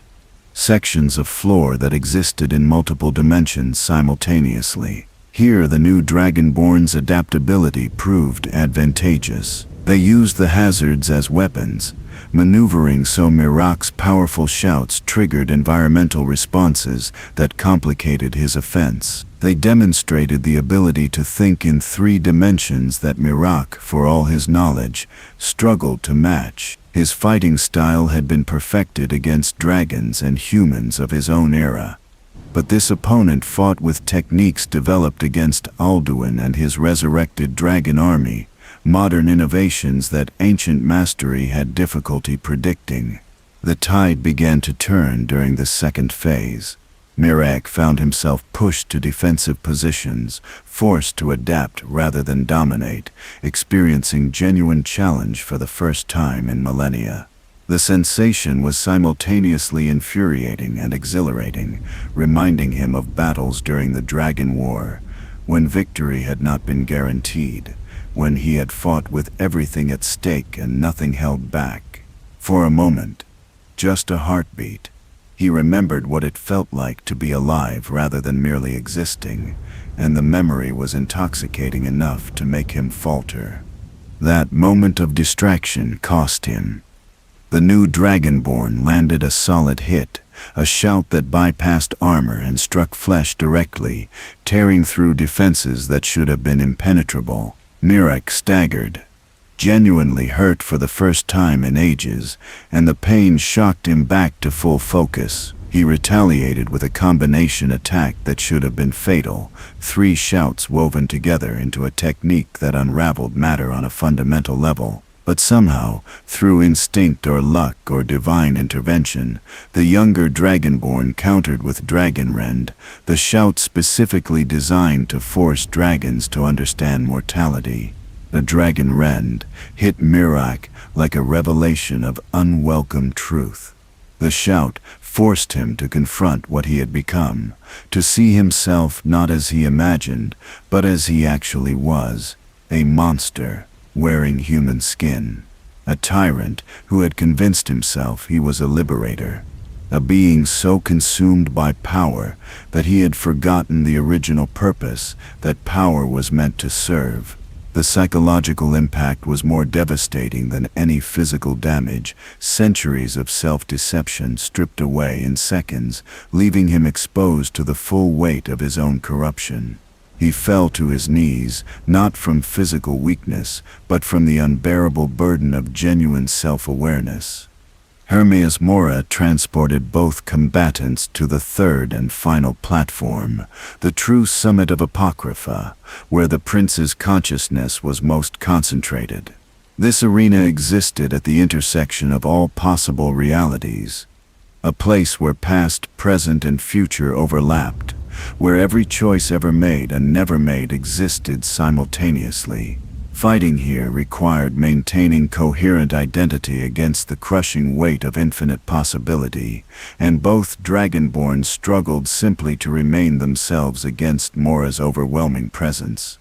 sections of floor that existed in multiple dimensions simultaneously. Here the new Dragonborn's adaptability proved advantageous. They used the hazards as weapons, maneuvering so Miraak's powerful shouts triggered environmental responses that complicated his offense. They demonstrated the ability to think in 3 dimensions that Miraak, for all his knowledge, struggled to match. His fighting style had been perfected against dragons and humans of his own era. But this opponent fought with techniques developed against Alduin and his resurrected dragon army, modern innovations that ancient mastery had difficulty predicting. The tide began to turn during the second phase. Miraak found himself pushed to defensive positions, forced to adapt rather than dominate, experiencing genuine challenge for the first time in millennia. The sensation was simultaneously infuriating and exhilarating, reminding him of battles during the Dragon War, when victory had not been guaranteed, when he had fought with everything at stake and nothing held back. For a moment, just a heartbeat, he remembered what it felt like to be alive rather than merely existing, and the memory was intoxicating enough to make him falter. That moment of distraction cost him. The new Dragonborn landed a solid hit, a shout that bypassed armor and struck flesh directly, tearing through defenses that should have been impenetrable. Miraak staggered, genuinely hurt for the first time in ages, and the pain shocked him back to full focus. He retaliated with a combination attack that should have been fatal, 3 shouts woven together into a technique that unraveled matter on a fundamental level. But somehow, through instinct or luck or divine intervention, the younger Dragonborn countered with Dragon Rend, the shout specifically designed to force dragons to understand mortality. The Dragon Rend hit Miraak like a revelation of unwelcome truth. The shout forced him to confront what he had become, to see himself not as he imagined, but as he actually was, a monster wearing human skin, a tyrant who had convinced himself he was a liberator, a being so consumed by power that he had forgotten the original purpose that power was meant to serve. The psychological impact was more devastating than any physical damage, centuries of self-deception stripped away in seconds, leaving him exposed to the full weight of his own corruption. He fell to his knees, not from physical weakness, but from the unbearable burden of genuine self-awareness. Hermaeus Mora transported both combatants to the third and final platform, the true summit of Apocrypha, where the prince's consciousness was most concentrated. This arena existed at the intersection of all possible realities, a place where past, present, and future overlapped, where every choice ever made and never made existed simultaneously. Fighting here required maintaining coherent identity against the crushing weight of infinite possibility, and both Dragonborn struggled simply to remain themselves against Mora's overwhelming presence.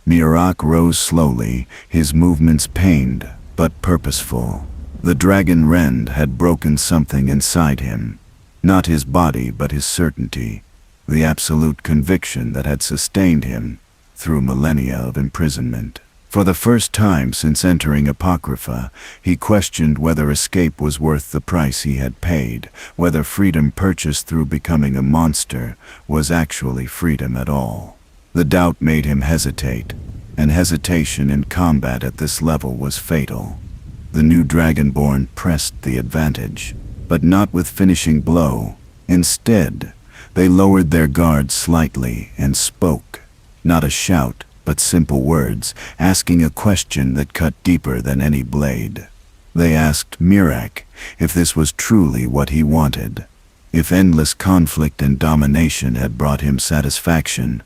Miraak rose slowly, his movements pained, but purposeful. The dragon rend had broken something inside him. Not his body, but his certainty. The absolute conviction that had sustained him through millennia of imprisonment. For the first time since entering Apocrypha, he questioned whether escape was worth the price he had paid, whether freedom purchased through becoming a monster was actually freedom at all. The doubt made him hesitate, and hesitation in combat at this level was fatal. The new Dragonborn pressed the advantage, but not with finishing blow. Instead, they lowered their guard slightly and spoke. Not a shout, but simple words, asking a question that cut deeper than any blade. They asked Miraak if this was truly what he wanted, if endless conflict and domination had brought him satisfaction,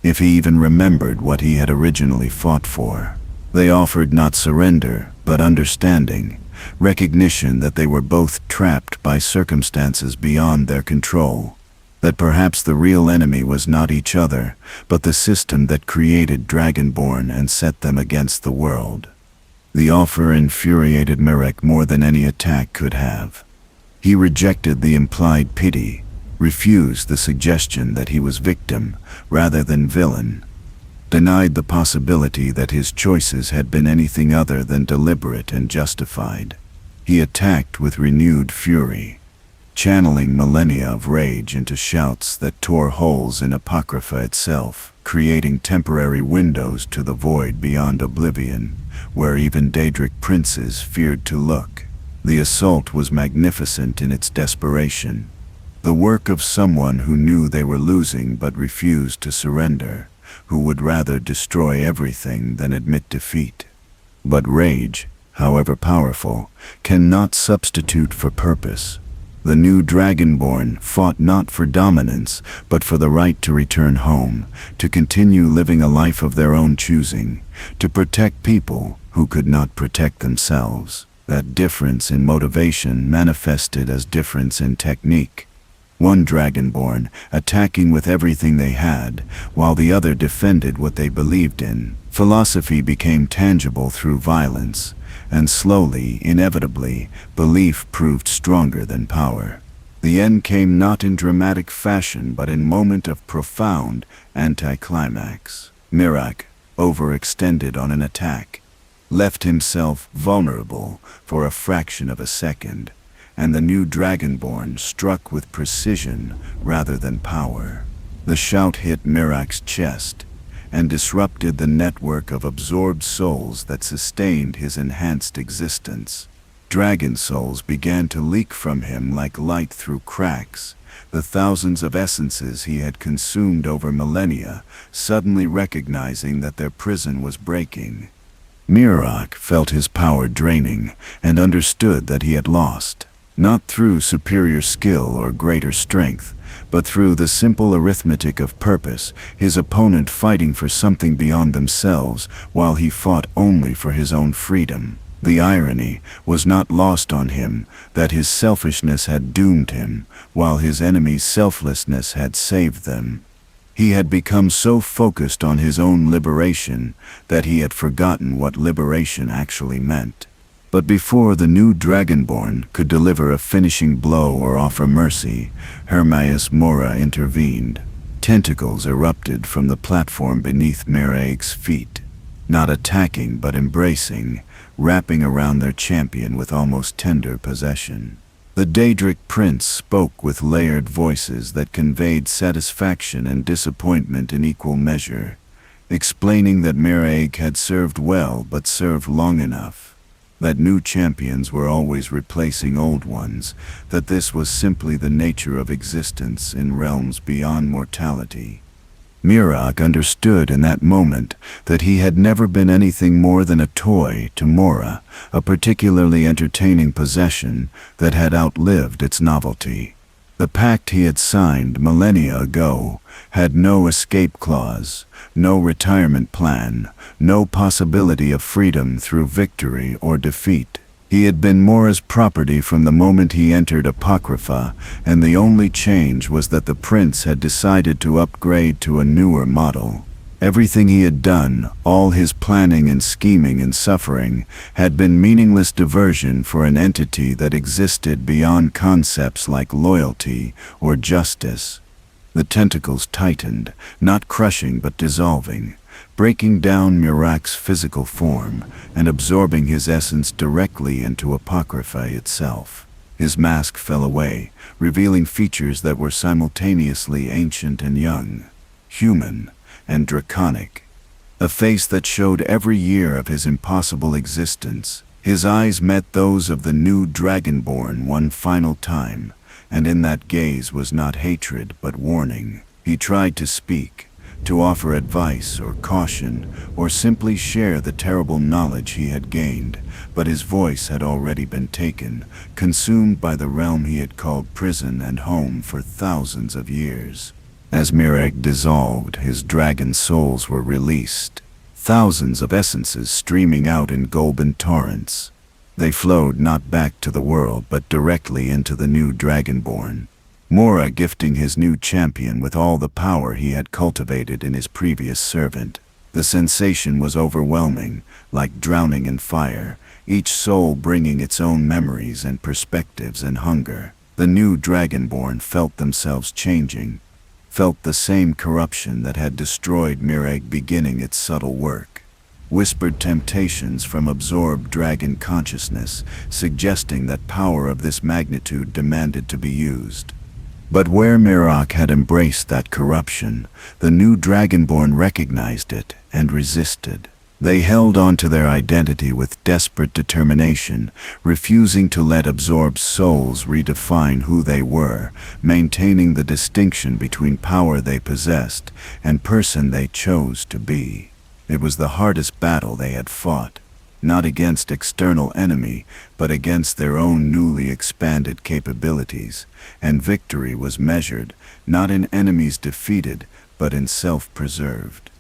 if he even remembered what he had originally fought for. They offered not surrender, but understanding, recognition that they were both trapped by circumstances beyond their control, that perhaps the real enemy was not each other, but the system that created Dragonborn and set them against the world. The offer infuriated Miraak more than any attack could have. He rejected the implied pity, refused the suggestion that he was victim rather than villain, denied the possibility that his choices had been anything other than deliberate and justified. He attacked with renewed fury, channeling millennia of rage into shouts that tore holes in Apocrypha itself, creating temporary windows to the void beyond oblivion, where even Daedric Princes feared to look. The assault was magnificent in its desperation, the work of someone who knew they were losing but refused to surrender, who would rather destroy everything than admit defeat. But rage, however powerful, cannot substitute for purpose. The new Dragonborn fought not for dominance, but for the right to return home, to continue living a life of their own choosing, to protect people who could not protect themselves. That difference in motivation manifested as difference in technique. One Dragonborn attacking with everything they had, while the other defended what they believed in. Philosophy became tangible through violence, and slowly, inevitably, belief proved stronger than power. The end came not in dramatic fashion, but in moment of profound anticlimax. Miraak, overextended on an attack, left himself vulnerable for a fraction of a second, and the new Dragonborn struck with precision rather than power. The shout hit Miraak's chest, and disrupted the network of absorbed souls that sustained his enhanced existence. Dragon souls began to leak from him like light through cracks, the thousands of essences he had consumed over millennia, suddenly recognizing that their prison was breaking. Miraak felt his power draining, and understood that he had lost, not through superior skill or greater strength, but through the simple arithmetic of purpose, his opponent fighting for something beyond themselves, while he fought only for his own freedom. The irony was not lost on him that his selfishness had doomed him, while his enemy's selflessness had saved them. He had become so focused on his own liberation that he had forgotten what liberation actually meant. But before the new Dragonborn could deliver a finishing blow or offer mercy, Hermaeus Mora intervened. Tentacles erupted from the platform beneath Meraak's feet, not attacking but embracing, wrapping around their champion with almost tender possession. The Daedric Prince spoke with layered voices that conveyed satisfaction and disappointment in equal measure, explaining that Meraak had served well but served long enough, that new champions were always replacing old ones, that this was simply the nature of existence in realms beyond mortality. Miraak understood in that moment that he had never been anything more than a toy to Mora, a particularly entertaining possession that had outlived its novelty. The pact he had signed millennia ago had no escape clause, no retirement plan, no possibility of freedom through victory or defeat. He had been Mora's property from the moment he entered Apocrypha, and the only change was that the prince had decided to upgrade to a newer model. Everything he had done, all his planning and scheming and suffering, had been meaningless diversion for an entity that existed beyond concepts like loyalty or justice. The tentacles tightened, not crushing but dissolving, breaking down Miraak's physical form and absorbing his essence directly into Apocrypha itself. His mask fell away, revealing features that were simultaneously ancient and young, human and draconic. A face that showed every year of his impossible existence. His eyes met those of the new Dragonborn one final time, and in that gaze was not hatred but warning. He tried to speak, to offer advice or caution, or simply share the terrible knowledge he had gained, but his voice had already been taken, consumed by the realm he had called prison and home for thousands of years. As Miraak dissolved, his dragon souls were released, thousands of essences streaming out in golden torrents. They flowed not back to the world but directly into the new Dragonborn, Mora gifting his new champion with all the power he had cultivated in his previous servant. The sensation was overwhelming, like drowning in fire, each soul bringing its own memories and perspectives and hunger. The new Dragonborn felt themselves changing, felt the same corruption that had destroyed Miraak beginning its subtle work. Whispered temptations from absorbed dragon consciousness, suggesting that power of this magnitude demanded to be used. But where Miraak had embraced that corruption, the new Dragonborn recognized it and resisted. They held on to their identity with desperate determination, refusing to let absorbed souls redefine who they were, maintaining the distinction between power they possessed and person they chose to be. It was the hardest battle they had fought, not against external enemy, but against their own newly expanded capabilities, and victory was measured, not in enemies defeated, but in self-preserved.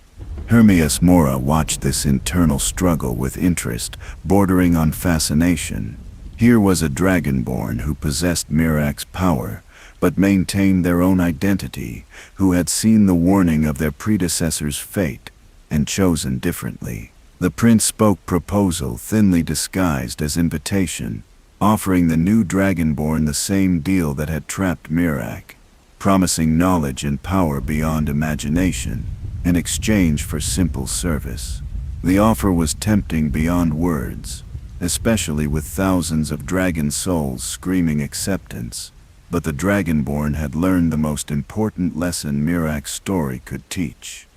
Hermaeus Mora watched this internal struggle with interest, bordering on fascination. Here was a Dragonborn who possessed Miraak's power, but maintained their own identity, who had seen the warning of their predecessor's fate, and chosen differently. The prince spoke proposal thinly disguised as invitation, offering the new Dragonborn the same deal that had trapped Miraak, promising knowledge and power beyond imagination, in exchange for simple service. The offer was tempting beyond words, especially with thousands of dragon souls screaming acceptance, but the Dragonborn had learned the most important lesson Miraak's story could teach.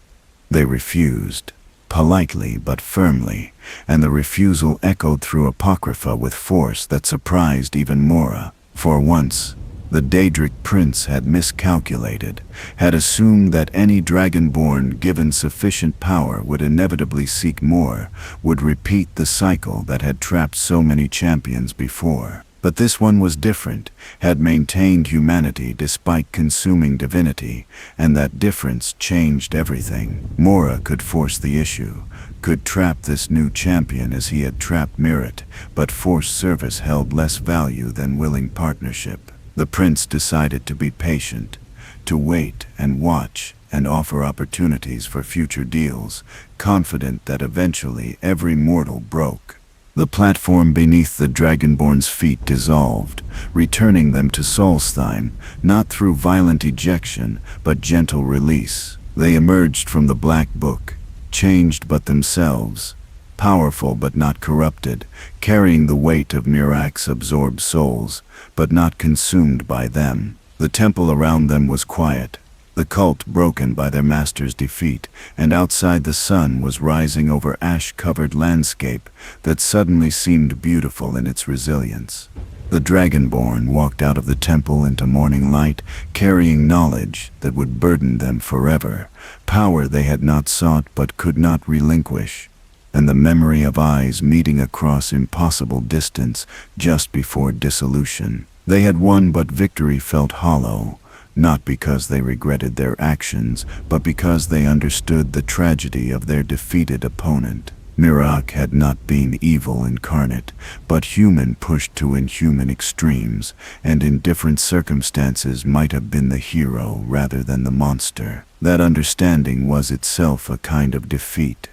They refused, politely but firmly, and the refusal echoed through Apocrypha with force that surprised even Mora. For once, the Daedric Prince had miscalculated, had assumed that any Dragonborn given sufficient power would inevitably seek more, would repeat the cycle that had trapped so many champions before. But this one was different, had maintained humanity despite consuming divinity, and that difference changed everything. Mora could force the issue, could trap this new champion as he had trapped Miraak, but forced service held less value than willing partnership. The prince decided to be patient, to wait and watch and offer opportunities for future deals, confident that eventually every mortal broke. The platform beneath the Dragonborn's feet dissolved, returning them to Solstheim, not through violent ejection, but gentle release. They emerged from the Black Book, changed but themselves, powerful but not corrupted, carrying the weight of Miraak's absorbed souls, but not consumed by them. The temple around them was quiet, the cult broken by their master's defeat, and outside the sun was rising over ash-covered landscape that suddenly seemed beautiful in its resilience. The Dragonborn walked out of the temple into morning light, carrying knowledge that would burden them forever, power they had not sought but could not relinquish, and the memory of eyes meeting across impossible distance just before dissolution. They had won, but victory felt hollow, not because they regretted their actions, but because they understood the tragedy of their defeated opponent. Miraak had not been evil incarnate, but human pushed to inhuman extremes, and in different circumstances might have been the hero rather than the monster. That understanding was itself a kind of defeat.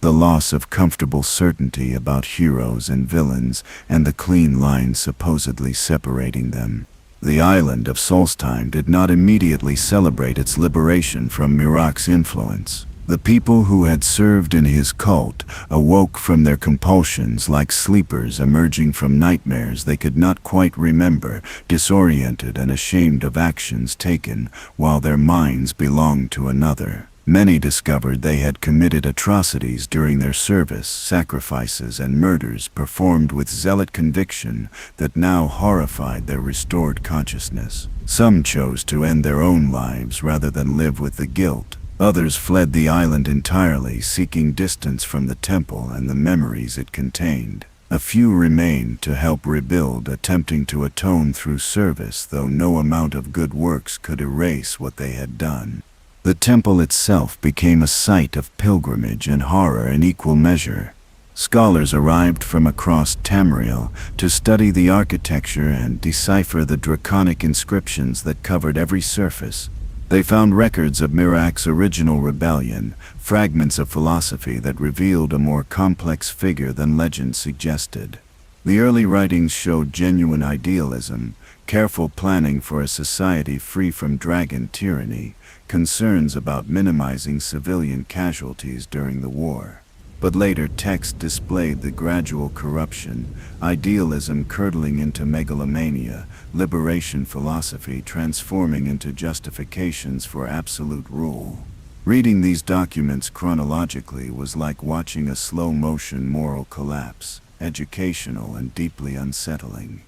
The loss of comfortable certainty about heroes and villains, and the clean line supposedly separating them. The island of Solstheim did not immediately celebrate its liberation from Miraak's influence. The people who had served in his cult awoke from their compulsions like sleepers emerging from nightmares they could not quite remember, disoriented and ashamed of actions taken while their minds belonged to another. Many discovered they had committed atrocities during their service, sacrifices and murders performed with zealot conviction that now horrified their restored consciousness. Some chose to end their own lives rather than live with the guilt. Others fled the island entirely, seeking distance from the temple and the memories it contained. A few remained to help rebuild, attempting to atone through service, though no amount of good works could erase what they had done. The temple itself became a site of pilgrimage and horror in equal measure. Scholars arrived from across Tamriel to study the architecture and decipher the draconic inscriptions that covered every surface. They found records of Miraak's original rebellion, fragments of philosophy that revealed a more complex figure than legend suggested. The early writings showed genuine idealism, careful planning for a society free from dragon tyranny, concerns about minimizing civilian casualties during the war. But later texts displayed the gradual corruption, idealism curdling into megalomania, liberation philosophy transforming into justifications for absolute rule. Reading these documents chronologically was like watching a slow-motion moral collapse, educational and deeply unsettling.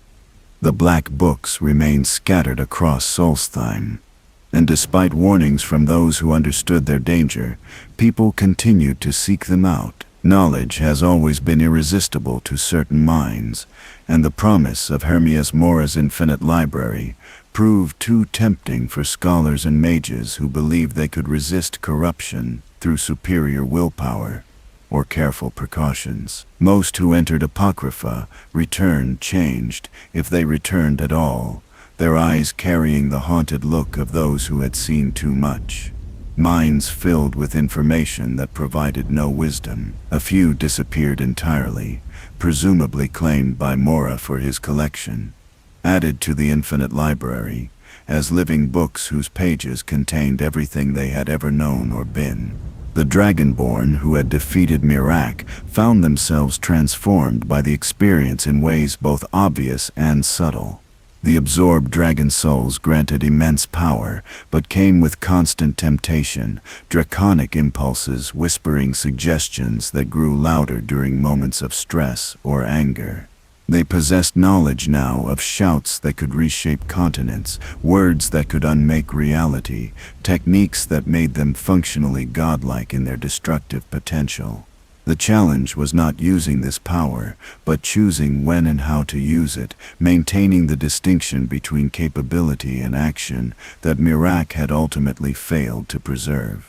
The black books remained scattered across Solstheim, and despite warnings from those who understood their danger, people continued to seek them out. Knowledge has always been irresistible to certain minds, and the promise of Hermaeus Mora's infinite library proved too tempting for scholars and mages who believed they could resist corruption through superior willpower or careful precautions. Most who entered Apocrypha returned changed, if they returned at all, their eyes carrying the haunted look of those who had seen too much. Minds filled with information that provided no wisdom. A few disappeared entirely, presumably claimed by Mora for his collection, added to the infinite library, as living books whose pages contained everything they had ever known or been. The Dragonborn who had defeated Miraak found themselves transformed by the experience in ways both obvious and subtle. The absorbed dragon souls granted immense power, but came with constant temptation, draconic impulses whispering suggestions that grew louder during moments of stress or anger. They possessed knowledge now of shouts that could reshape continents, words that could unmake reality, techniques that made them functionally godlike in their destructive potential. The challenge was not using this power, but choosing when and how to use it, maintaining the distinction between capability and action that Miraak had ultimately failed to preserve.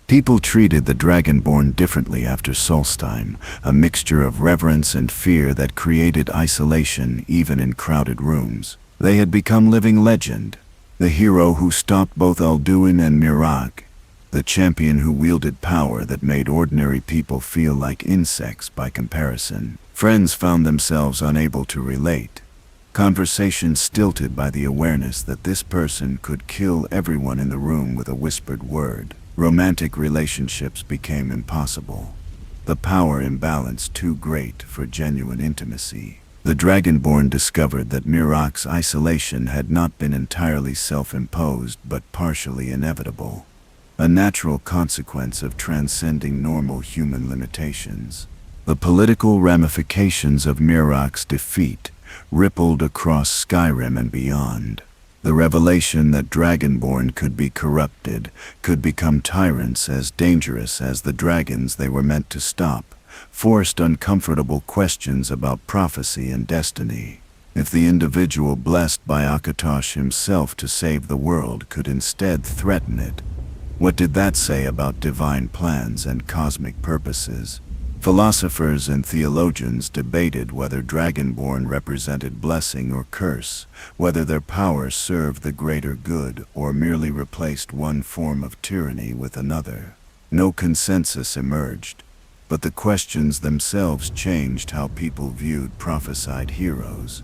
People treated the Dragonborn differently after Solstheim, a mixture of reverence and fear that created isolation even in crowded rooms. They had become living legend, the hero who stopped both Alduin and Miraak, the champion who wielded power that made ordinary people feel like insects by comparison. Friends found themselves unable to relate, conversations stilted by the awareness that this person could kill everyone in the room with a whispered word. Romantic relationships became impossible, the power imbalance too great for genuine intimacy. The Dragonborn discovered that Miraak's isolation had not been entirely self-imposed but partially inevitable, a natural consequence of transcending normal human limitations. The political ramifications of Miraak's defeat rippled across Skyrim and beyond. The revelation that Dragonborn could be corrupted, could become tyrants as dangerous as the dragons they were meant to stop, forced uncomfortable questions about prophecy and destiny. If the individual blessed by Akatosh himself to save the world could instead threaten it, what did that say about divine plans and cosmic purposes? Philosophers and theologians debated whether Dragonborn represented blessing or curse, whether their power served the greater good or merely replaced one form of tyranny with another. No consensus emerged, but the questions themselves changed how people viewed prophesied heroes.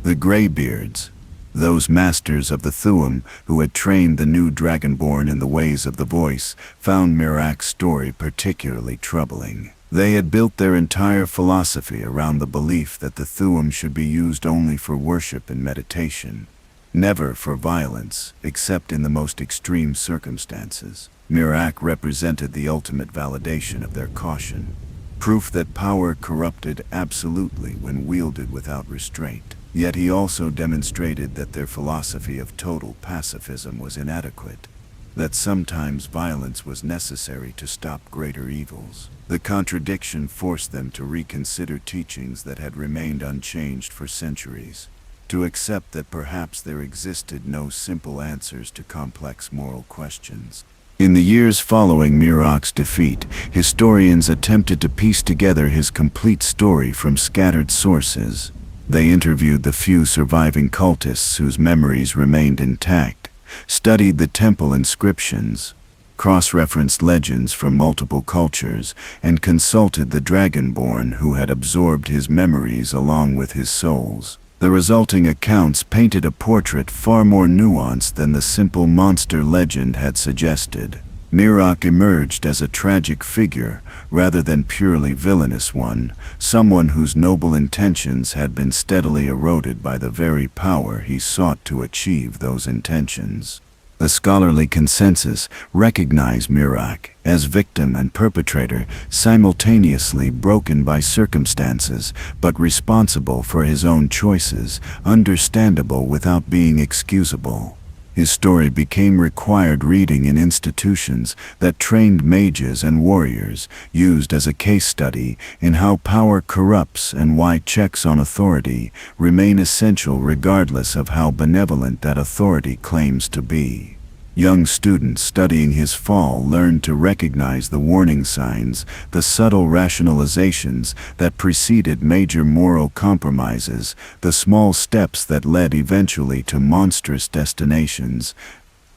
The Greybeards, those masters of the Thuum who had trained the new Dragonborn in the ways of the voice, found Miraak's story particularly troubling. They had built their entire philosophy around the belief that the Thuum should be used only for worship and meditation, never for violence, except in the most extreme circumstances. Miraak represented the ultimate validation of their caution, proof that power corrupted absolutely when wielded without restraint. Yet he also demonstrated that their philosophy of total pacifism was inadequate, that sometimes violence was necessary to stop greater evils. The contradiction forced them to reconsider teachings that had remained unchanged for centuries, to accept that perhaps there existed no simple answers to complex moral questions. In the years following Miraak's defeat, historians attempted to piece together his complete story from scattered sources. They interviewed the few surviving cultists whose memories remained intact, studied the temple inscriptions, cross-referenced legends from multiple cultures, and consulted the Dragonborn who had absorbed his memories along with his souls. The resulting accounts painted a portrait far more nuanced than the simple monster legend had suggested. Miraak emerged as a tragic figure rather than purely villainous one, someone whose noble intentions had been steadily eroded by the very power he sought to achieve those intentions. The scholarly consensus recognized Miraak as victim and perpetrator, simultaneously broken by circumstances, but responsible for his own choices, understandable without being excusable. His story became required reading in institutions that trained mages and warriors, used as a case study in how power corrupts and why checks on authority remain essential regardless of how benevolent that authority claims to be. Young students studying his fall learned to recognize the warning signs, the subtle rationalizations that preceded major moral compromises, the small steps that led eventually to monstrous destinations.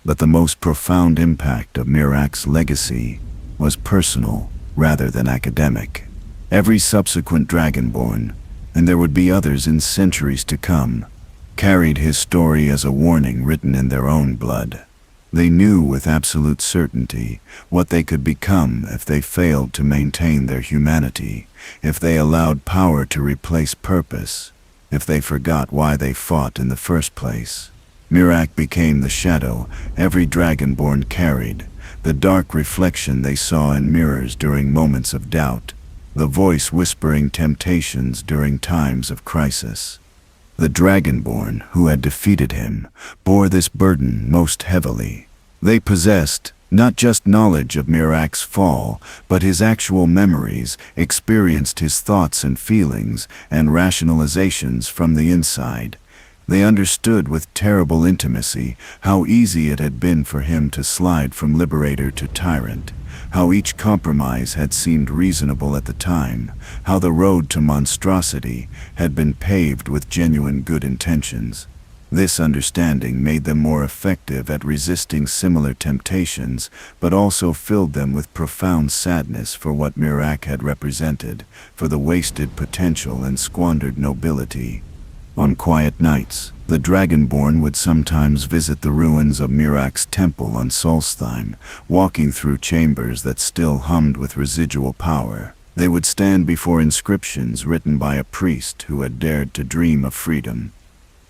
But the most profound impact of Miraak's legacy was personal rather than academic. Every subsequent Dragonborn, and there would be others in centuries to come, carried his story as a warning written in their own blood. They knew with absolute certainty what they could become if they failed to maintain their humanity, if they allowed power to replace purpose, if they forgot why they fought in the first place. Miraak became the shadow every Dragonborn carried, the dark reflection they saw in mirrors during moments of doubt, the voice whispering temptations during times of crisis. The Dragonborn who had defeated him bore this burden most heavily. They possessed not just knowledge of Miraak's fall, but his actual memories, experienced his thoughts and feelings and rationalizations from the inside. They understood with terrible intimacy how easy it had been for him to slide from liberator to tyrant, how each compromise had seemed reasonable at the time, how the road to monstrosity had been paved with genuine good intentions. This understanding made them more effective at resisting similar temptations, but also filled them with profound sadness for what Miraak had represented, for the wasted potential and squandered nobility. On quiet nights, the Dragonborn would sometimes visit the ruins of Miraak's temple on Solstheim, walking through chambers that still hummed with residual power. They would stand before inscriptions written by a priest who had dared to dream of freedom,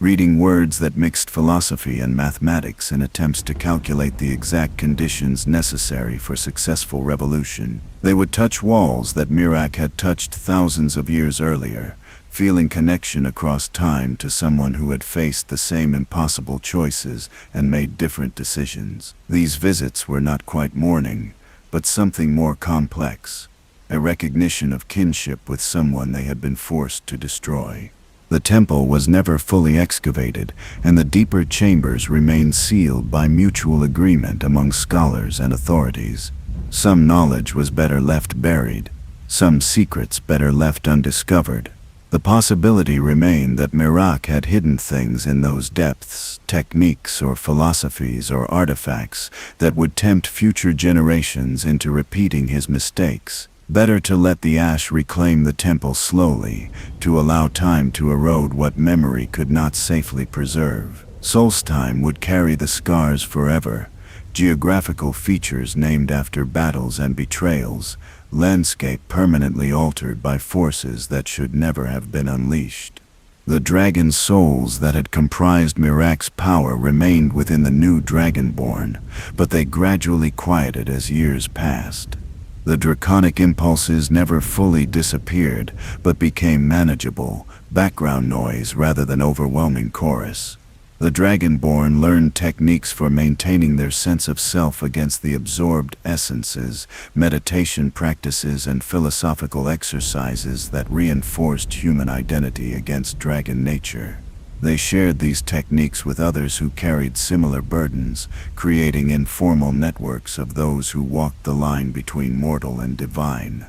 reading words that mixed philosophy and mathematics in attempts to calculate the exact conditions necessary for successful revolution. They would touch walls that Miraak had touched thousands of years earlier, feeling connection across time to someone who had faced the same impossible choices and made different decisions. These visits were not quite mourning, but something more complex, a recognition of kinship with someone they had been forced to destroy. The temple was never fully excavated, and the deeper chambers remained sealed by mutual agreement among scholars and authorities. Some knowledge was better left buried, some secrets better left undiscovered. The possibility remained that Miraak had hidden things in those depths, techniques or philosophies or artifacts that would tempt future generations into repeating his mistakes. Better to let the ash reclaim the temple slowly, to allow time to erode what memory could not safely preserve. Solstheim would carry the scars forever, geographical features named after battles and betrayals, landscape permanently altered by forces that should never have been unleashed. The dragon souls that had comprised Miraak's power remained within the new Dragonborn, but they gradually quieted as years passed. The draconic impulses never fully disappeared, but became manageable, background noise rather than overwhelming chorus. The Dragonborn learned techniques for maintaining their sense of self against the absorbed essences, meditation practices and philosophical exercises that reinforced human identity against dragon nature. They shared these techniques with others who carried similar burdens, creating informal networks of those who walked the line between mortal and divine.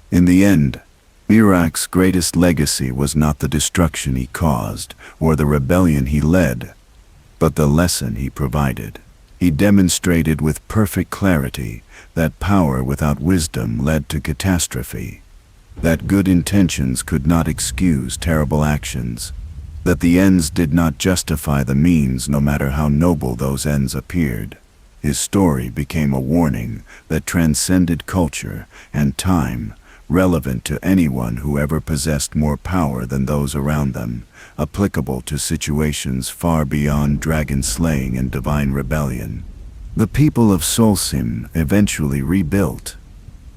In the end, Miraak's greatest legacy was not the destruction he caused, or the rebellion he led, but the lesson he provided. He demonstrated with perfect clarity that power without wisdom led to catastrophe, that good intentions could not excuse terrible actions, that the ends did not justify the means no matter how noble those ends appeared. His story became a warning that transcended culture and time, relevant to anyone who ever possessed more power than those around them, applicable to situations far beyond dragon slaying and divine rebellion. The people of Solstheim eventually rebuilt,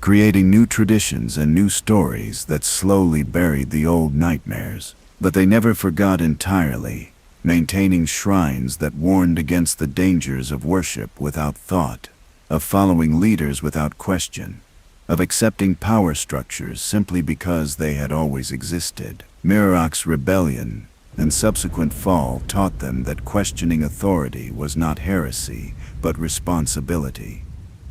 creating new traditions and new stories that slowly buried the old nightmares. But they never forgot entirely, maintaining shrines that warned against the dangers of worship without thought, of following leaders without question, of accepting power structures simply because they had always existed. Miraak's rebellion and subsequent fall taught them that questioning authority was not heresy, but responsibility.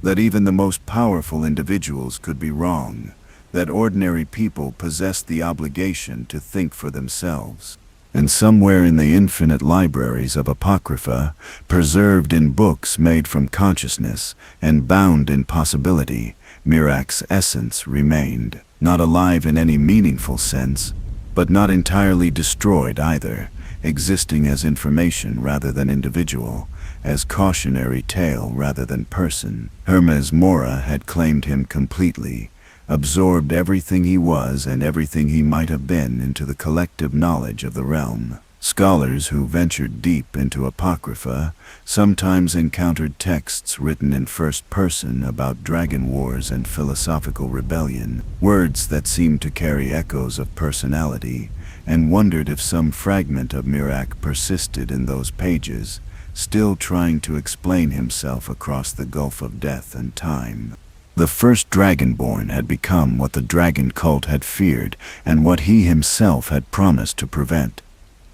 That even the most powerful individuals could be wrong, that ordinary people possessed the obligation to think for themselves. And somewhere in the infinite libraries of Apocrypha, preserved in books made from consciousness and bound in possibility, Miraak's essence remained, not alive in any meaningful sense, but not entirely destroyed either, existing as information rather than individual, as cautionary tale rather than person. Hermaeus Mora had claimed him completely, absorbed everything he was and everything he might have been into the collective knowledge of the realm. Scholars who ventured deep into Apocrypha sometimes encountered texts written in first person about dragon wars and philosophical rebellion, words that seemed to carry echoes of personality, and wondered if some fragment of Miraak persisted in those pages, still trying to explain himself across the gulf of death and time. The First Dragonborn had become what the dragon cult had feared and what he himself had promised to prevent.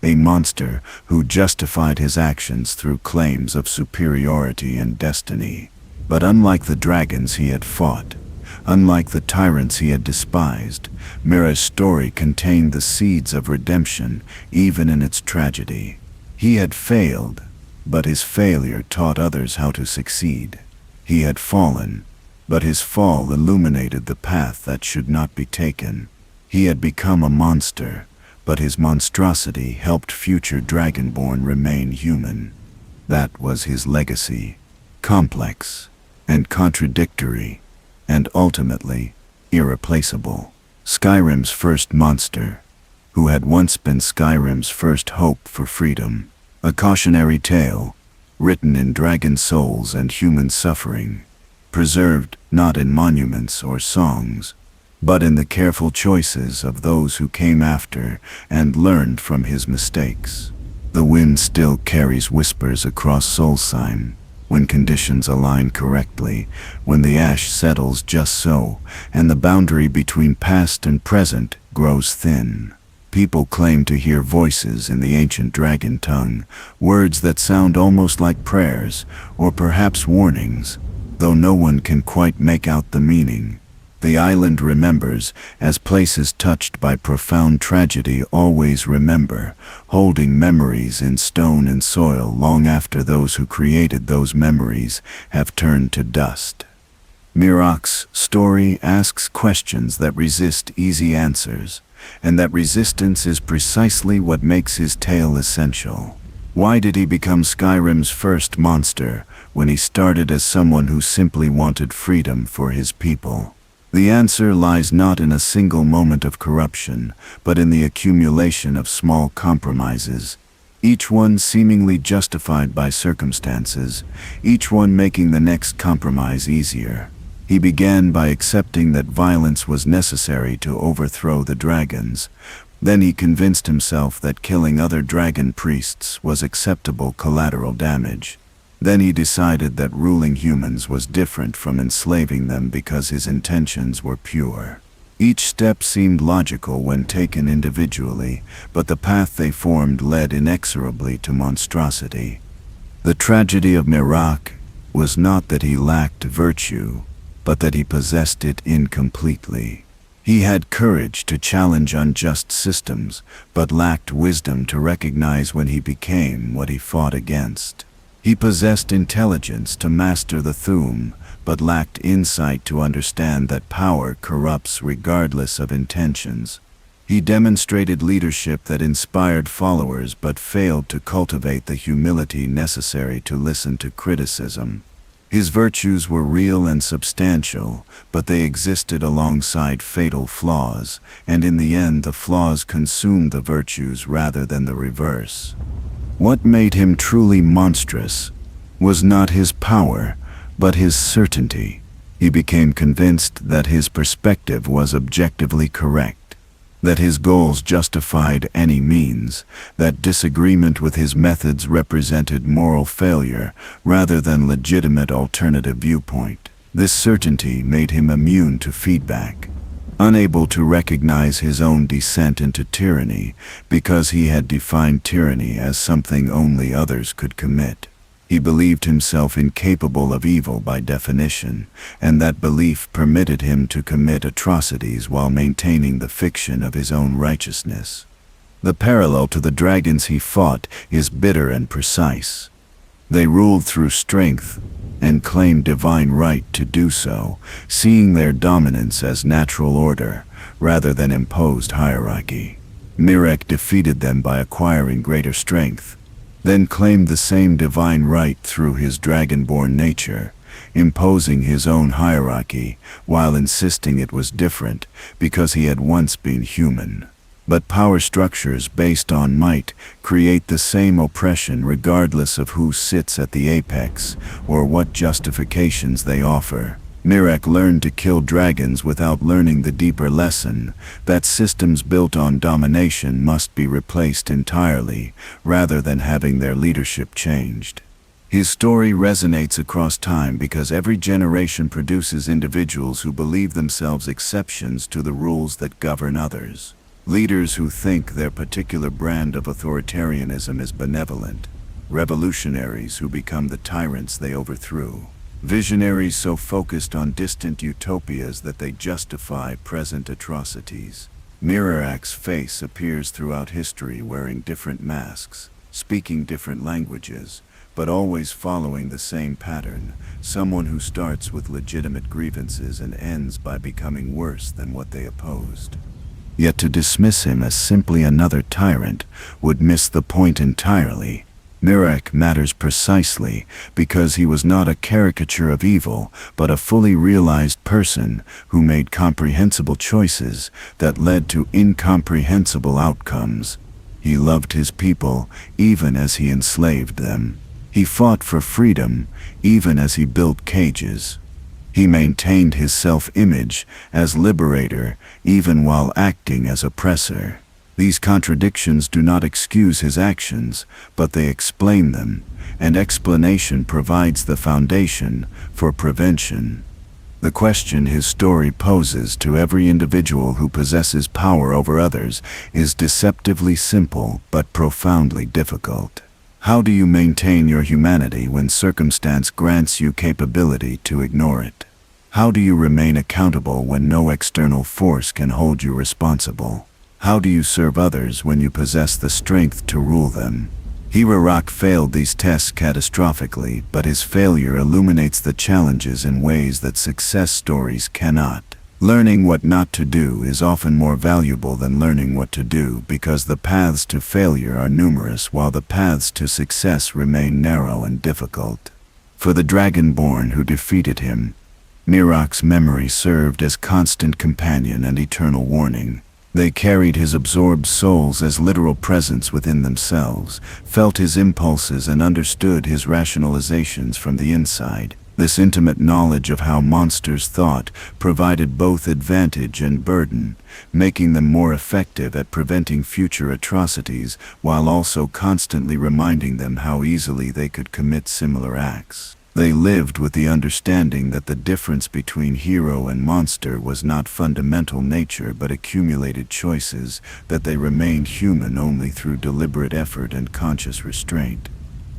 A monster who justified his actions through claims of superiority and destiny. But unlike the dragons he had fought, unlike the tyrants he had despised, Mira's story contained the seeds of redemption, even in its tragedy. He had failed, but his failure taught others how to succeed. He had fallen, but his fall illuminated the path that should not be taken. He had become a monster, but his monstrosity helped future Dragonborn remain human. That was his legacy, complex and contradictory, and ultimately irreplaceable. Skyrim's first monster, who had once been Skyrim's first hope for freedom. A cautionary tale, written in dragon souls and human suffering, preserved not in monuments or songs, but in the careful choices of those who came after and learned from his mistakes. The wind still carries whispers across Solstheim, when conditions align correctly, when the ash settles just so, and the boundary between past and present grows thin. People claim to hear voices in the ancient dragon tongue, words that sound almost like prayers, or perhaps warnings, though no one can quite make out the meaning. The island remembers, as places touched by profound tragedy always remember, holding memories in stone and soil long after those who created those memories have turned to dust. Miraak's story asks questions that resist easy answers, and that resistance is precisely what makes his tale essential. Why did he become Skyrim's first monster when he started as someone who simply wanted freedom for his people? The answer lies not in a single moment of corruption, but in the accumulation of small compromises, each one seemingly justified by circumstances, each one making the next compromise easier. He began by accepting that violence was necessary to overthrow the dragons. Then he convinced himself that killing other dragon priests was acceptable collateral damage. Then he decided that ruling humans was different from enslaving them because his intentions were pure. Each step seemed logical when taken individually, but the path they formed led inexorably to monstrosity. The tragedy of Miraak was not that he lacked virtue, but that he possessed it incompletely. He had courage to challenge unjust systems, but lacked wisdom to recognize when he became what he fought against. He possessed intelligence to master the Thu'um, but lacked insight to understand that power corrupts regardless of intentions. He demonstrated leadership that inspired followers but failed to cultivate the humility necessary to listen to criticism. His virtues were real and substantial, but they existed alongside fatal flaws, and in the end the flaws consumed the virtues rather than the reverse. What made him truly monstrous was not his power, but his certainty. He became convinced that his perspective was objectively correct, that his goals justified any means, that disagreement with his methods represented moral failure rather than legitimate alternative viewpoint. This certainty made him immune to feedback, unable to recognize his own descent into tyranny because he had defined tyranny as something only others could commit. He believed himself incapable of evil by definition, and that belief permitted him to commit atrocities while maintaining the fiction of his own righteousness. The parallel to the dragons he fought is bitter and precise. They ruled through strength and claimed divine right to do so, seeing their dominance as natural order rather than imposed hierarchy. Miraak defeated them by acquiring greater strength, then claimed the same divine right through his dragonborn nature, imposing his own hierarchy while insisting it was different because he had once been human. But power structures based on might create the same oppression regardless of who sits at the apex or what justifications they offer. Miraak learned to kill dragons without learning the deeper lesson that systems built on domination must be replaced entirely rather than having their leadership changed. His story resonates across time because every generation produces individuals who believe themselves exceptions to the rules that govern others. Leaders who think their particular brand of authoritarianism is benevolent. Revolutionaries who become the tyrants they overthrew. Visionaries so focused on distant utopias that they justify present atrocities. Miraak's face appears throughout history wearing different masks, speaking different languages, but always following the same pattern, someone who starts with legitimate grievances and ends by becoming worse than what they opposed. Yet to dismiss him as simply another tyrant would miss the point entirely. Miraak matters precisely because he was not a caricature of evil, but a fully realized person who made comprehensible choices that led to incomprehensible outcomes. He loved his people even as he enslaved them. He fought for freedom even as he built cages. He maintained his self-image as liberator even while acting as oppressor. These contradictions do not excuse his actions, but they explain them, and explanation provides the foundation for prevention. The question his story poses to every individual who possesses power over others is deceptively simple but profoundly difficult. How do you maintain your humanity when circumstance grants you capability to ignore it? How do you remain accountable when no external force can hold you responsible? How do you serve others when you possess the strength to rule them? Miraak failed these tests catastrophically, but his failure illuminates the challenges in ways that success stories cannot. Learning what not to do is often more valuable than learning what to do, because the paths to failure are numerous while the paths to success remain narrow and difficult. For the Dragonborn who defeated him, Miraak's memory served as constant companion and eternal warning. They carried his absorbed souls as literal presence within themselves, felt his impulses and understood his rationalizations from the inside. This intimate knowledge of how monsters thought provided both advantage and burden, making them more effective at preventing future atrocities while also constantly reminding them how easily they could commit similar acts. They lived with the understanding that the difference between hero and monster was not fundamental nature but accumulated choices, that they remained human only through deliberate effort and conscious restraint.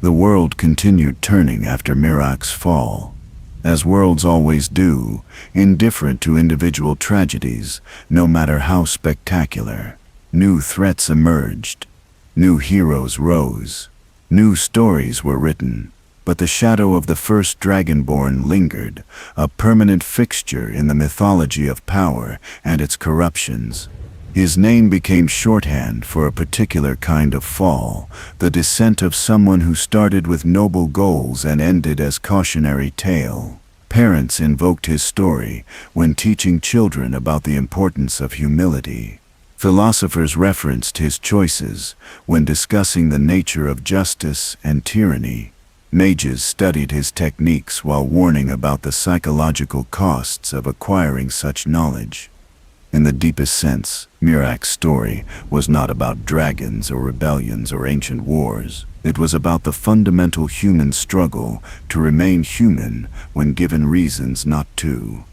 The world continued turning after Miraak's fall. As worlds always do, indifferent to individual tragedies, no matter how spectacular. New threats emerged. New heroes rose. New stories were written. But the shadow of the First Dragonborn lingered, a permanent fixture in the mythology of power and its corruptions. His name became shorthand for a particular kind of fall, the descent of someone who started with noble goals and ended as cautionary tale. Parents invoked his story when teaching children about the importance of humility. Philosophers referenced his choices when discussing the nature of justice and tyranny. Mages studied his techniques while warning about the psychological costs of acquiring such knowledge. In the deepest sense, Miraak's story was not about dragons or rebellions or ancient wars. It was about the fundamental human struggle to remain human when given reasons not to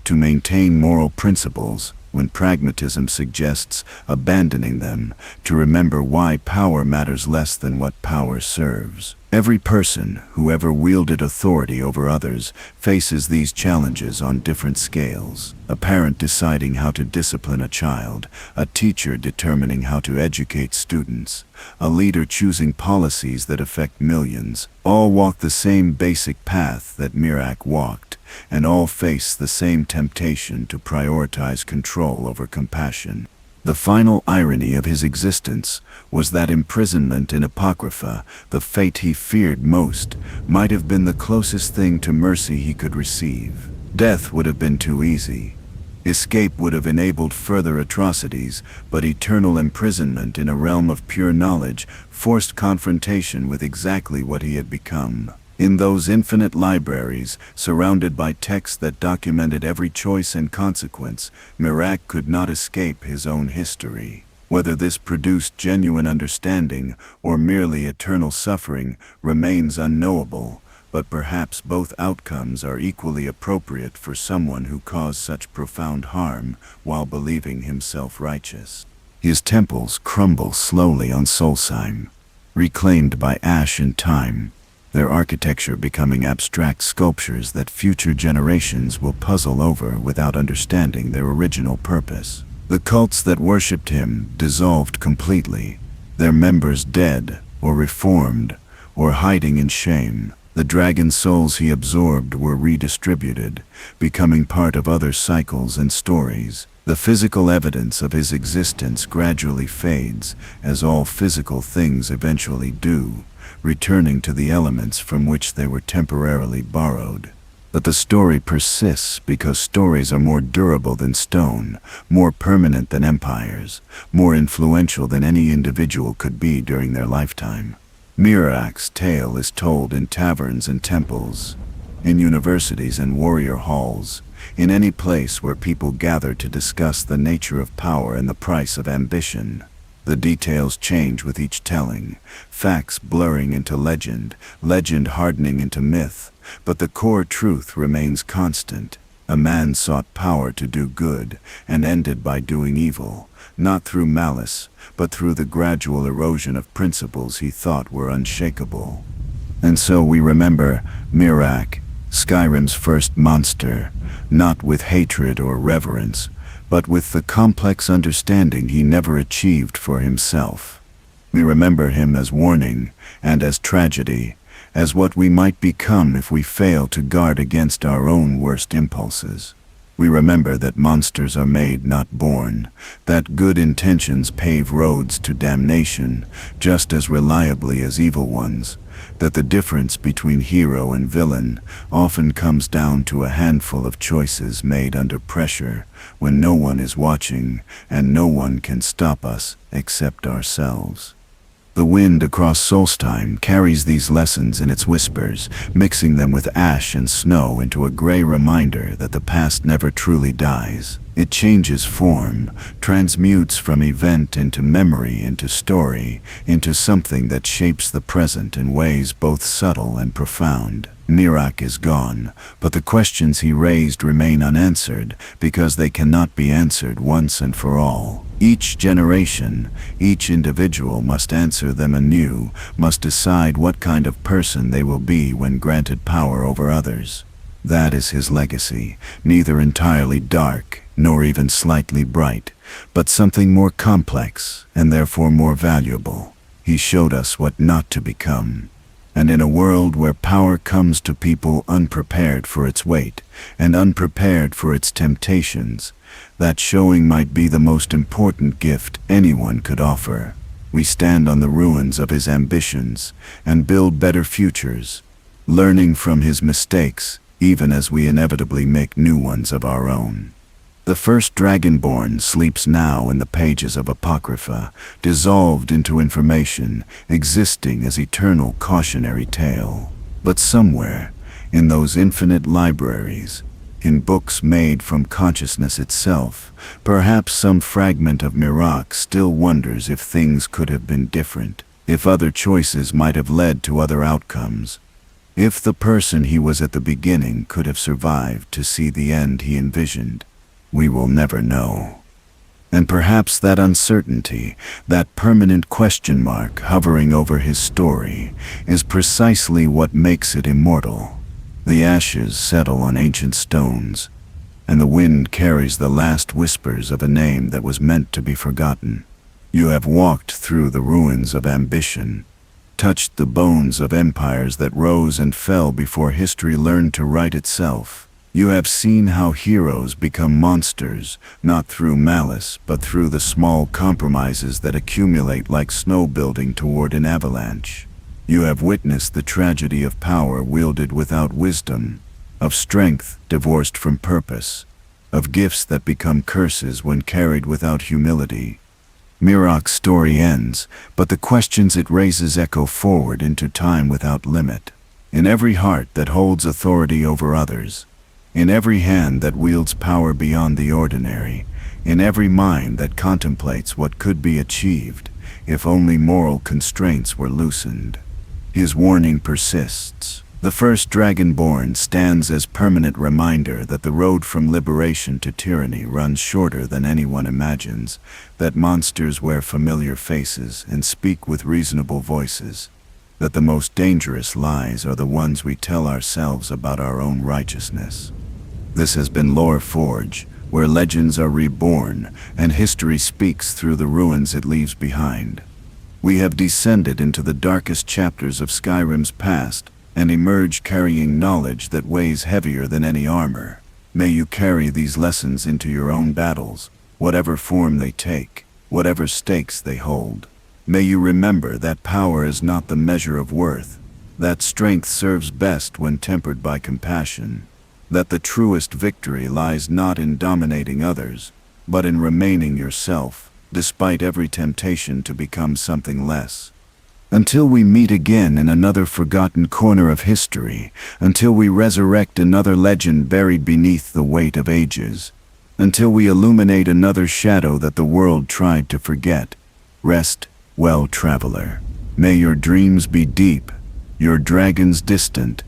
maintain moral principles when pragmatism suggests abandoning them, to remember why power matters less than what power serves. Every person who ever wielded authority over others faces these challenges on different scales. A parent deciding how to discipline a child, a teacher determining how to educate students, a leader choosing policies that affect millions. All walk the same basic path that Miraak walked, and all face the same temptation to prioritize control over compassion. The final irony of his existence was that imprisonment in Apocrypha, the fate he feared most, might have been the closest thing to mercy he could receive. Death would have been too easy. Escape would have enabled further atrocities, but eternal imprisonment in a realm of pure knowledge forced confrontation with exactly what he had become. In those infinite libraries, surrounded by texts that documented every choice and consequence, Miraak could not escape his own history. Whether this produced genuine understanding or merely eternal suffering remains unknowable, but perhaps both outcomes are equally appropriate for someone who caused such profound harm while believing himself righteous. His temples crumble slowly on Solstheim, reclaimed by ash and time, their architecture becoming abstract sculptures that future generations will puzzle over without understanding their original purpose. The cults that worshipped him dissolved completely, their members dead, or reformed, or hiding in shame. The dragon souls he absorbed were redistributed, becoming part of other cycles and stories. The physical evidence of his existence gradually fades, as all physical things eventually do, returning to the elements from which they were temporarily borrowed. But the story persists because stories are more durable than stone, more permanent than empires, more influential than any individual could be during their lifetime. Miraak's tale is told in taverns and temples, in universities and warrior halls, in any place where people gather to discuss the nature of power and the price of ambition. The details change with each telling, facts blurring into legend, legend hardening into myth, but the core truth remains constant. A man sought power to do good, and ended by doing evil, not through malice, but through the gradual erosion of principles he thought were unshakable. And so we remember Miraak, Skyrim's first monster, not with hatred or reverence, but with the complex understanding he never achieved for himself. We remember him as warning and as tragedy, as what we might become if we fail to guard against our own worst impulses. We remember that monsters are made, not born, that good intentions pave roads to damnation just as reliably as evil ones, that the difference between hero and villain often comes down to a handful of choices made under pressure when no one is watching and no one can stop us except ourselves. The wind across Solstheim carries these lessons in its whispers, mixing them with ash and snow into a gray reminder that the past never truly dies. It changes form, transmutes from event into memory, into story, into something that shapes the present in ways both subtle and profound. Miraak is gone, but the questions he raised remain unanswered because they cannot be answered once and for all. Each generation, each individual must answer them anew, must decide what kind of person they will be when granted power over others. That is his legacy, neither entirely dark nor even slightly bright, but something more complex and therefore more valuable. He showed us what not to become. And in a world where power comes to people unprepared for its weight and unprepared for its temptations, that showing might be the most important gift anyone could offer. We stand on the ruins of his ambitions and build better futures, learning from his mistakes even as we inevitably make new ones of our own. The First Dragonborn sleeps now in the pages of Apocrypha, dissolved into information, existing as eternal cautionary tale. But somewhere, in those infinite libraries, in books made from consciousness itself, perhaps some fragment of Miraak still wonders if things could have been different, if other choices might have led to other outcomes, if the person he was at the beginning could have survived to see the end he envisioned. We will never know. And perhaps that uncertainty, that permanent question mark hovering over his story, is precisely what makes it immortal. The ashes settle on ancient stones, and the wind carries the last whispers of a name that was meant to be forgotten. You have walked through the ruins of ambition, touched the bones of empires that rose and fell before history learned to write itself. You have seen how heroes become monsters, not through malice, but through the small compromises that accumulate like snow building toward an avalanche. You have witnessed the tragedy of power wielded without wisdom, of strength divorced from purpose, of gifts that become curses when carried without humility. Miraak's story ends, but the questions it raises echo forward into time without limit. In every heart that holds authority over others, in every hand that wields power beyond the ordinary, in every mind that contemplates what could be achieved if only moral constraints were loosened, his warning persists. The First Dragonborn stands as permanent reminder that the road from liberation to tyranny runs shorter than anyone imagines, that monsters wear familiar faces and speak with reasonable voices, that the most dangerous lies are the ones we tell ourselves about our own righteousness. This has been Lore Forge, where legends are reborn and history speaks through the ruins it leaves behind. We have descended into the darkest chapters of Skyrim's past and emerged carrying knowledge that weighs heavier than any armor. May you carry these lessons into your own battles, whatever form they take, whatever stakes they hold. May you remember that power is not the measure of worth, that strength serves best when tempered by compassion, that the truest victory lies not in dominating others, but in remaining yourself, despite every temptation to become something less. Until we meet again in another forgotten corner of history, until we resurrect another legend buried beneath the weight of ages, until we illuminate another shadow that the world tried to forget, rest well, traveler. May your dreams be deep, your dragons distant,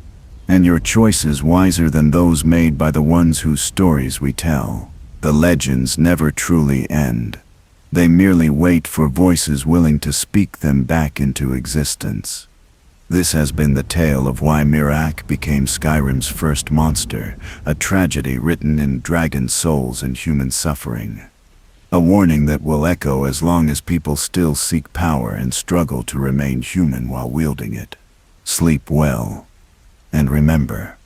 And your choices wiser than those made by the ones whose stories we tell. The legends never truly end. They merely wait for voices willing to speak them back into existence. This has been the tale of why Miraak became Skyrim's first monster, a tragedy written in dragon souls and human suffering. A warning that will echo as long as people still seek power and struggle to remain human while wielding it. Sleep well. And remember,